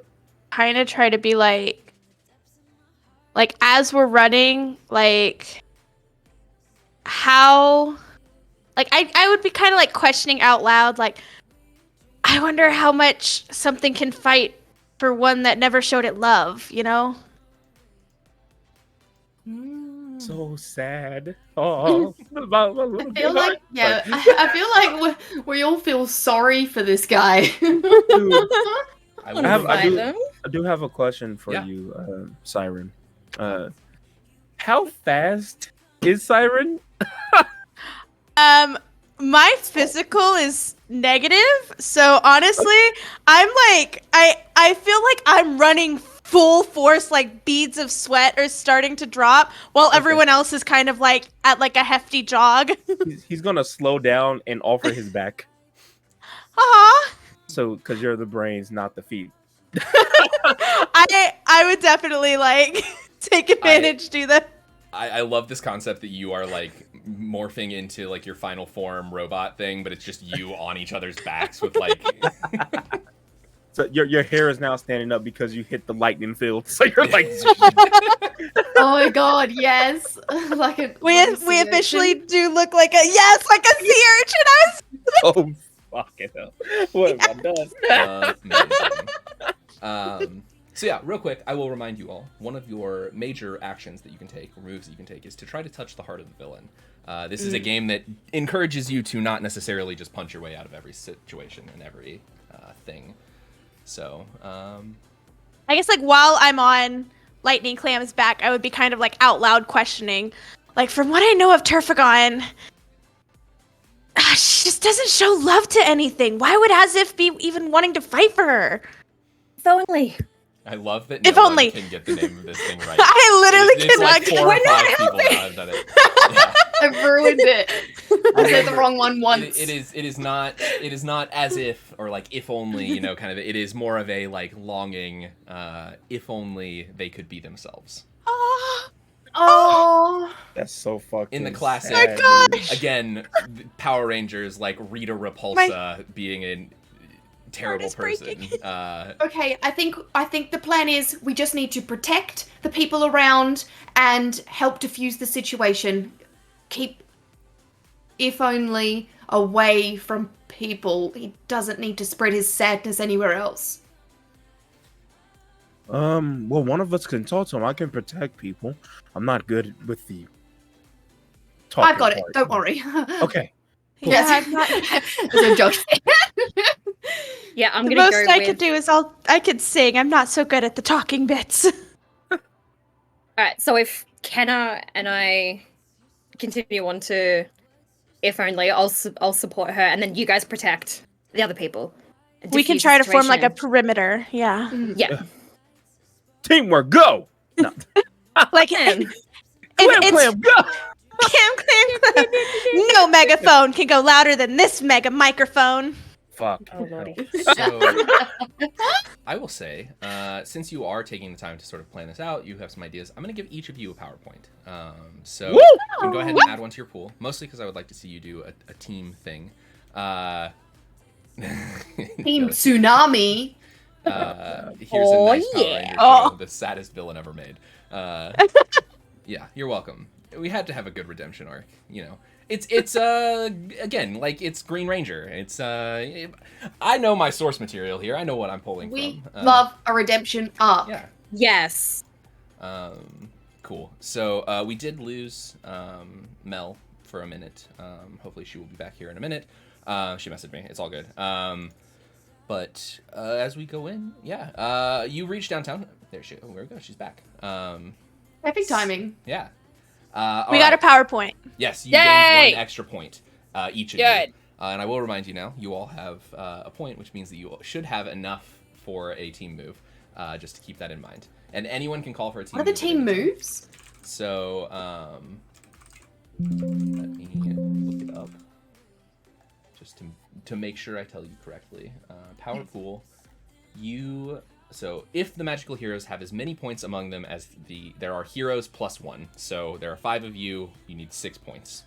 kind of try to be like as we're running, like how, like I would be kind of like questioning out loud, like I wonder how much something can fight for one that never showed it love, you know? So sad. Oh, my little I feel girl. like, yeah, I feel like we all feel sorry for this guy. Dude, I I will have- remind I do- you- them. I do have a question for Yeah. you, Siren. How fast is Siren? My physical is negative, so honestly, I'm like I feel like I'm running full force, like beads of sweat are starting to drop, while everyone else is kind of like at like a hefty jog. He's gonna slow down and offer his back. Haha. So, because you're the brains, not the feet. I would definitely like take advantage, do that. I love this concept that you are like morphing into like your final form robot thing, but it's just you on each other's backs with like. So your hair is now standing up because you hit the lightning field. So you're like, Oh my god, yes. Like a We sea officially urchin. do look like a like a sea urchin. oh fucking hell, what have I done? Amazing. So yeah, real quick, I will remind you all, one of your major actions that you can take, or moves that you can take, is to try to touch the heart of the villain. This is a game that encourages you to not necessarily just punch your way out of every situation and every thing. So, I guess like while I'm on Lightning Clam's back, I would be kind of like out loud questioning, like from what I know of Turfagon, she just doesn't show love to anything. Why would Asif be even wanting to fight for her? If only. I love that If no only. one can get the name of this thing right. I literally It's cannot like get 4 or We're not 5 people now have done it. Yeah. I've ruined it. I said the wrong one once. It is not as if, or like if only, you know, kind of. It is more of a like longing. If only they could be themselves. Oh. That's so fucking. In the classic, sad, my dude. gosh. again, Power Rangers like Rita Repulsa being a terrible is person. breaking. Okay, I think the plan is we just need to protect the people around and help diffuse the situation. Keep if only away from people. He doesn't need to spread his sadness anywhere else. Well, one of us can talk to him. I can protect people. I'm not good with the. I've got it. part. Don't worry. Okay. Yeah, I'm not- It's a joke. Yeah, I'm the gonna most go I with. could do is I could sing. I'm not so good at the talking bits. Alright, so if Kenna and I continue on to If Only, I'll support her, and then you guys protect the other people. and We can defuse try the to form like a situation. perimeter. Yeah. Yeah. Teamwork, go! No. Like Clam. it's Clam, go! Clam. No megaphone can go louder than this mega microphone. Fuck. Oh lordy. So, I will say, since you are taking the time to sort of plan this out, you have some ideas. I'm going to give each of you a PowerPoint. So Woo! you can go ahead and add one to your pool, mostly because I would like to see you do a team thing. Team Tsunami. Here's a Oh, nice Power yeah. Ranger Oh. show, the saddest villain ever made. Yeah, you're welcome. We had to have a good redemption arc, you know. It's again, like it's Green Ranger. It's I know my source material here. I know what I'm pulling We from. love a redemption arc. Yeah. Yes. Cool. So we did lose Mel for a minute. Hopefully she will be back here in a minute. She messaged me. It's all good. But as we go in, yeah, you reach downtown. There she. Oh, there we go. She's back. Perfect timing. Yeah. We got a PowerPoint. Yes, you Yay! gained 1 extra point, each of Good. you. And I will remind you now, you all have a point, which means that you should have enough for a team move, just to keep that in mind. And anyone can call for a team What are the move at team any time. moves? So, let me look it up. Just to make sure I tell you correctly. Power Pool, so if the magical heroes have as many points among them as there are heroes plus 1, so there are 5 of you, you need 6 points.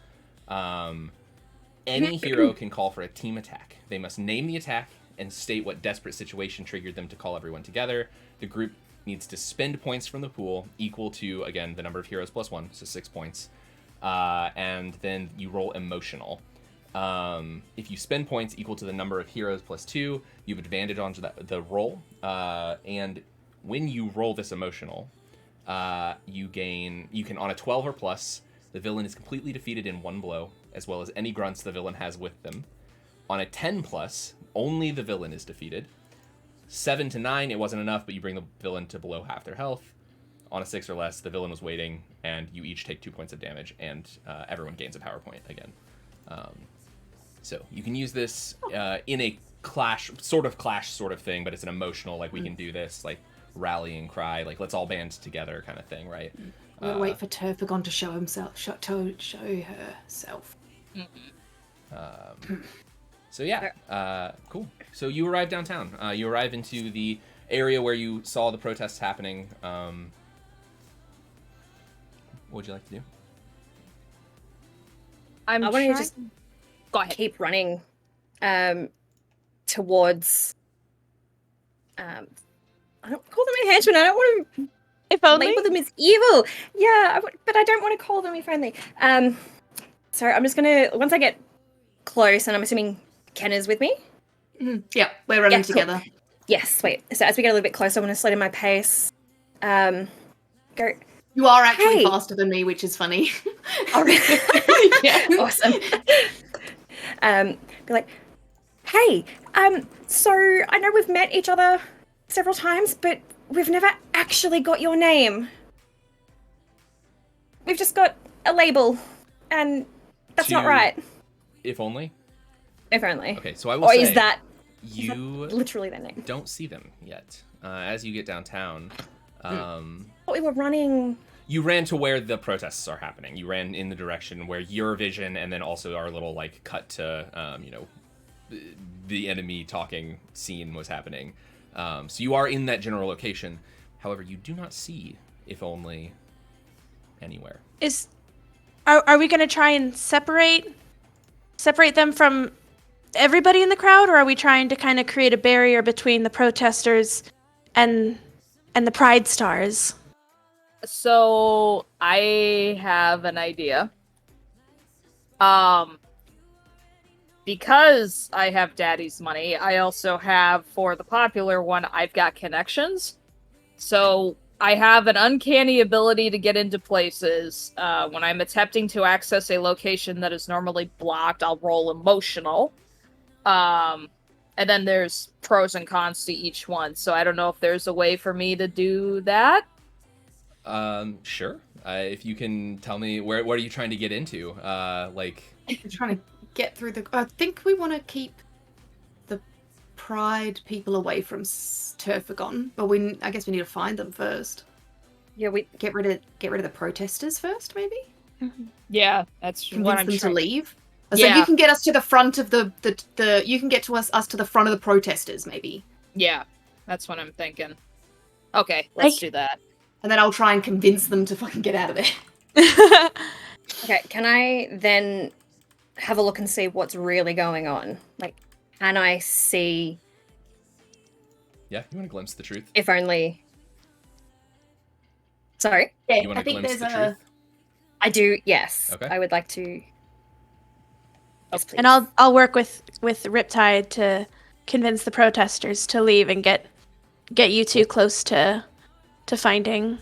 Any hero can call for a team attack. They must name the attack and state what desperate situation triggered them to call everyone together. The group needs to spend points from the pool equal to, again, the number of heroes plus 1, so 6 points. And then you roll emotional. If you spend points equal to the number of heroes plus 2, you have advantage on the roll. And when you roll this emotional, you can, on a 12 or plus, the villain is completely defeated in one blow, as well as any grunts the villain has with them. On a 10 plus, only the villain is defeated. 7 to 9, it wasn't enough, but you bring the villain to below half their health. On a 6 or less, the villain was waiting, and you each take 2 points of damage, and everyone gains a power point again. So you can use this in a clash sort of thing, but it's an emotional, like, we can do this, like, rallying cry, like, let's all band together kind of thing, right? We'll wait for Turfagon to show himself, show herself. So yeah, cool. So you arrive downtown. You arrive into the area where you saw the protests happening. What would you like to do? I want to just Go ahead. keep running towards. I don't call them my henchmen. I don't want to If only. label them as evil. Yeah, but I don't want to call them if only. So I'm just gonna, once I get close, and I'm assuming Ken is with me. Yeah, we're running Yeah, cool. together. Yes. Wait. So as we get a little bit closer, I'm gonna slow down my pace. Go. You are actually Hey. faster than me, which is funny. Oh, really? Yeah. Awesome. Be like, hey, so I know we've met each other several times, but we've never actually got your name. We've just got a label, and that's not To- right. If only? If only. Okay, so I will Or say is that you literally their name? don't see them yet. As you get downtown, Thought we were running. you ran to where the protests are happening. You ran in the direction where your vision and then also our little, like, cut to, the enemy talking scene was happening. So you are in that general location. However, you do not see If Only anywhere. Are we going to try and separate them from everybody in the crowd, or are we trying to kind of create a barrier between the protesters and the Pride Stars? So I have an idea. Because I have Daddy's money, I also have, for the popular one, I've got connections. So I have an uncanny ability to get into places. When I'm attempting to access a location that is normally blocked, I'll roll emotional. And then there's pros and cons to each one. So I don't know if there's a way for me to do that. Sure. If you can tell me what are you trying to get into? We're trying to get through the. I think we want to keep the Pride people away from Turfagon, but I guess we need to find them first. Yeah, we Get rid of the protesters first, maybe. Yeah, that's what Convince I'm them trying. to leave. So Yeah. you can get us to the front of the you can get to us to the front of the protesters, maybe. Yeah, that's what I'm thinking. Okay, let's do that. And then I'll try and convince them to fucking get out of there. Okay, can I then have a look and see what's really going on? Like, can I see Yeah, you want to glimpse the truth? if only... Sorry? Yeah, You want I to think glimpse there's the truth? I do, yes. Okay. I would like to... Yes, please. And I'll work with Riptide to convince the protesters to leave and get you two close to finding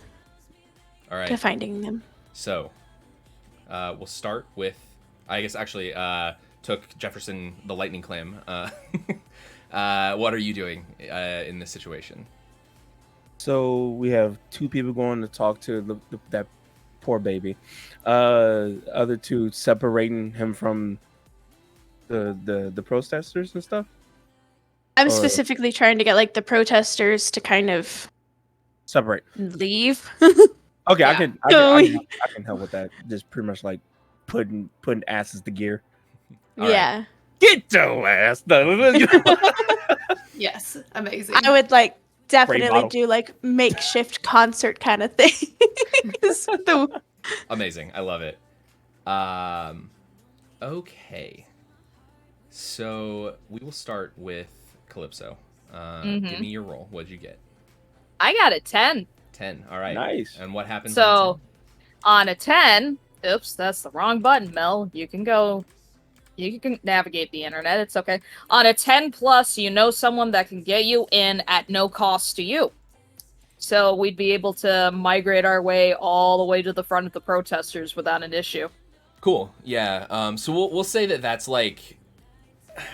All right. them. So, we'll start with, I guess, actually, took Jefferson the Lightning Clam. What are you doing in this situation? So we have two people going to talk to that poor baby. Other two separating him from the protesters and stuff. I'm Or- specifically trying to get like the protesters to kind of Separate. leave. Okay, Yeah. I can help with that. Just pretty much like putting asses to gear. All right. Yeah. Get your ass. Yes, amazing. I would like definitely bottle. do like makeshift concert kind of thing. Amazing. I love it. Okay. So we will start with Calypso. Give me your roll. What'd you get? I got a 10. 10. All right. Nice. And what happens? So, on a 10, oops, that's the wrong button, Mel. You can go You can navigate the internet. It's okay. On a 10+, you know someone that can get you in at no cost to you. So we'd be able to migrate our way all the way to the front of the protesters without an issue. Cool. Yeah. So we'll say that that's like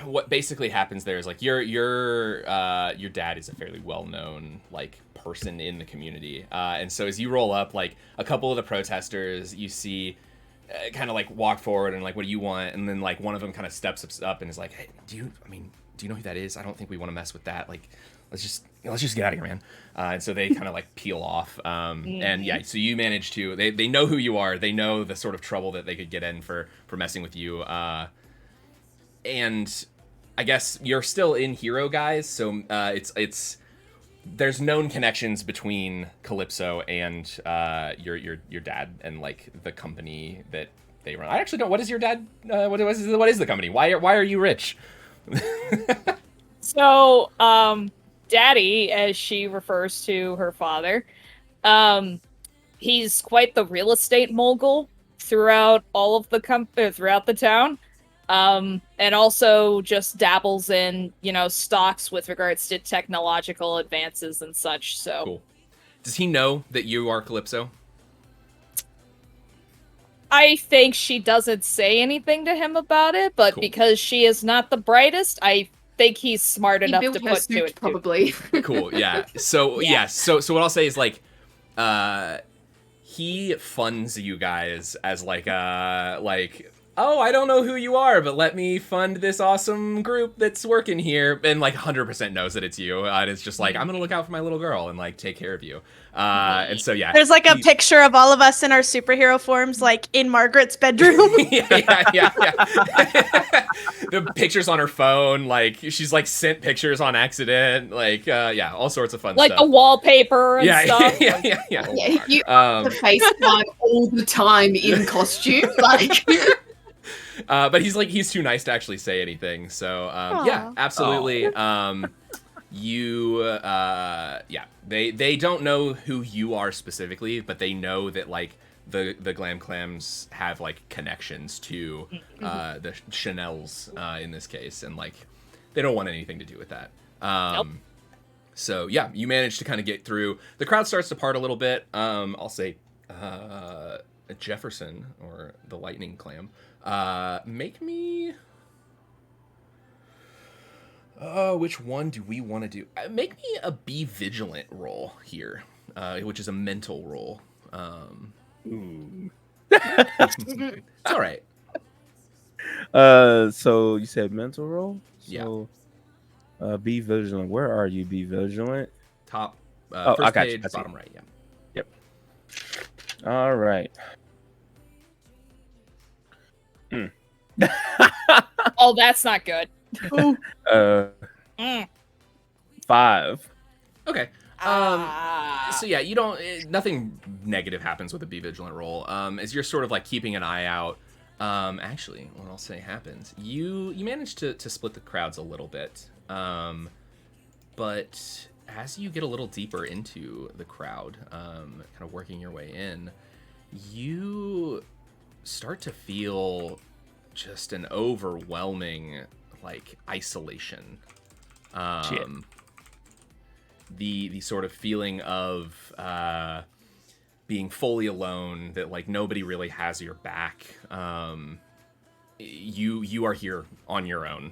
what basically happens there is like your dad is a fairly well-known like person in the community, and so as you roll up, like a couple of the protesters you see kind of like walk forward and like, what do you want? And then like one of them kind of steps up and is like, hey, do you know who that is? I don't think we want to mess with that. Like, let's just get out of here, man. And so they kind of like peel off. And yeah, so you manage to, they know who you are. They know the sort of trouble that they could get in for messing with you. And I guess you're still in Hero Guys. So it's there's known connections between Calypso and your dad and like the company that they run. I actually don't. What is your dad? What is the company? Why are you rich? So, Daddy, as she refers to her father, he's quite the real estate mogul throughout all of the throughout the town. And also just dabbles in, stocks with regards to technological advances and such. So, cool. Does he know that you are Calypso? I think she doesn't say anything to him about it, but because she is not the brightest, I think he's smart enough to put to it. Probably. Cool. Yeah. So yeah. So what I'll say is like, he funds you guys as like oh, I don't know who you are, but let me fund this awesome group that's working here, and like 100% knows that it's you. And it's just like, I'm gonna look out for my little girl and like take care of you. And so yeah, there's like a picture of all of us in our superhero forms, like in Margaret's bedroom. yeah. The pictures on her phone, like she's like sent pictures on accident, like all sorts of fun like stuff. the wallpaper and stuff. Yeah. You the FaceTime all the time in costume, like. But he's too nice to actually say anything. So yeah, absolutely. They don't know who you are specifically, but they know that like the Glam Clams have like connections to the Chanels in this case, and like they don't want anything to do with that. Nope. So yeah, you manage to kind of get through. The crowd starts to part a little bit. I'll say Jefferson, or the Lightning Clam. Make me. Which one do we want to do? Make me a Be Vigilant roll here, which is a mental roll. It's all right. So you said mental roll? So, yeah. Be vigilant. Where are you? Be vigilant. Top. I First got page, you. bottom right. Yeah. Yep. All right. Oh, that's not good. 5. Okay. So yeah, you don't. Nothing negative happens with a Be Vigilant roll. As you're sort of like keeping an eye out. Actually, what I'll say happens. You manage to split the crowds a little bit. But as you get a little deeper into the crowd, kind of working your way in, you start to feel just an overwhelming like isolation. The sort of feeling of being fully alone, that like nobody really has your back. You are here on your own.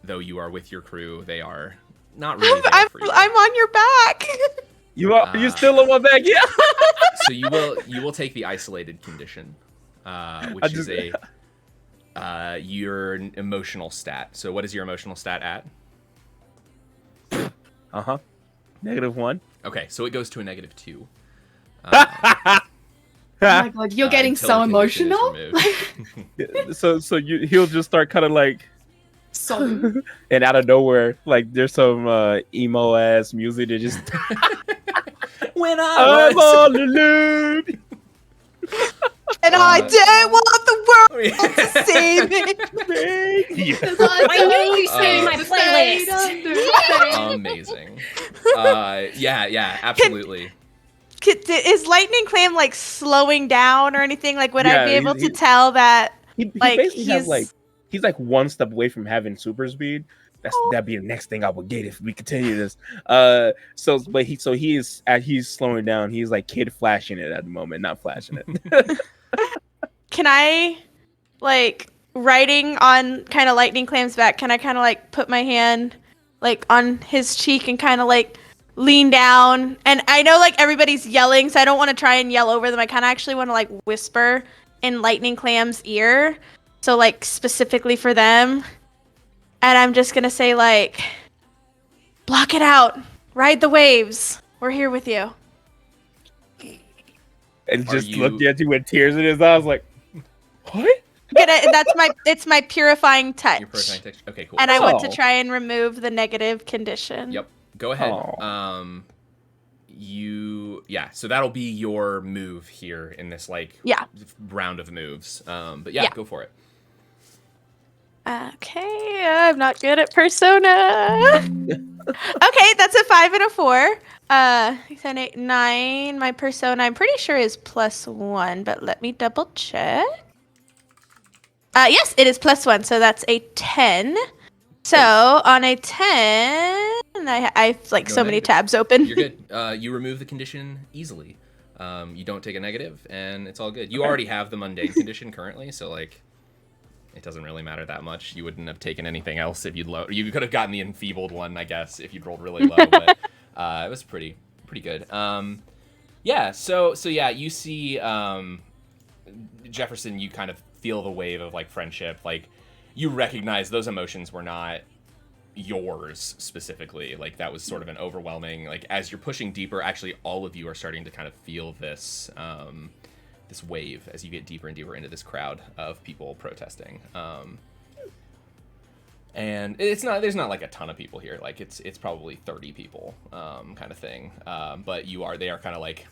Though you are with your crew, they are not really there for you. I'm on your back. You are you still on my back? Yeah. So you will take the isolated condition, which is your emotional stat. So what is your emotional stat at? -1. Okay, so it goes to a -2. Oh my god, you're getting until so the condition is emotional. removed. So he'll just start kind of like, So and out of nowhere, like there's some emo ass music that just. When I'm on the loop. And I don't want the world to see me. I knew you saved my playlist. Amazing. Yeah, absolutely. Is Lightning Clam like slowing down or anything? Like, would I Yeah, be able to he- tell that he Like, basically has he's- he's like one step away from having super speed. That'd be the next thing I would get if we continue this. He's slowing down. He's like kid flashing it at the moment, not flashing it. Can I, like, riding on kind of Lightning Clam's back, can I kind of like put my hand like on his cheek and kind of like lean down? And I know like everybody's yelling, so I don't want to try and yell over them. I kind of actually want to like whisper in Lightning Clam's ear, so like specifically for them. And I'm just gonna say like, block it out, ride the waves. We're here with you. And just looked at you with tears in his eyes, like, what? It's my purifying touch. Your purifying touch. Okay, cool. And I want to try and remove the negative condition. Yep. Go ahead. Oh. So that'll be your move here in this round of moves. But yeah, go for it. Okay, I'm not good at Persona. Okay, that's a 5 and a 4. 7, 8, 9. My Persona, I'm pretty sure is +1, but let me double check. Yes, it is +1, so that's a 10. So on a 10, I like so many tabs open. You're good. You remove the condition easily. You don't take a negative, and it's all good. You already have the mundane condition currently, so like, it doesn't really matter that much. You wouldn't have taken anything else if you could have gotten the enfeebled one, I guess, if you'd rolled really low. But it was pretty good. So you see Jefferson. You kind of feel the wave of like friendship. Like, you recognize those emotions were not yours specifically. Like, that was sort of an overwhelming, like, as you're pushing deeper, actually all of you are starting to kind of feel this this wave as you get deeper and deeper into this crowd of people protesting. And there's not like a ton of people here. Like, it's probably 30 people kind of thing. But they are kind of like,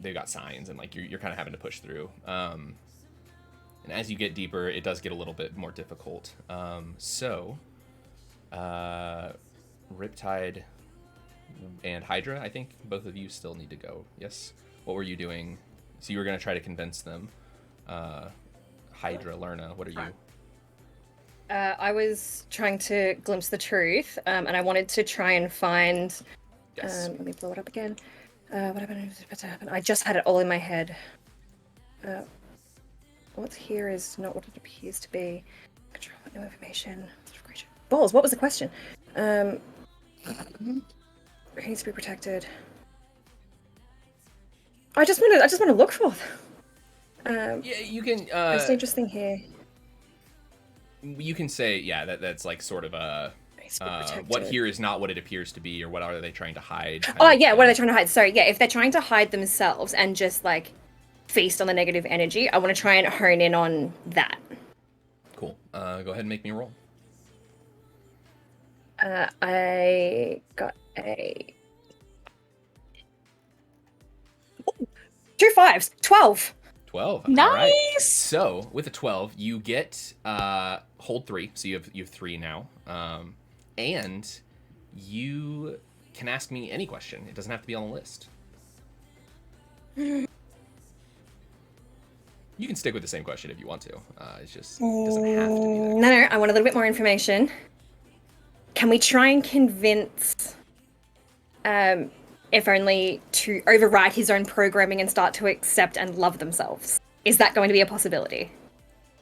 they've got signs, and like you're kind of having to push through. And as you get deeper, it does get a little bit more difficult. Riptide and Hydra, I think both of you still need to go. Yes? What were you doing? So you were going to try to convince them. Hydra, Lerna, what are you? I was trying to glimpse the truth, and I wanted to try and find... Yes. Let me blow it up again. What happened? I just had it all in my head. What's here is not what it appears to be. Control no information. Balls, what was the question? Who needs to be protected? I just want to look for them. Yeah, you can... Most interesting here. You can say, that's like sort of a... what here is not what it appears to be, or what are they trying to hide? Oh, yeah, what are they trying to hide? Sorry, yeah, if they're trying to hide themselves and just, like, feast on the negative energy, I want to try and hone in on that. Cool. Go ahead and make me a roll. I got a... 2 5s. 12. 12. Nice. All right. So with a 12, you get hold 3. So you have 3 now, and you can ask me any question. It doesn't have to be on the list. You can stick with the same question if you want to. It just doesn't have to be there. No, I want a little bit more information. Can we try and convince, if only to override his own programming and start to accept and love themselves? Is that going to be a possibility?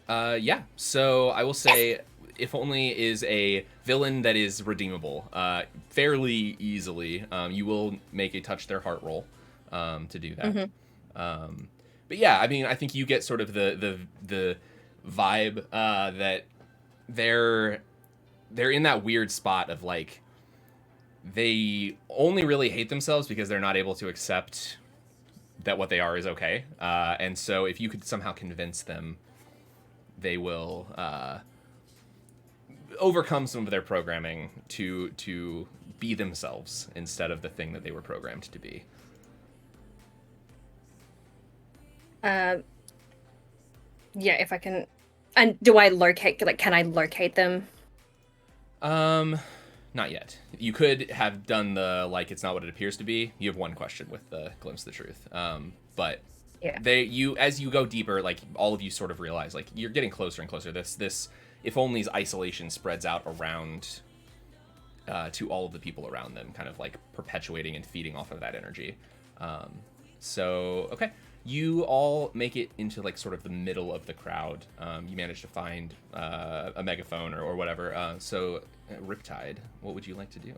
Yeah. So I will say, if only is a villain that is redeemable fairly easily. You will make a touch their heart roll to do that. Mm-hmm. But yeah, I mean, I think you get sort of the vibe that they're in that weird spot of like, they only really hate themselves because they're not able to accept that what they are is okay. And so if you could somehow convince them, they will overcome some of their programming to be themselves instead of the thing that they were programmed to be. Yeah, if I can. And do I locate, like, can I locate them? Not yet. You could have done the, like, it's not what it appears to be. You have one question with the glimpse of the truth. But Yeah. As you go deeper, like all of you sort of realize, like you're getting closer and closer. This if only's isolation spreads out around to all of the people around them, kind of like perpetuating and feeding off of that energy. So okay, you all make it into like sort of the middle of the crowd. You manage to find a megaphone or whatever. So Riptide, what would you like to do?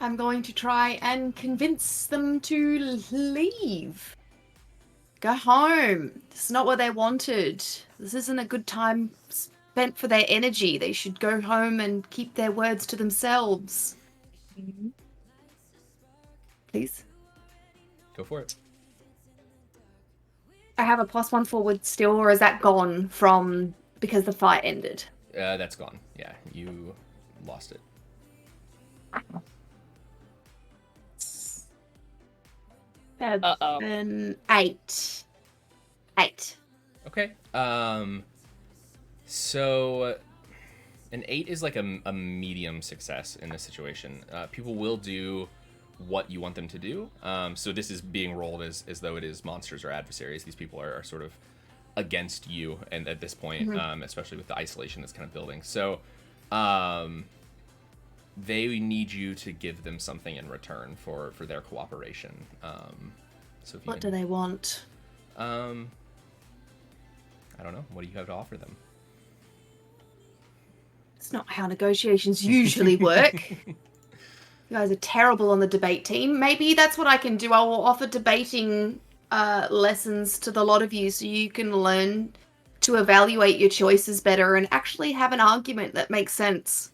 I'm going to try and convince them to leave. Go home. This is not what they wanted. This isn't a good time spent for their energy. They should go home and keep their words to themselves. Please. Go for it. I have a +1 forward still, or is that gone from because the fight ended? That's gone. Yeah, you lost it. An 8. 8. Okay. So an 8 is like a medium success in this situation. People will do what you want them to do. So this is being rolled as though it is monsters or adversaries. These people are sort of against you, and at this point, especially with the isolation that's kind of building. So they need you to give them something in return for their cooperation. So if you What do they want? I don't know. What do you have to offer them? It's not how negotiations usually work. You guys are terrible on the debate team. Maybe that's what I can do. I will offer debating lessons to the lot of you so you can learn to evaluate your choices better and actually have an argument that makes sense.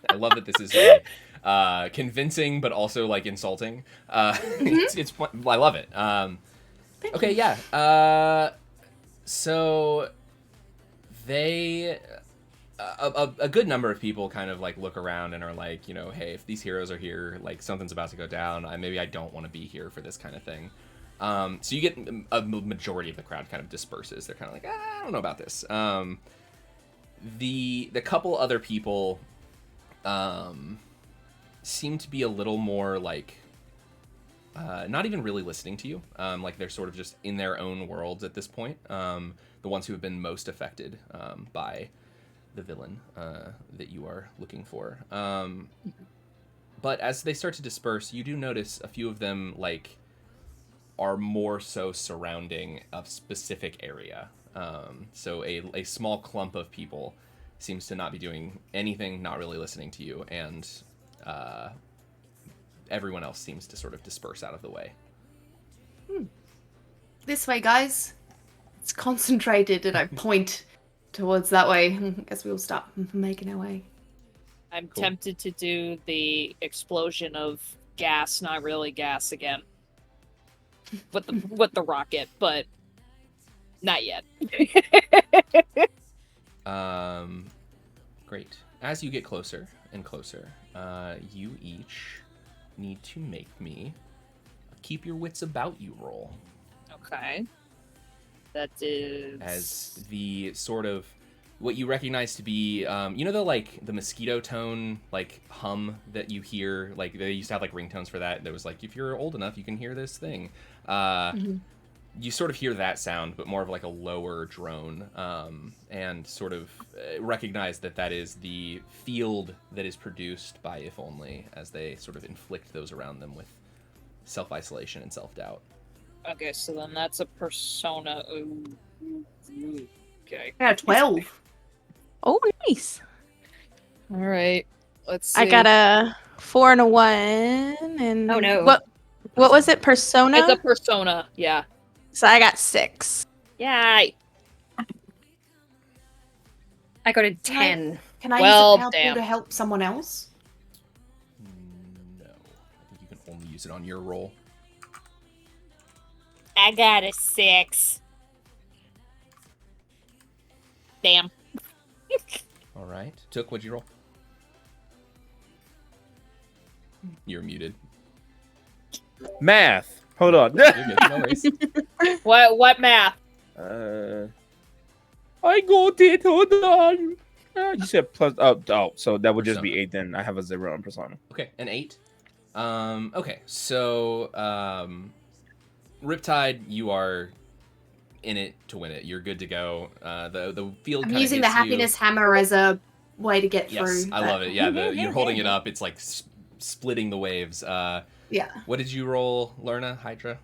I love that this is convincing, but also like insulting. It's I love it. Okay, yeah. So they, a good number of people kind of like look around and are like, you know, hey, if these heroes are here, like something's about to go down. Maybe I don't want to be here for this kind of thing. So you get a majority of the crowd kind of disperses. They're kind of like, I don't know about this. The couple other people seem to be a little more like not even really listening to you. Like they're sort of just in their own worlds at this point. The ones who have been most affected by the villain that you are looking for. But as they start to disperse, you do notice a few of them like are more so surrounding a specific area. So a small clump of people seems to not be doing anything, not really listening to you, and everyone else seems to sort of disperse out of the way. This way, guys. It's concentrated, and I point towards that way. I guess we'll start making our way. I'm tempted to do the explosion of gas, not really gas again. With the rocket, but not yet. Great. As you get closer and closer, you each need to make me a keep your wits about you roll. Okay. That is... As the sort of what you recognize to be, you know, the mosquito tone, like hum that you hear, like they used to have like ringtones for that. There was like, if you're old enough, you can hear this thing. You sort of hear that sound, but more of like a lower drone, and sort of recognize that is the field that is produced by If Only, as they sort of inflict those around them with self-isolation and self-doubt. Okay, so then that's a persona. Ooh. Okay. Yeah, 12. Oh, nice. All right. Let's see. I got a 4 and a 1. And Oh, no. What was it? Persona? It's a persona, yeah. So I got 6. Yay! I got a 10. Can I Well, use a power damn. pool to help someone else? No. I think you can only use it on your roll. I got a 6. Damn. All right. Took, what'd you roll? You're muted. Math. Hold on. You're good. No worries. What math? I got it. Hold on. You said plus. Oh, so that would just be Persona. 8 then. I have a 0 on Persona. Okay, an 8. Okay, so Riptide, you are in it to win it. You're good to go. The field. I'm kinda using the hits you. happiness hammer as a way to get Yes, through. I love it. Yeah, you're holding it up. It's like splitting the waves. Yeah. What did you roll, Lerna, Hydra?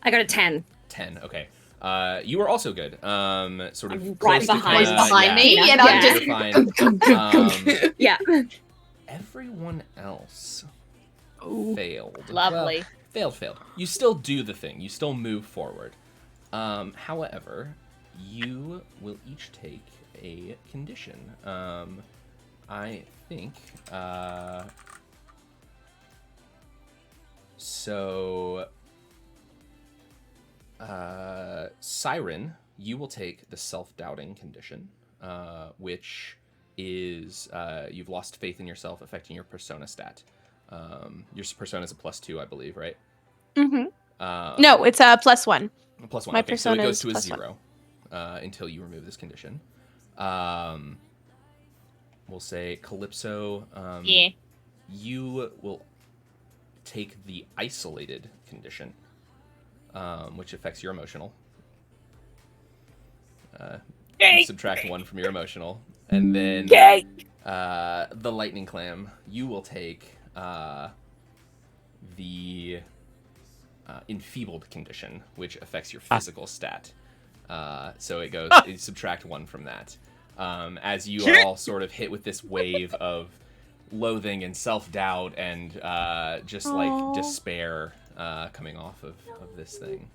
I got a 10. 10. Okay. You were also good. Sort of I'm close right to behind- kinda- behind me, yeah, and I'm you're just- fine. Yeah. Everyone else failed. Lovely. Well, failed. You still do the thing. You still move forward. However, you will each take a condition. I think. So. Siren, you will take the self-doubting condition, which is you've lost faith in yourself, affecting your persona stat. Your persona is a +2, I believe, right? Mm-hmm. No, it's a +1. +1. My Okay, so it persona goes is to a +1. 0 until you remove this condition. We'll say Calypso. Yeah. You will take the isolated condition, which affects your emotional. Yay! Subtract 1 from your emotional, and then Yay! the lightning clam. You will take the enfeebled condition, which affects your physical stat. So it goes. You subtract 1 from that. As you are all sort of hit with this wave of loathing and self-doubt and just like despair coming off of this thing.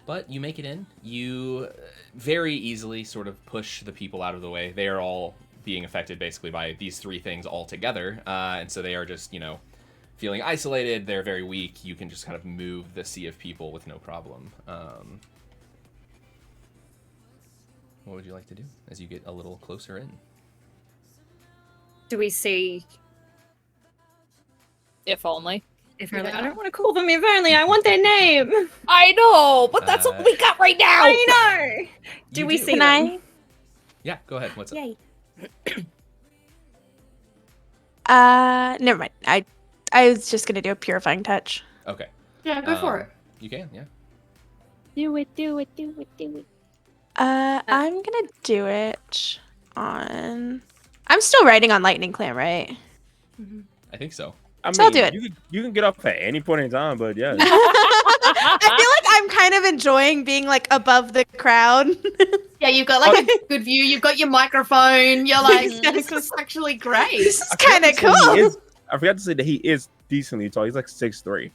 But you make it in. You very easily sort of push the people out of the way. They are all being affected basically by these 3 things all together. And so they are just, feeling isolated. They're very weak. You can just kind of move the sea of people with no problem. What would you like to do as you get a little closer in? Do we see If only. if only? I don't want to call them if only. I want their name. I know, but that's what we got right now. I know. Do You we do. see Can them? Yeah, go ahead. What's up? Yay. Never mind. I was just gonna do a purifying touch. Okay. Yeah, go for it. You can, yeah. Do it, do it, do it, do it. I'm gonna do it on. I'm still writing on lightning clam, right? I think so. I So I'll do it. You can get off at any point in time, but yeah. I feel like I'm kind of enjoying being like above the crowd. Yeah, you've got like a good view. You've got your microphone. You're like, this is actually great. This is kind of cool. I forgot to say that he is decently tall. He's like 6'3".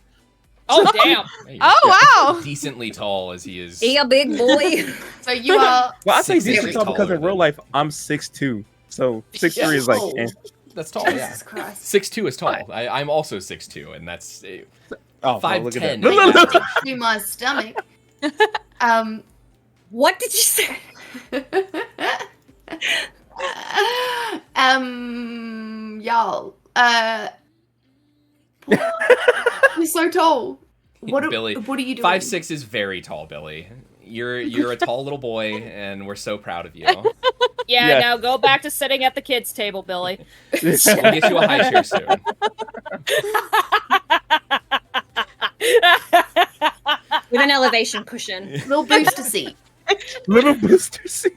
Oh damn! Hey, Oh, you're wow. decently tall as he is. He a big boy. So you are. Well, I say 6 decently inches tall because taller in real than- life I'm 6'2". So 6'3" is like. Oh. Eh. That's tall, yeah. Jesus Christ. 6'2" is tall. I'm also 6'2", and that's Oh, 5'10". well, look at that. To my stomach. What did you say? Y'all. You're so tall. Billy, What are you doing? 5'6" is very tall, Billy. You're a tall little boy, and we're so proud of you. Yeah, Yeah. now go back to sitting at the kids' table, Billy. We'll get you a high chair soon. With an elevation cushion. Little booster seat. Little booster seat.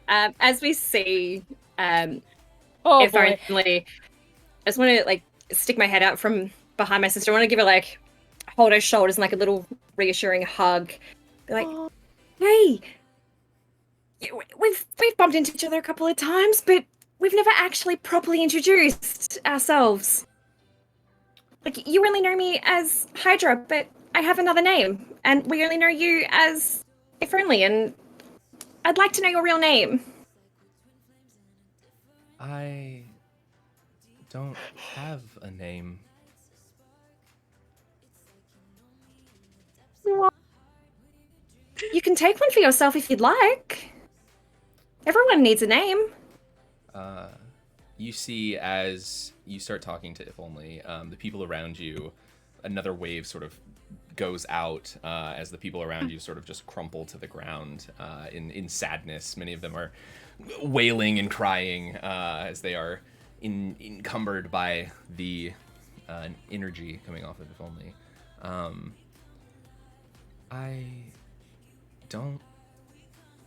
As we see, Oh if boy. only, I just want to like stick my head out from behind my sister. I want to give her like hold her shoulders and like a little reassuring hug. Be like, hey, we've bumped into each other a couple of times, but we've never actually properly introduced ourselves. Like you only know me as Hydra, but I have another name, and we only know you as If Only, and I'd like to know your real name. I don't have a name. You can take one for yourself if you'd like. Everyone needs a name. You see, as you start talking to If Only, the people around you, another wave sort of goes out as the people around you sort of just crumple to the ground in sadness. Many of them are wailing and crying as they are encumbered by the an energy coming off of If Only. I don't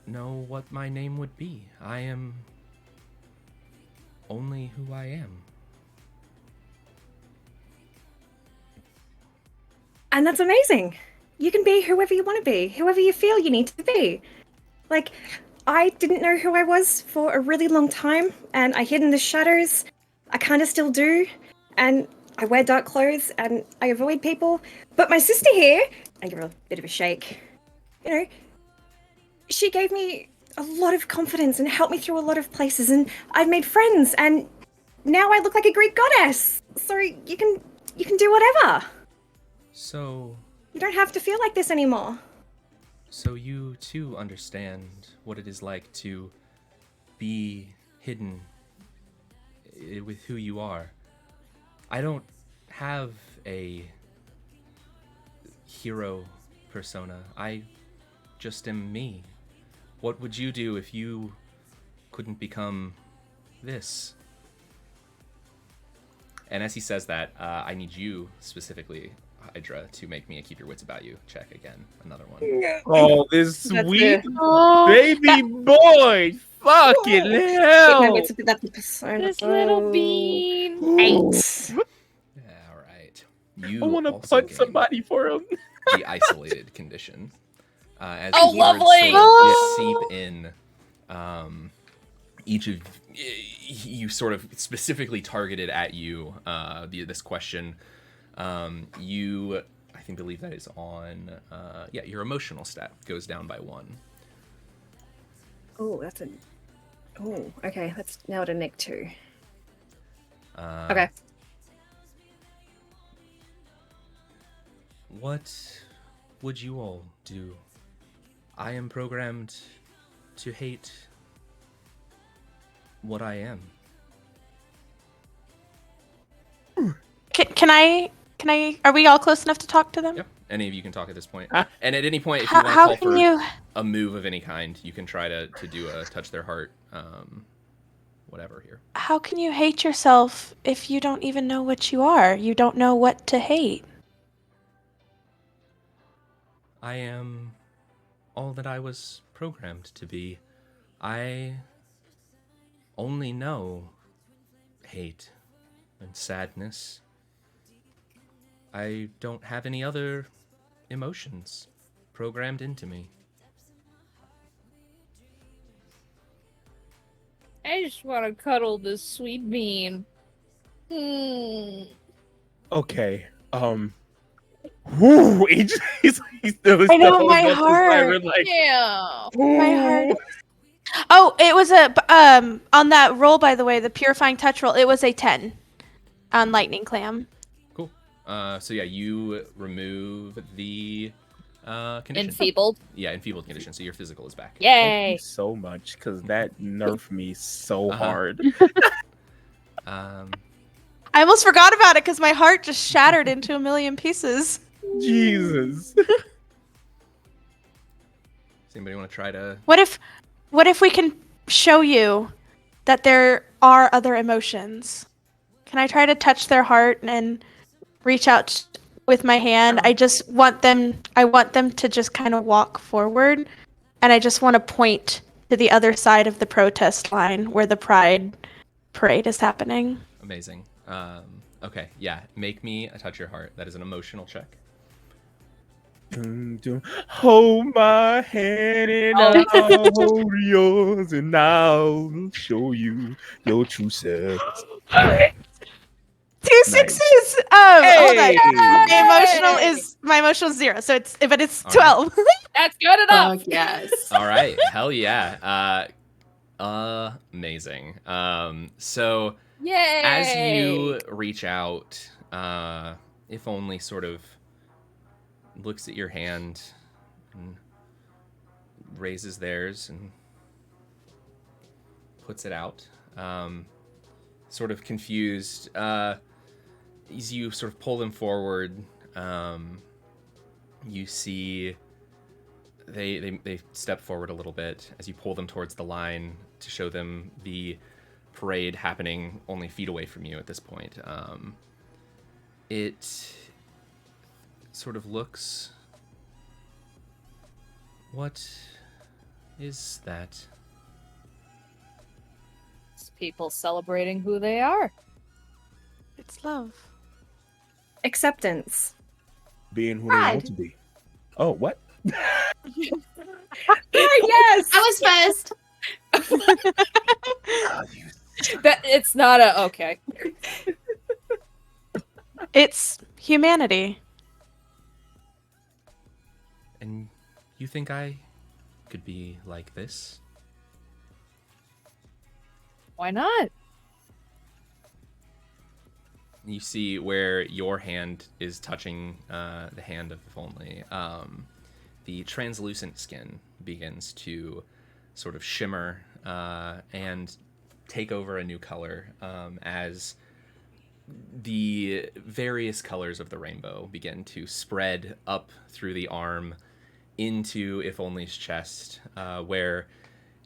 know what my name would be. I am only who I am. And that's amazing. You can be whoever you want to be, whoever you feel you need to be. Like, I didn't know who I was for a really long time, and I hid in the shadows. I kind of still do, and I wear dark clothes, and I avoid people. But my sister here, I give her a bit of a shake, you know, she gave me a lot of confidence and helped me through a lot of places, and I've made friends, and now I look like a Greek goddess. So you can do whatever. So You don't have to feel like this anymore. So you too understand what it is like to be hidden with who you are. I don't have a hero persona. I just am me. What would you do if you couldn't become this? And as he says that, I need you specifically, Hydra, to make me a Keep Your Wits About You check again. Another one. Oh, this That's sweet it. baby boy. Fucking Wait, no, hell. that's a persona. This little bean. Ooh. 8. Yeah, all right. You I want to also punch gain somebody for him. the isolated condition. As Oh, the words lovely! Sort of seep in, each of you sort of specifically targeted at you. This question, you I believe that is on. Your emotional stat goes down by 1. Oh, that's a. Oh, okay. That's now at a Nick 2. Uh, Okay. What would you all do? I am programmed to hate what I am. Can I? Are we all close enough to talk to them? Yep. Any of you can talk at this point. Ah. And at any point, if you want to How call can for you? a move of any kind, you can try to do a touch their heart, whatever here. How can you hate yourself if you don't even know what you are? You don't know what to hate. I am all that I was programmed to be. I only know hate and sadness. I don't have any other emotions programmed into me. I just want to cuddle this sweet bean. Okay. Whoo, he's still I know, my heart. Like, Yeah. My heart. Oh, it was a on that roll, by the way, the purifying touch roll. It was a 10 on lightning clam. Cool. So yeah, you remove the condition. Enfeebled. Yeah, enfeebled condition. So your physical is back. Thank Yay. you so much, because that nerfed me so Uh-huh. hard. I almost forgot about it because my heart just shattered into a million pieces. Jesus. Does anybody want to try to? What if we can show you that there are other emotions? Can I try to touch their heart and reach out with my hand? I want them to just kind of walk forward, and I just want to point to the other side of the protest line where the pride parade is happening. Amazing. Okay, yeah. Make me a touch your heart. That is an emotional check. Dum, dum. Hold my hand and Oh. I'll hold yours, and I'll show you your true self. 2 sixes. Hold on. Hey! My emotional is 0, so it's 12. All That's good enough. Fuck yes. All right. Hell yeah. Amazing. So Yay. as you reach out, If Only sort of looks at your hand and raises theirs and puts it out. Sort of confused. As you sort of pull them forward, you see they step forward a little bit as you pull them towards the line to show them the parade happening only feet away from you at this point. It sort of looks... What is that? It's people celebrating who they are. It's love. Acceptance. Being who they Pride. want to be. Oh, what? Yes. I was first. That it's not a okay. It's humanity. And you think I could be like this? Why not? You see where your hand is touching the hand of If Only. The translucent skin begins to sort of shimmer and take over a new color as the various colors of the rainbow begin to spread up through the arm into If Only's chest, where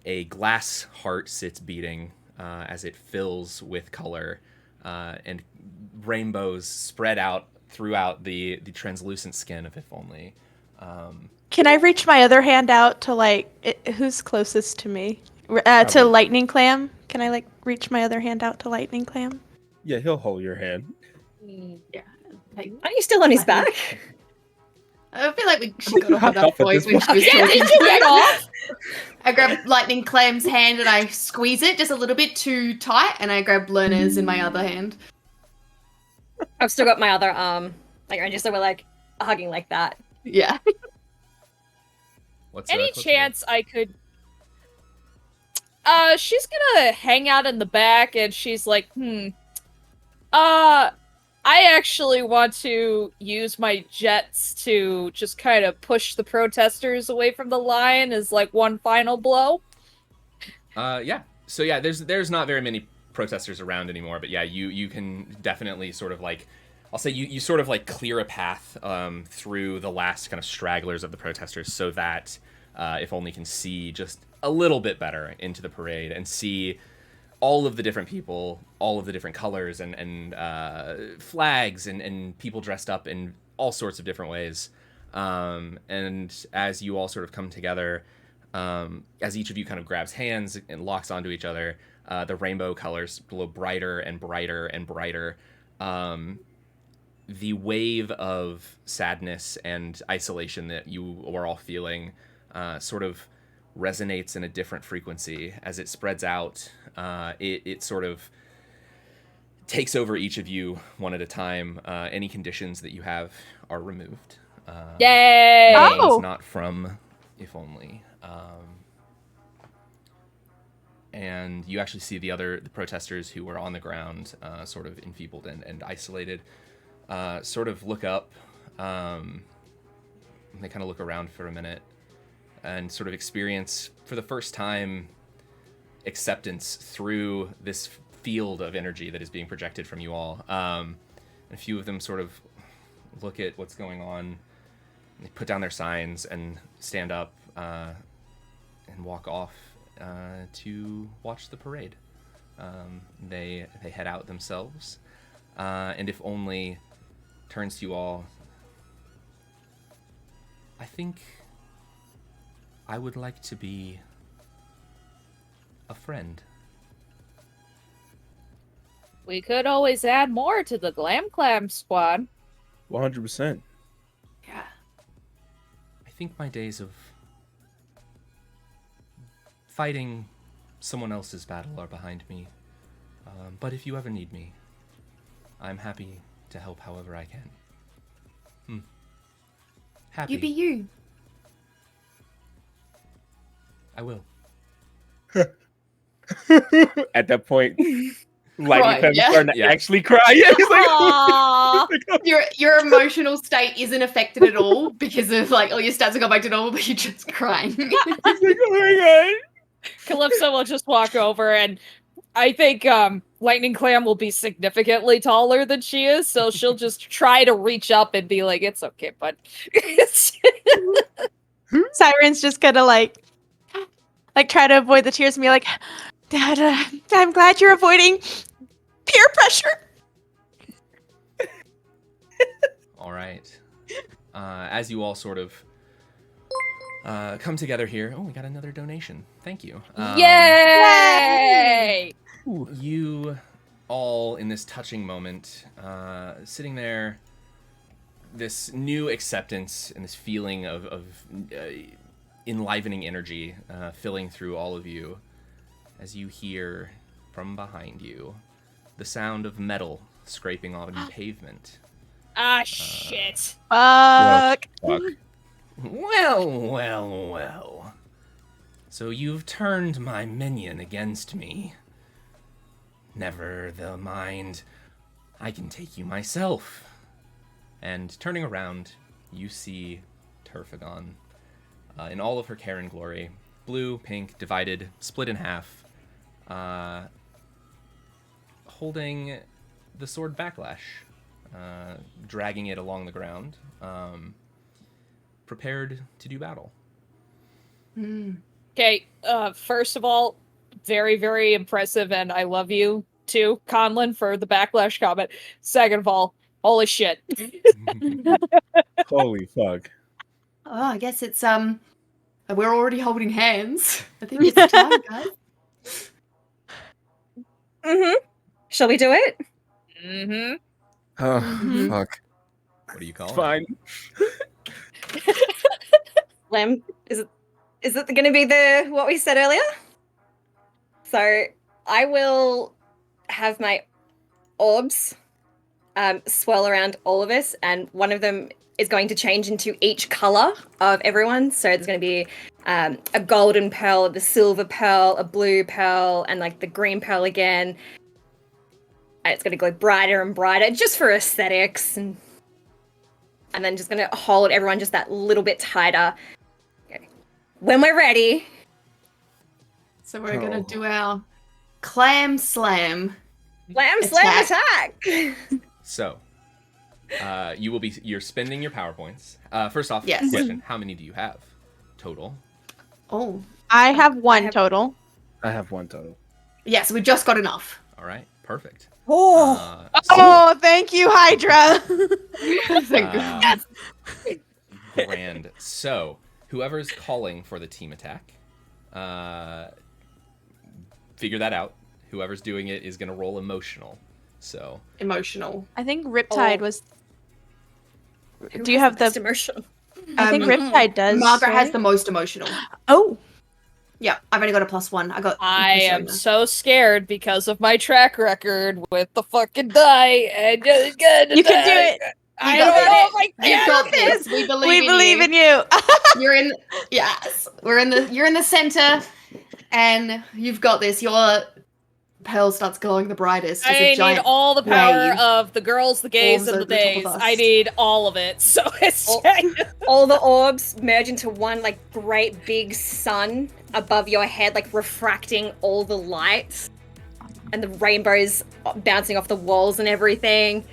a glass heart sits beating as it fills with color, and rainbows spread out throughout the translucent skin of If Only. Can I reach my other hand out to who's closest to me? To Probably. Lightning Clam? Can I reach my other hand out to Lightning Clam? Yeah, he'll hold your hand. Yeah. Like, Aren't you still on his back? I feel like we should got off at that At point this when she was Yeah, talking. did you get off? I grab Lightning Clam's hand and I squeeze it just a little bit too tight, and I grab Lerner's in my other hand. I've still got my other arm. And just so we're hugging like that. Yeah. What's Any what's chance I could? She's gonna hang out in the back, and she's like, I actually want to use my jets to just kind of push the protesters away from the line as one final blow. Yeah. So yeah, there's not very many protesters around anymore, but yeah, you can definitely sort of I'll say you sort of clear a path through the last kind of stragglers of the protesters, so that If Only can see just a little bit better into the parade and see all of the different people, all of the different colors and flags and people dressed up in all sorts of different ways. And as you all sort of come together, as each of you kind of grabs hands and locks onto each other, the rainbow colors glow brighter and brighter and brighter. The wave of sadness and isolation that you are all feeling sort of resonates in a different frequency as it spreads out. It sort of takes over each of you one at a time. Any conditions that you have are removed. Yay! Oh! It's not from If Only. And you actually see the protesters who were on the ground, sort of enfeebled and isolated, sort of look up. They kind of look around for a minute and sort of experience for the first time acceptance through this field of energy that is being projected from you all. And a few of them sort of look at what's going on. They put down their signs and stand up and walk off to watch the parade. They head out themselves, and If Only turns to you all. I think I would like to be a friend. We could always add more to the Clam squad. 100%. Yeah. I think my days of fighting someone else's battle are behind me. But if you ever need me, I'm happy to help however I can. Happy. You be you. I will. At that point, Lightning Right, Clam's yeah. starting to Yeah. actually cry. Yeah, he's like, Aww. Your emotional state isn't affected at all because of all your stats have gone back to normal, but you're just crying. he's like, oh my Calypso will just walk over, and I think Lightning Clam will be significantly taller than she is, so she'll just try to reach up and be like, "It's okay, bud." Siren's just gonna try to avoid the tears and be like, Dad, I'm glad you're avoiding peer pressure. right. As you all sort of come together here. Oh, we got another donation. Thank you. Yay! You all in this touching moment, sitting there, this new acceptance and this feeling of enlivening energy filling through all of you as you hear from behind you the sound of metal scraping on pavement. Ah, shit. Fuck. Fuck. Well. So you've turned my minion against me. Never the mind. I can take you myself. And turning around, you see Turfagon in all of her care and glory. Blue, pink, divided, split in half. Holding the sword Backlash. Dragging it along the ground. Prepared to do battle. Okay, first of all, very, very impressive, and I love you too, Conlon, for the Backlash comment. Second of all, holy shit. Holy fuck. Oh, I guess it's we're already holding hands. I think it's time, guys. Shall we do it? Mm-hmm. Oh, Mhm. fuck. What do you call It's it? fine. Glam, is it going to be the what we said earlier? So I will have my orbs swirl around all of us, and one of them is going to change into each color of everyone. So there's going to be a golden pearl, the silver pearl, a blue pearl, and like the green pearl again. And it's going to glow brighter and brighter, just for aesthetics, and then just going to hold everyone just that little bit tighter. Okay. When we're ready. So we're gonna do our clam slam. Slam, slam, attack! So, you're spending your power points. First off, Yes. question: how many do you have total? Oh, I have one total. I have one total. yes, we just got enough. All right, perfect. Oh, Oh, thank you, Hydra. Thank goodness. Grand. So, whoever's calling for the team attack, figure that out. Whoever's doing it is going to roll emotional. So, Emotional. I think Riptide Oh. was. who Do you has have best the? emotion? I think Riptide does. Margaret has right? the most emotional. Oh, Yeah, I've only got a +1. I got. I am persona. so scared because of my track record with the fucking die. And just good. you can do it. I You don't got know it. if I You can. got this. We believe We in believe you. in you. You're in. Yes, you're in the center, and you've got this. Your pearl starts glowing the brightest. As I a need giant all the power wave of the girls, the gays, forms and the over the top of days. us. I need all of it. So it's Oh. All the orbs merge into one like great big sun above your head, like refracting all the lights, and the rainbows bouncing off the walls and everything.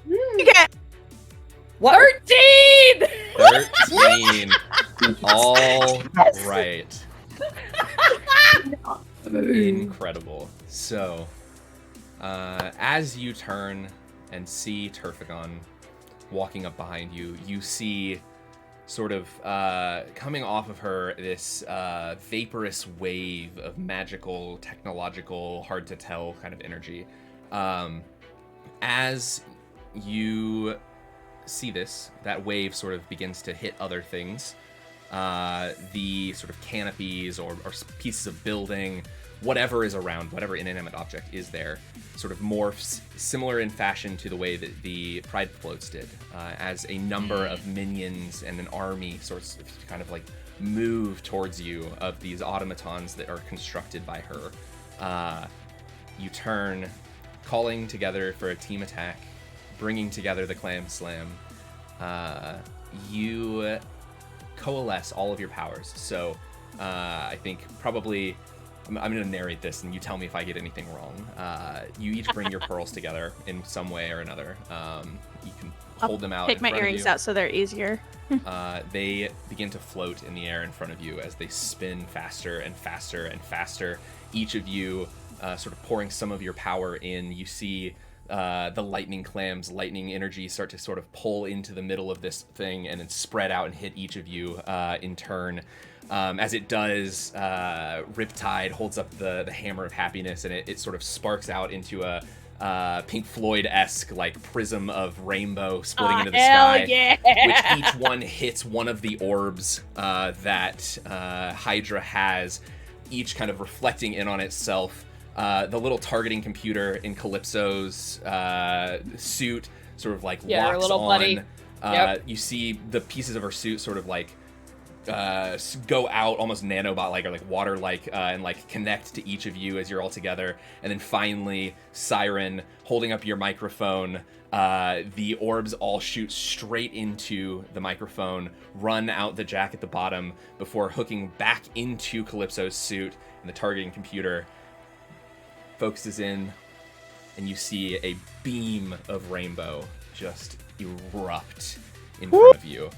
You get. What? 13! 13. All right. Incredible. So, as you turn and see Turfagon walking up behind you, you see sort of coming off of her this vaporous wave of magical, technological, hard to tell kind of energy. As you see this, that wave sort of begins to hit other things. The sort of canopies or pieces of building, whatever is around, whatever inanimate object is there, sort of morphs similar in fashion to the way that the Pride floats did, as a number of minions and an army sorts of kind of like move towards you of these automatons that are constructed by her. You turn, calling together for a team attack, bringing together the Clam Slam. You coalesce all of your powers. So I think probably I'm going to narrate this and you tell me if I get anything wrong. You each bring your pearls together in some way or another. You can hold them out. Take in my front of earrings you. out so they're easier. They begin to float in the air in front of you as they spin faster and faster and faster. Each of you sort of pouring some of your power in. You see the lightning clams, lightning energy start to sort of pull into the middle of this thing and then spread out and hit each of you in turn. As it does, Riptide holds up the hammer of happiness, and it sort of sparks out into a Pink Floyd-esque like prism of rainbow splitting into the sky, yeah. which each one hits one of the orbs that Hydra has, each kind of reflecting in on itself. The little targeting computer in Calypso's suit sort of like Yeah, her locks little on. buddy. Yep. You see the pieces of her suit sort of like go out almost nanobot-like or like water-like and like connect to each of you as you're all together. And then finally, Siren holding up your microphone. The orbs all shoot straight into the microphone, run out the jack at the bottom before hooking back into Calypso's suit, and the targeting computer focuses in, and you see a beam of rainbow just erupt in front of you.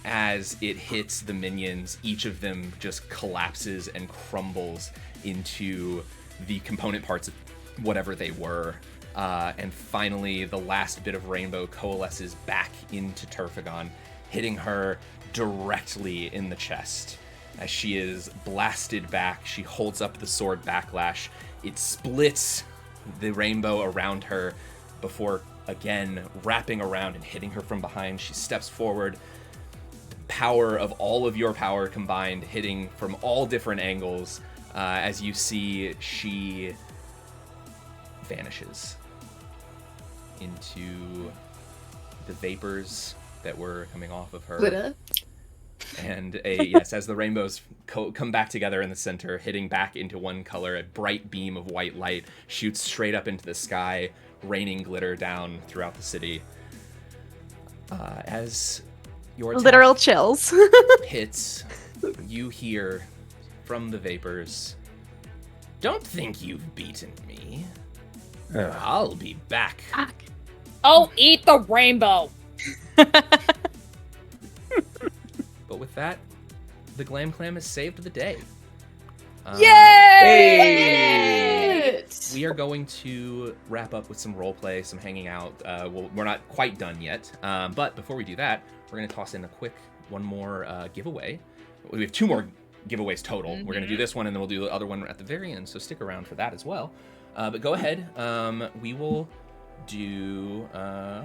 As it hits the minions, each of them just collapses and crumbles into the component parts of whatever they were. And finally, the last bit of rainbow coalesces back into Turfagon, hitting her directly in the chest. As she is blasted back, she holds up the sword backlash. It splits the rainbow around her before, again, wrapping around and hitting her from behind. She steps forward. The power of all of your power combined, hitting from all different angles. As you see, she vanishes into the vapors that were coming off of her. Glitter. And yes, as the rainbows come back together in the center, hitting back into one color, a bright beam of white light shoots straight up into the sky, raining glitter down throughout the city. As your attack Literal chills. hits, you hear from the vapors, "Don't think you've beaten me. I'll be back." Oh, eat the rainbow. But with that, the Glam Clam is saved the day. Yay! We are going to wrap up with some roleplay, some hanging out. We're not quite done yet, but before we do that, we're going to toss in one more giveaway. We have 2 more giveaways total. We're going to do this one, and then we'll do the other one at the very end, so stick around for that as well. But go ahead. We will do... I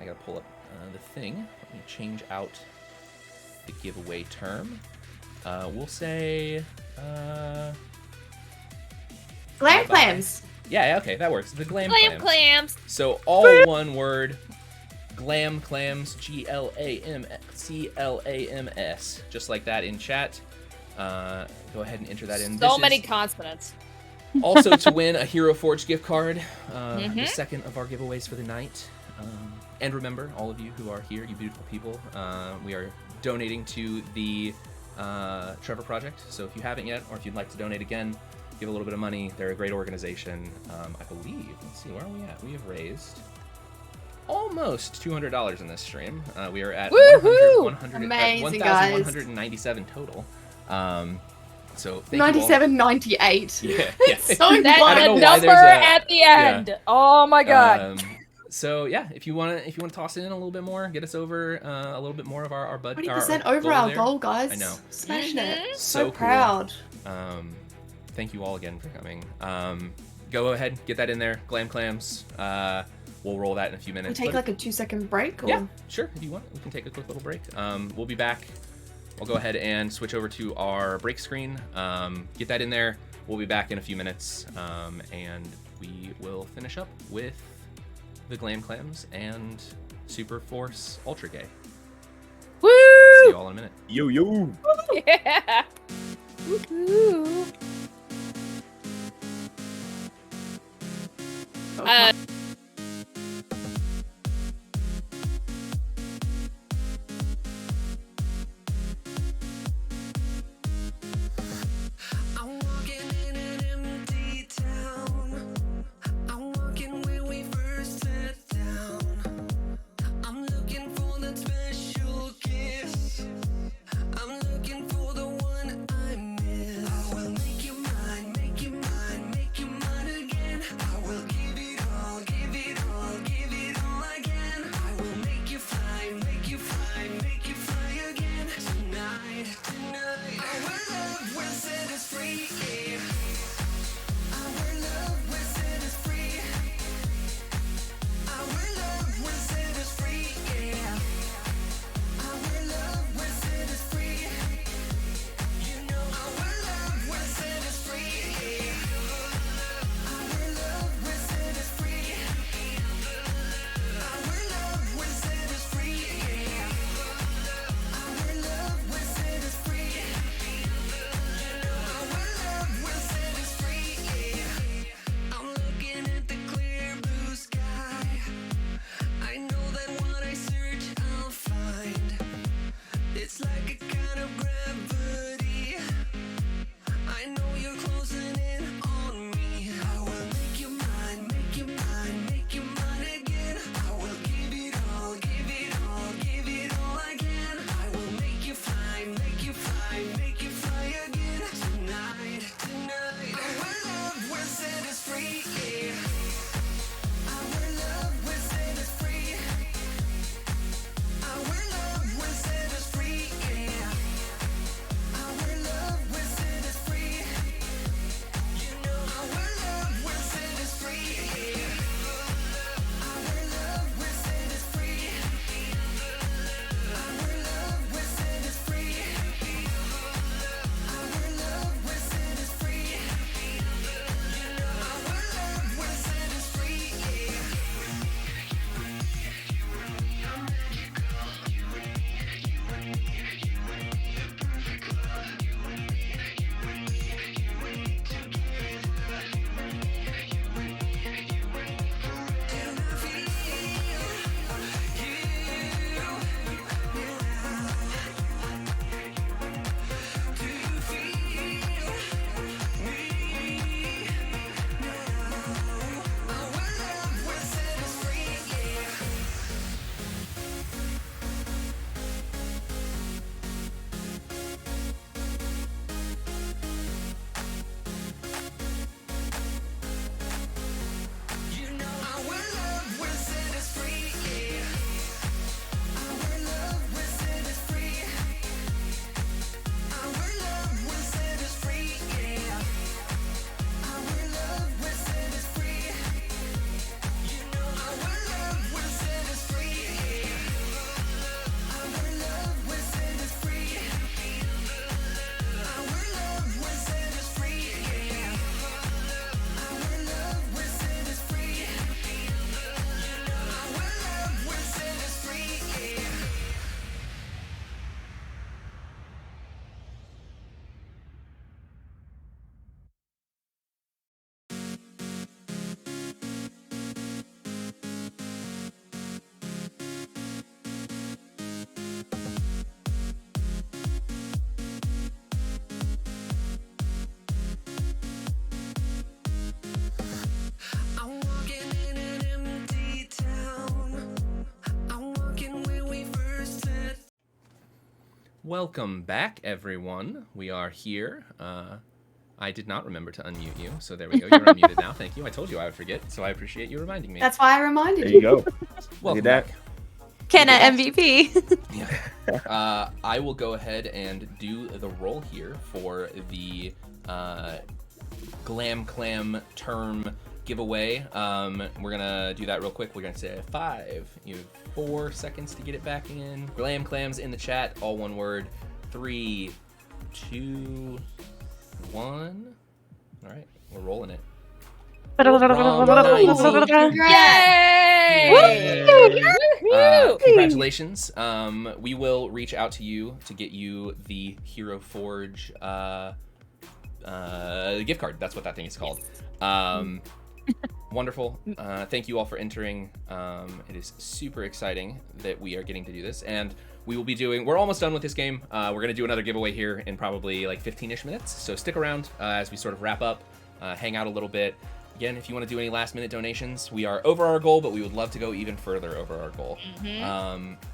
got to pull up the thing. Let me change out the giveaway term. We'll say... Glam clams. Yeah, okay, that works. The Glam Clam Clams. clams. So all one word, Glam Clams, GLAMCLAMS, just like that in chat. Go ahead and enter that in. So many consonants. Also to win a Hero Forge gift card, the second of our giveaways for the night. And remember, all of you who are here, you beautiful people, we are donating to the Trevor Project. So if you haven't yet, or if you'd like to donate again, give a little bit of money. They're a great organization. I believe, let's see, where are we at? We have raised almost $200 in this stream. We are at Woohoo! 1,197 total. So thank you all. 97.98. Yeah. So That's I don't know the why number there's a- at the end. Oh my god. So yeah, if you want to toss in a little bit more, get us over a little bit more of our budget. 20% over our there. goal, guys. I know. Smashing it. So So cool. proud. Thank you all again for coming. Go ahead, get that in there. Glam Clams. We'll roll that in a few We minutes. take But like a 2-second break, or yeah, sure. If you want, we can take a quick little break. We'll be back. I'll go ahead and switch over to our break screen. Get that in there. We'll be back in a few minutes, and we will finish up with the Glam Clams and Super Force Ultra Gay. Woo! See you all in a minute. Yo, yo. Yeah. Woohoo. I'm walking in an empty town. I'm walking where we first sat down. I'm looking for that special kiss. I'm looking for the one I miss. I will make you mine, make you mine, make you mine again. I will give it all. Welcome back, everyone. We are here. I did not remember to unmute you, so there we go. You're unmuted now. Thank you. I told you I would forget, so I appreciate you reminding me. That's why I reminded There you. you go. Welcome that. back. Kenna MVP. Yeah. I will go ahead and do the roll here for the Glam Clam term giveaway. We're gonna do that real quick. We're gonna say 5. You have 4 seconds to get it back in. Glam Clams in the chat, all one word. 3, 2, 1. All right, we're rolling it. Yay! Congratulations. We will reach out to you to get you the Hero Forge gift card. That's what that thing is called. Wonderful. Thank you all for entering. It is super exciting that we are getting to do this, and we will be doing, we're almost done with this game. We're going to do another giveaway here in probably like 15-ish minutes. So stick around as we sort of wrap up, hang out a little bit. Again, if you want to do any last minute donations, we are over our goal, but we would love to go even further over our goal.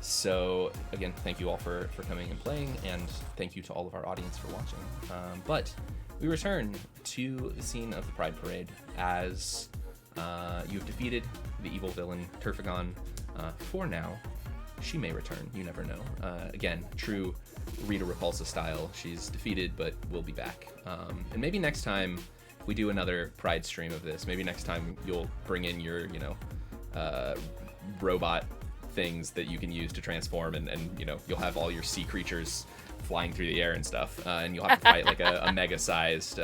So again, thank you all for coming and playing, and thank you to all of our audience for watching. But we return to the scene of the Pride Parade as you have defeated the evil villain Turfagon. For now, she may return. You never know. Again, true Rita Repulsa style. She's defeated, but will be back. And maybe next time we do another Pride stream of this. Maybe next time you'll bring in your, robot things that you can use to transform, and you'll have all your sea creatures flying through the air and stuff, and you'll have to fight like a mega-sized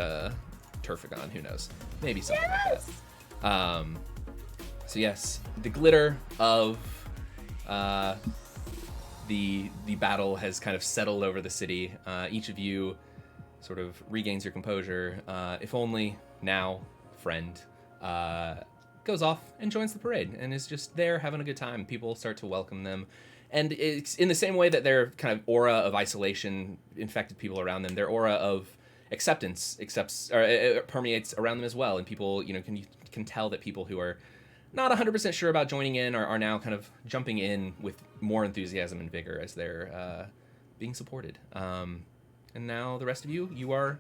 Turfagon. Who knows? Maybe something like that. So yes, the glitter of the battle has kind of settled over the city. Each of you sort of regains your composure. If only now, friend goes off and joins the parade and is just there having a good time. People start to welcome them. And it's in the same way that their kind of aura of isolation infected people around them, their aura of acceptance permeates around them as well. And people, can tell that people who are not 100% sure about joining in are now kind of jumping in with more enthusiasm and vigor as they're being supported. And now the rest of you are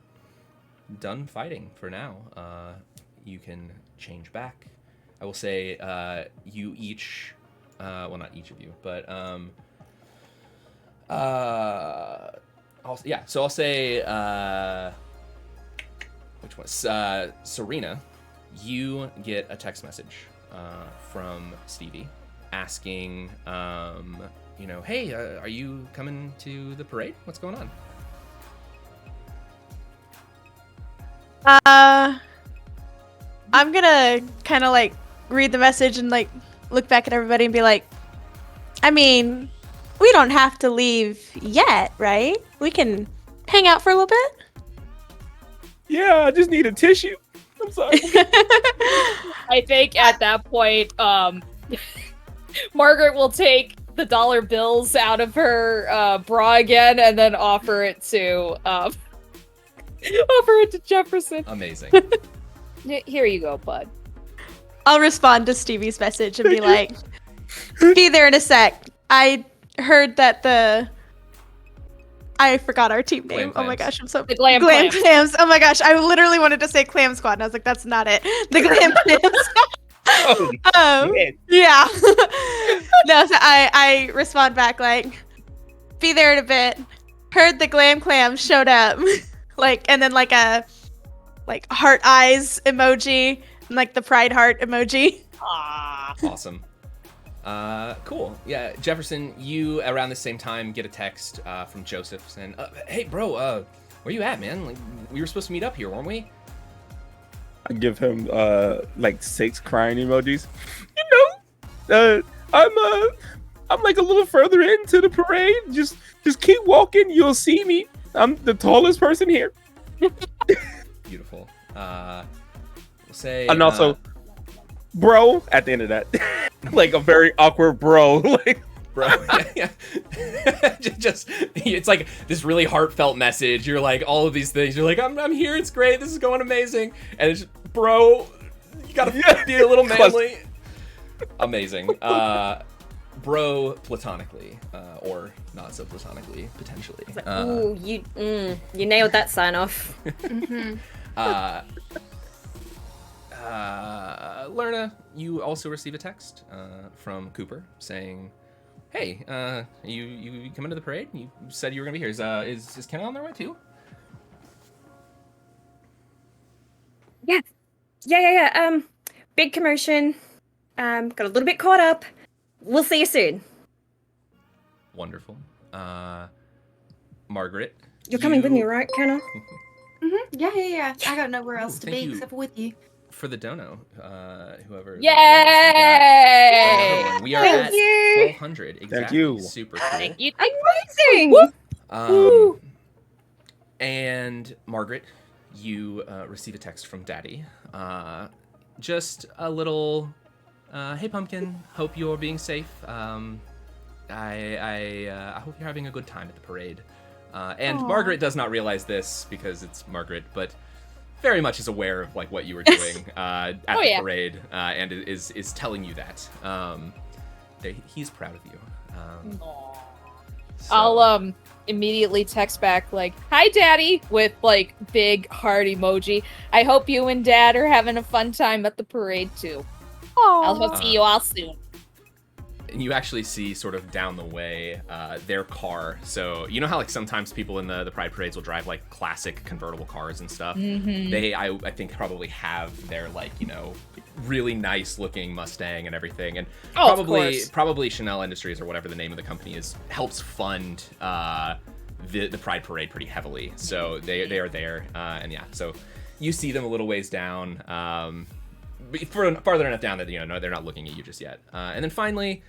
done fighting for now. You can change back. I will say you each, well, not each of you, but I'll say, which one? Serena, you get a text message from Stevie asking, hey, are you coming to the parade? What's going on? I'm gonna kind of like read the message and like look back at everybody and be like, I mean, we don't have to leave yet, right? We can hang out for a little bit. Yeah, I just need a tissue. I'm sorry. I think at that point, Margaret will take the dollar bills out of her bra again and then offer it to Jefferson. Amazing. Here you go, bud. I'll respond to Stevie's message and be like, be there in a sec. I heard that I forgot our team name. Glam Oh my Clams. gosh, I'm so... The Glam Glam Clams. Clams. Oh my gosh, I literally wanted to say Clam Squad, and I was like, that's not it. The Glam Clams. Yeah. No, so I respond back like, be there in a bit. Heard the Glam Clams showed up. And then like a heart eyes emoji and like the pride heart emoji. Awesome. Cool. Yeah, Jefferson, you around the same time get a text from Joseph saying, "Hey, bro, where you at, man? Like, we were supposed to meet up here, weren't we?" I give him 6 crying emojis. I'm like a little further into the parade. Just keep walking. You'll see me. I'm the tallest person here. Beautiful. We'll say. And also, bro, at the end of that, like a very awkward bro. Like, bro. Yeah. Just it's like this really heartfelt message. You're like all of these things. You're like, I'm here. It's great. This is going amazing. And it's just, bro, you gotta be a little manly. Amazing. bro platonically, or not so platonically, potentially. Ooh, you nailed that sign off. Lerna, you also receive a text from Cooper saying, "Hey, you coming to the parade? You said you were gonna be here. Is Kenna on their way too?" Yeah. Big commotion. Got a little bit caught up. We'll see you soon. Wonderful. Margaret, You're coming with me, right, Kenna? Yeah. I got nowhere else to thank be you. except for with you. for the dono, whoever. Yay! We are Thank at you. 1200. Exactly. Thank you. Super cool. Amazing! And Margaret, you receive a text from Daddy. Just a little, hey Pumpkin, hope you're being safe. I hope you're having a good time at the parade. And Margaret does not realize this because it's Margaret, but very much is aware of like what you were doing at the parade, and is telling you that. He's proud of you. So. I'll immedially text back like, "Hi, Daddy," with like big heart emoji. I hope you and Dad are having a fun time at the parade too. I'll see you all soon. And you actually see sort of down the way their car. So you know how like sometimes people in the Pride parades will drive like classic convertible cars and stuff. Mm-hmm. They I think probably have their like really nice looking Mustang and everything, and probably Chanel Industries or whatever the name of the company is helps fund the Pride parade pretty heavily. So they are there, and yeah. So you see them a little ways down. Farther enough down that no, they're not looking at you just yet. And then finally,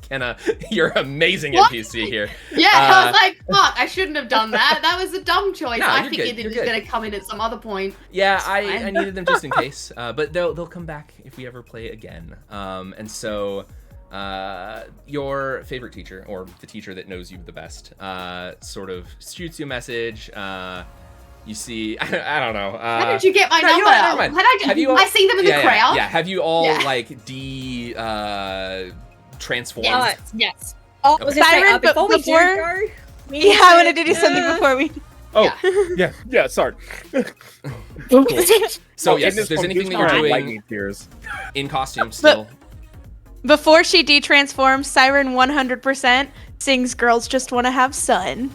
Kenna, you're amazing NPC here. Yeah, I was like, fuck, I shouldn't have done that. That was a dumb choice. No, I you're figured good, it you're was good. going to come in at some other point. Yeah, I needed them just in case. But they'll come back if we ever play again. And so your favorite teacher, or the teacher that knows you the best, sort of shoots you a message. You see, I don't know. How did you get my no, number? never mind. I see them in the crowd. Yeah, have you all Yeah. like transformed? Yes. Oh, Okay. was it Siren, but before we do before- go? Yeah, I wanted to do something before we. Yeah, sorry. So Oh, yes, and if this there's one anything gives that her you're doing lightning tears. in costume still, Before she detransforms, Siren 100% sings "Girls Just Want to Have Sun."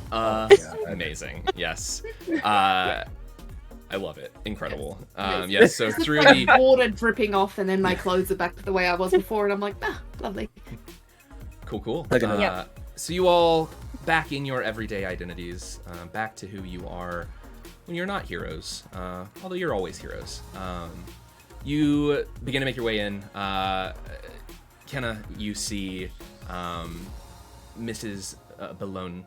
amazing. Yes. I love it. Incredible. Yes, so It's through like the water dripping off, and then my clothes are back to the way I was before, and I'm like, lovely. Cool. Like a- So you all back in your everyday identities, back to who you are when you're not heroes, although you're always heroes. You begin to make your way in. Kenna, you see Mrs. Balone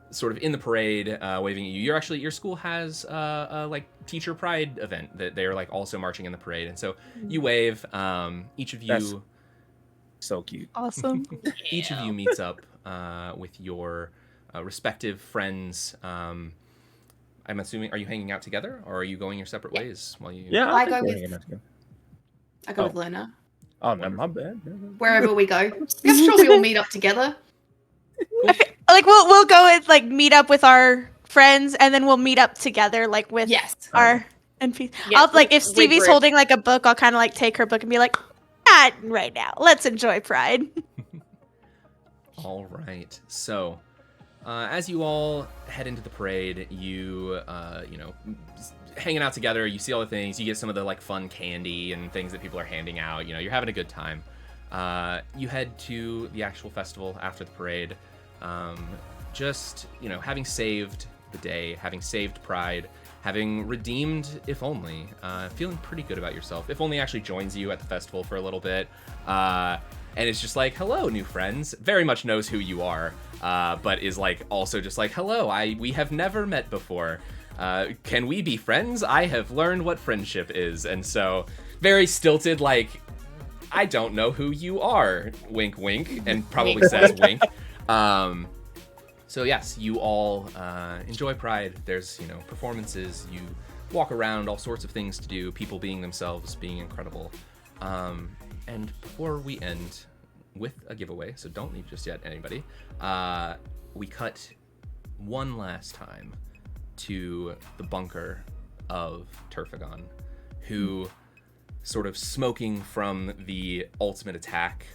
sort of in the parade, waving at you. Your school has a like teacher pride event that they're like also marching in the parade, and so you wave. Each of you. That's so cute. Awesome. Each of you meets up with your respective friends. I'm assuming, are you hanging out together, or are you going your separate ways while you? Yeah, I think go we're with- hanging out together. I go with Lena. Oh, no, my bad. Wherever we go. I'm sure we all meet up together. Like we'll go and like meet up with our friends, and then we'll meet up together like with Yes. our NPCs. Yeah, I'll like if we Stevie's group. holding like a book, I'll kind of like take her book and be like, "Not right now. Let's enjoy Pride." All right. So, as you all head into the parade, you hanging out together. You see all the things. You get some of the like fun candy and things that people are handing out. You're having a good time. You head to the actual festival after the parade. Just having saved the day, having saved Pride, having redeemed, if only, feeling pretty good about yourself. If only actually joins you at the festival for a little bit. And it's just like, hello, new friends. Very much knows who you are, but is like also just like, hello, we have never met before. Can we be friends? I have learned what friendship is. And so very stilted, like, I don't know who you are. Wink, wink, and probably says wink. So yes, you all enjoy Pride. There's performances. You walk around, all sorts of things to do. People being themselves, being incredible. And before we end with a giveaway, so don't leave just yet, anybody, we cut one last time to the bunker of Turfagon, who, sort of smoking from the ultimate attack,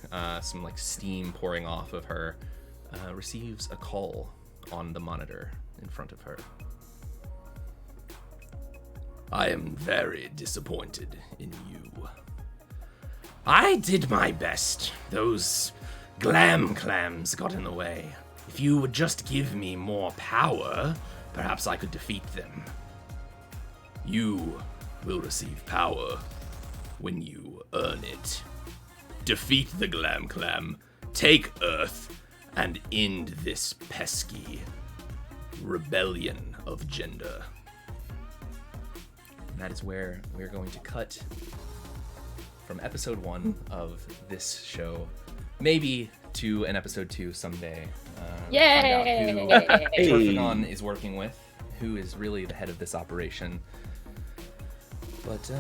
some like steam pouring off of her, receives a call on the monitor in front of her. I am very disappointed in you. I did my best. Those Glam clams got in the way. If you would just give me more power, perhaps I could defeat them. You will receive power when you earn it. Defeat the Glam clam, take Earth, and end this pesky rebellion of gender. And that is where we're going to cut from episode 1 of this show, maybe to an episode 2 someday. Yay! Find out who Turfagon is working with, who is really the head of this operation. But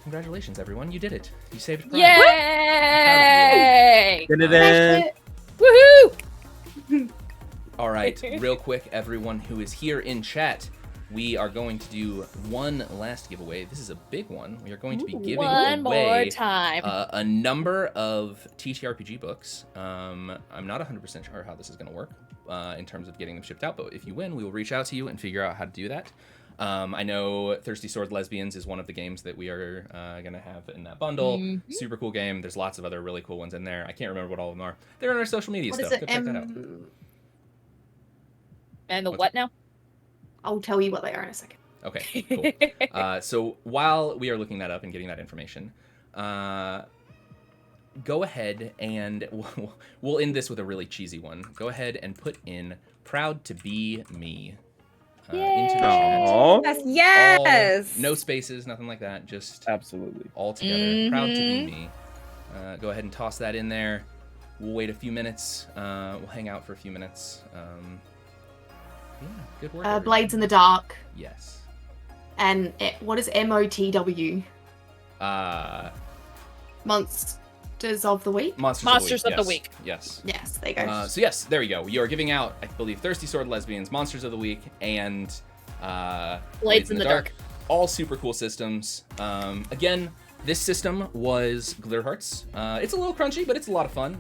congratulations, everyone! You did it. You saved Pride. Yay! Woohoo! All right, real quick, everyone who is here in chat, we are going to do one last giveaway. This is a big one. We are going to be giving one away more time. A number of TTRPG books. I'm not 100% sure how this is going to work in terms of getting them shipped out, but if you win, we will reach out to you and figure out how to do that. I know Thirsty Sword Lesbians is one of the games that we are going to have in that bundle. Mm-hmm. Super cool game. There's lots of other really cool ones in there. I can't remember what all of them are. They're on our social media What stuff. is it? Go check that out. And the What's what now? I'll tell you what they are in a second. Okay, cool. So while we are looking that up and getting that information, go ahead and we'll end this with a really cheesy one. Go ahead and put in "Proud to be me" into the chat. Aww. Yes. No spaces, nothing like that. Just Absolutely. all together. Proud to be me. Go ahead and toss that in there. We'll wait a few minutes. We'll hang out for a few minutes. Yeah, good work. everyone. Blades in the Dark. Yes. And what is MOTW? Monsters of the Week? Monsters of the yes. Week. Yes. Yes, there you go. So yes, there you go. You are giving out, I believe, Thirsty Sword Lesbians, Monsters of the Week, and Blades in the Dark. All super cool systems. Again, this system was Glitterhearts. It's a little crunchy, but it's a lot of fun.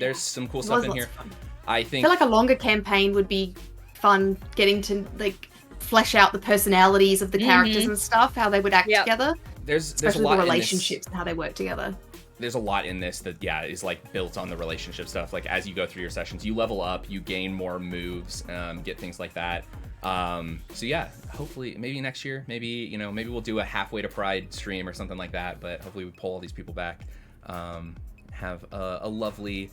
There's some cool It stuff was in lots here. of fun. I I think feel like a longer campaign would be fun, getting to like flesh out the personalities of the characters and stuff, how they would act Yep. together, there's a especially lot the in this. relationships and how they work together. There's a lot in this that is like built on the relationship stuff. Like as you go through your sessions, you level up, you gain more moves, get things like that. So yeah, hopefully maybe next year, maybe we'll do a halfway to Pride stream or something like that. But hopefully we pull all these people back, have a lovely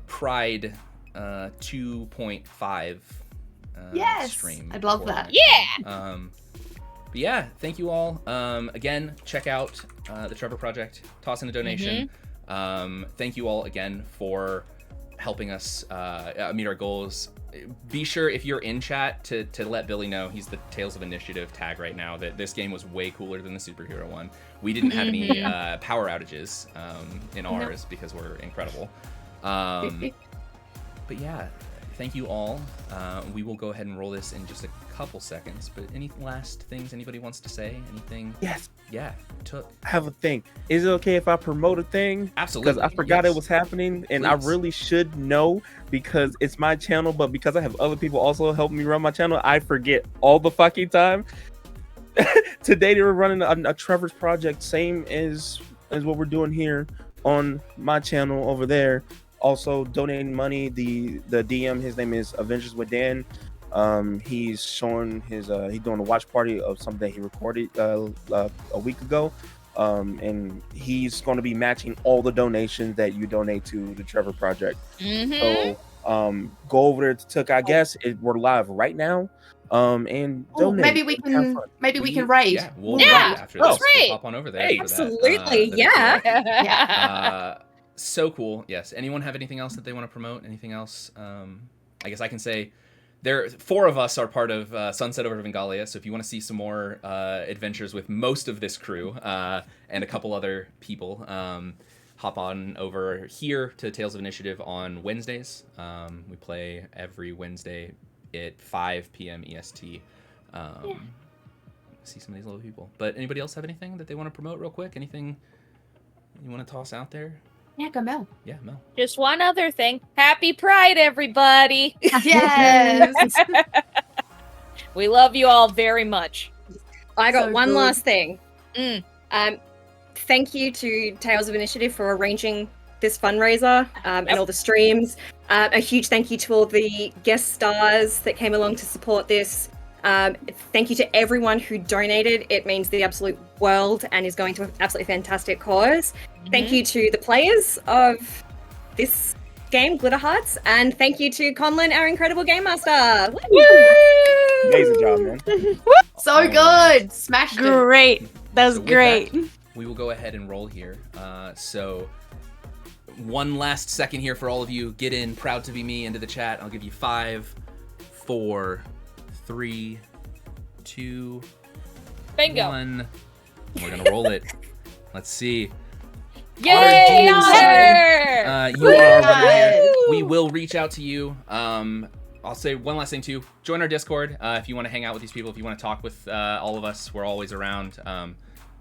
Pride 2.5 Yes, stream. I'd love for that. it. Yeah! But yeah, thank you all. Again, check out the Trevor Project. Toss in a donation. Thank you all again for helping us meet our goals. Be sure if you're in chat to let Billy know, he's the Tales of Initiative tag right now, that this game was way cooler than the superhero one. We didn't have any power outages in ours because we're incredible. But yeah, thank you all. We will go ahead and roll this in just a couple seconds, but any last things anybody wants to say? Anything? Yes. Yeah, Took. I have a thing. Is it okay if I promote a thing? Absolutely. Because I forgot yes. it was happening, and I Please. really should know because it's my channel. But because I have other people also helping me run my channel, I forget all the fucking time. Today they were running a Trevor's project, same as what we're doing here on my channel over there. Also donating money. The DM, his name is Avengers with Dan. He's showing his he's doing a watch party of something that he recorded a week ago, and he's going to be matching all the donations that you donate to the Trevor Project. So go over there to Took, I guess we're live right now, and Oh, donate. maybe we Have can fun. we can raid. Yeah, we'll Yeah. raid after Oh, this. great. We'll hop on over there. Hey, for absolutely, that, yeah. Yeah. So cool. Yes. Anyone have anything else that they want to promote? Anything else? I guess I can say 4 of us are part of Sunset over Vengalia, so if you want to see some more adventures with most of this crew and a couple other people, hop on over here to Tales of Initiative on Wednesdays. We play every Wednesday at 5 p.m. EST. See some of these little people. But anybody else have anything that they want to promote real quick? Anything you want to toss out there? Yeah, go Mel. Yeah, Mel. Just one other thing. Happy Pride, everybody! Yes. We love you all very much. I got So one good. last thing. Mm. Thank you to Tales of Initiative for arranging this fundraiser and all the streams. A huge thank you to all the guest stars that came along to support this. Thank you to everyone who donated. It means the absolute world and is going to an absolutely fantastic cause. Thank you to the players of this game, Glitterhearts, and thank you to Conlon, our incredible game master. Amazing job, man. So All good. right. Smashed it. Great. That was So with great. that, we will go ahead and roll here. So one last second here for all of you. Get in Proud to Be Me into the chat. I'll give you 5, 4, 3, 2, Bingo. 1. We're gonna roll it. Let's see. Yay! Honor! Honor! You are our winner. Good. We will reach out to you. I'll say one last thing too. Join our Discord if you want to hang out with these people. If you want to talk with all of us, we're always around. I'll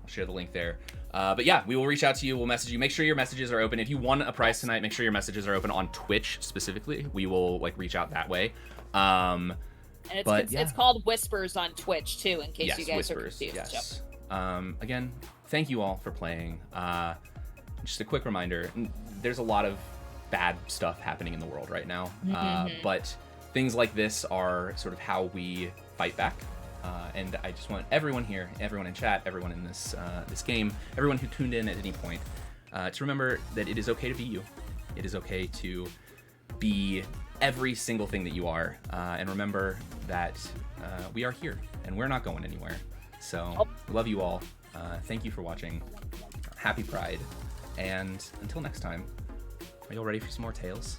share the link there. But yeah, we will reach out to you. We'll message you. Make sure your messages are open. If you won a prize tonight, make sure your messages are open on Twitch specifically. We will reach out that way. And But, it's called Whispers on Twitch too, in case you guys Whispers, are confused. yes. Again, thank you all for playing. Just a quick reminder, there's a lot of bad stuff happening in the world right now, but things like this are sort of how we fight back. And I just want everyone here, everyone in chat, everyone in this this game, everyone who tuned in at any point, to remember that it is okay to be you. It is okay to be every single thing that you are, and remember that we are here and we're not going anywhere. So love you all. Thank you for watching. Happy Pride, and until next time, are you all ready for some more tales?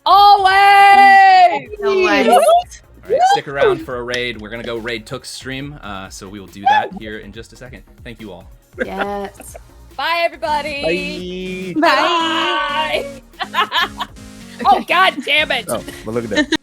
Always! Always. All right, stick around for a raid. We're gonna go raid Took's stream, so we will do that here in just a second. Thank you all. Yes. Bye, everybody! Bye. Bye! Oh, god damn it! Oh, but look at that.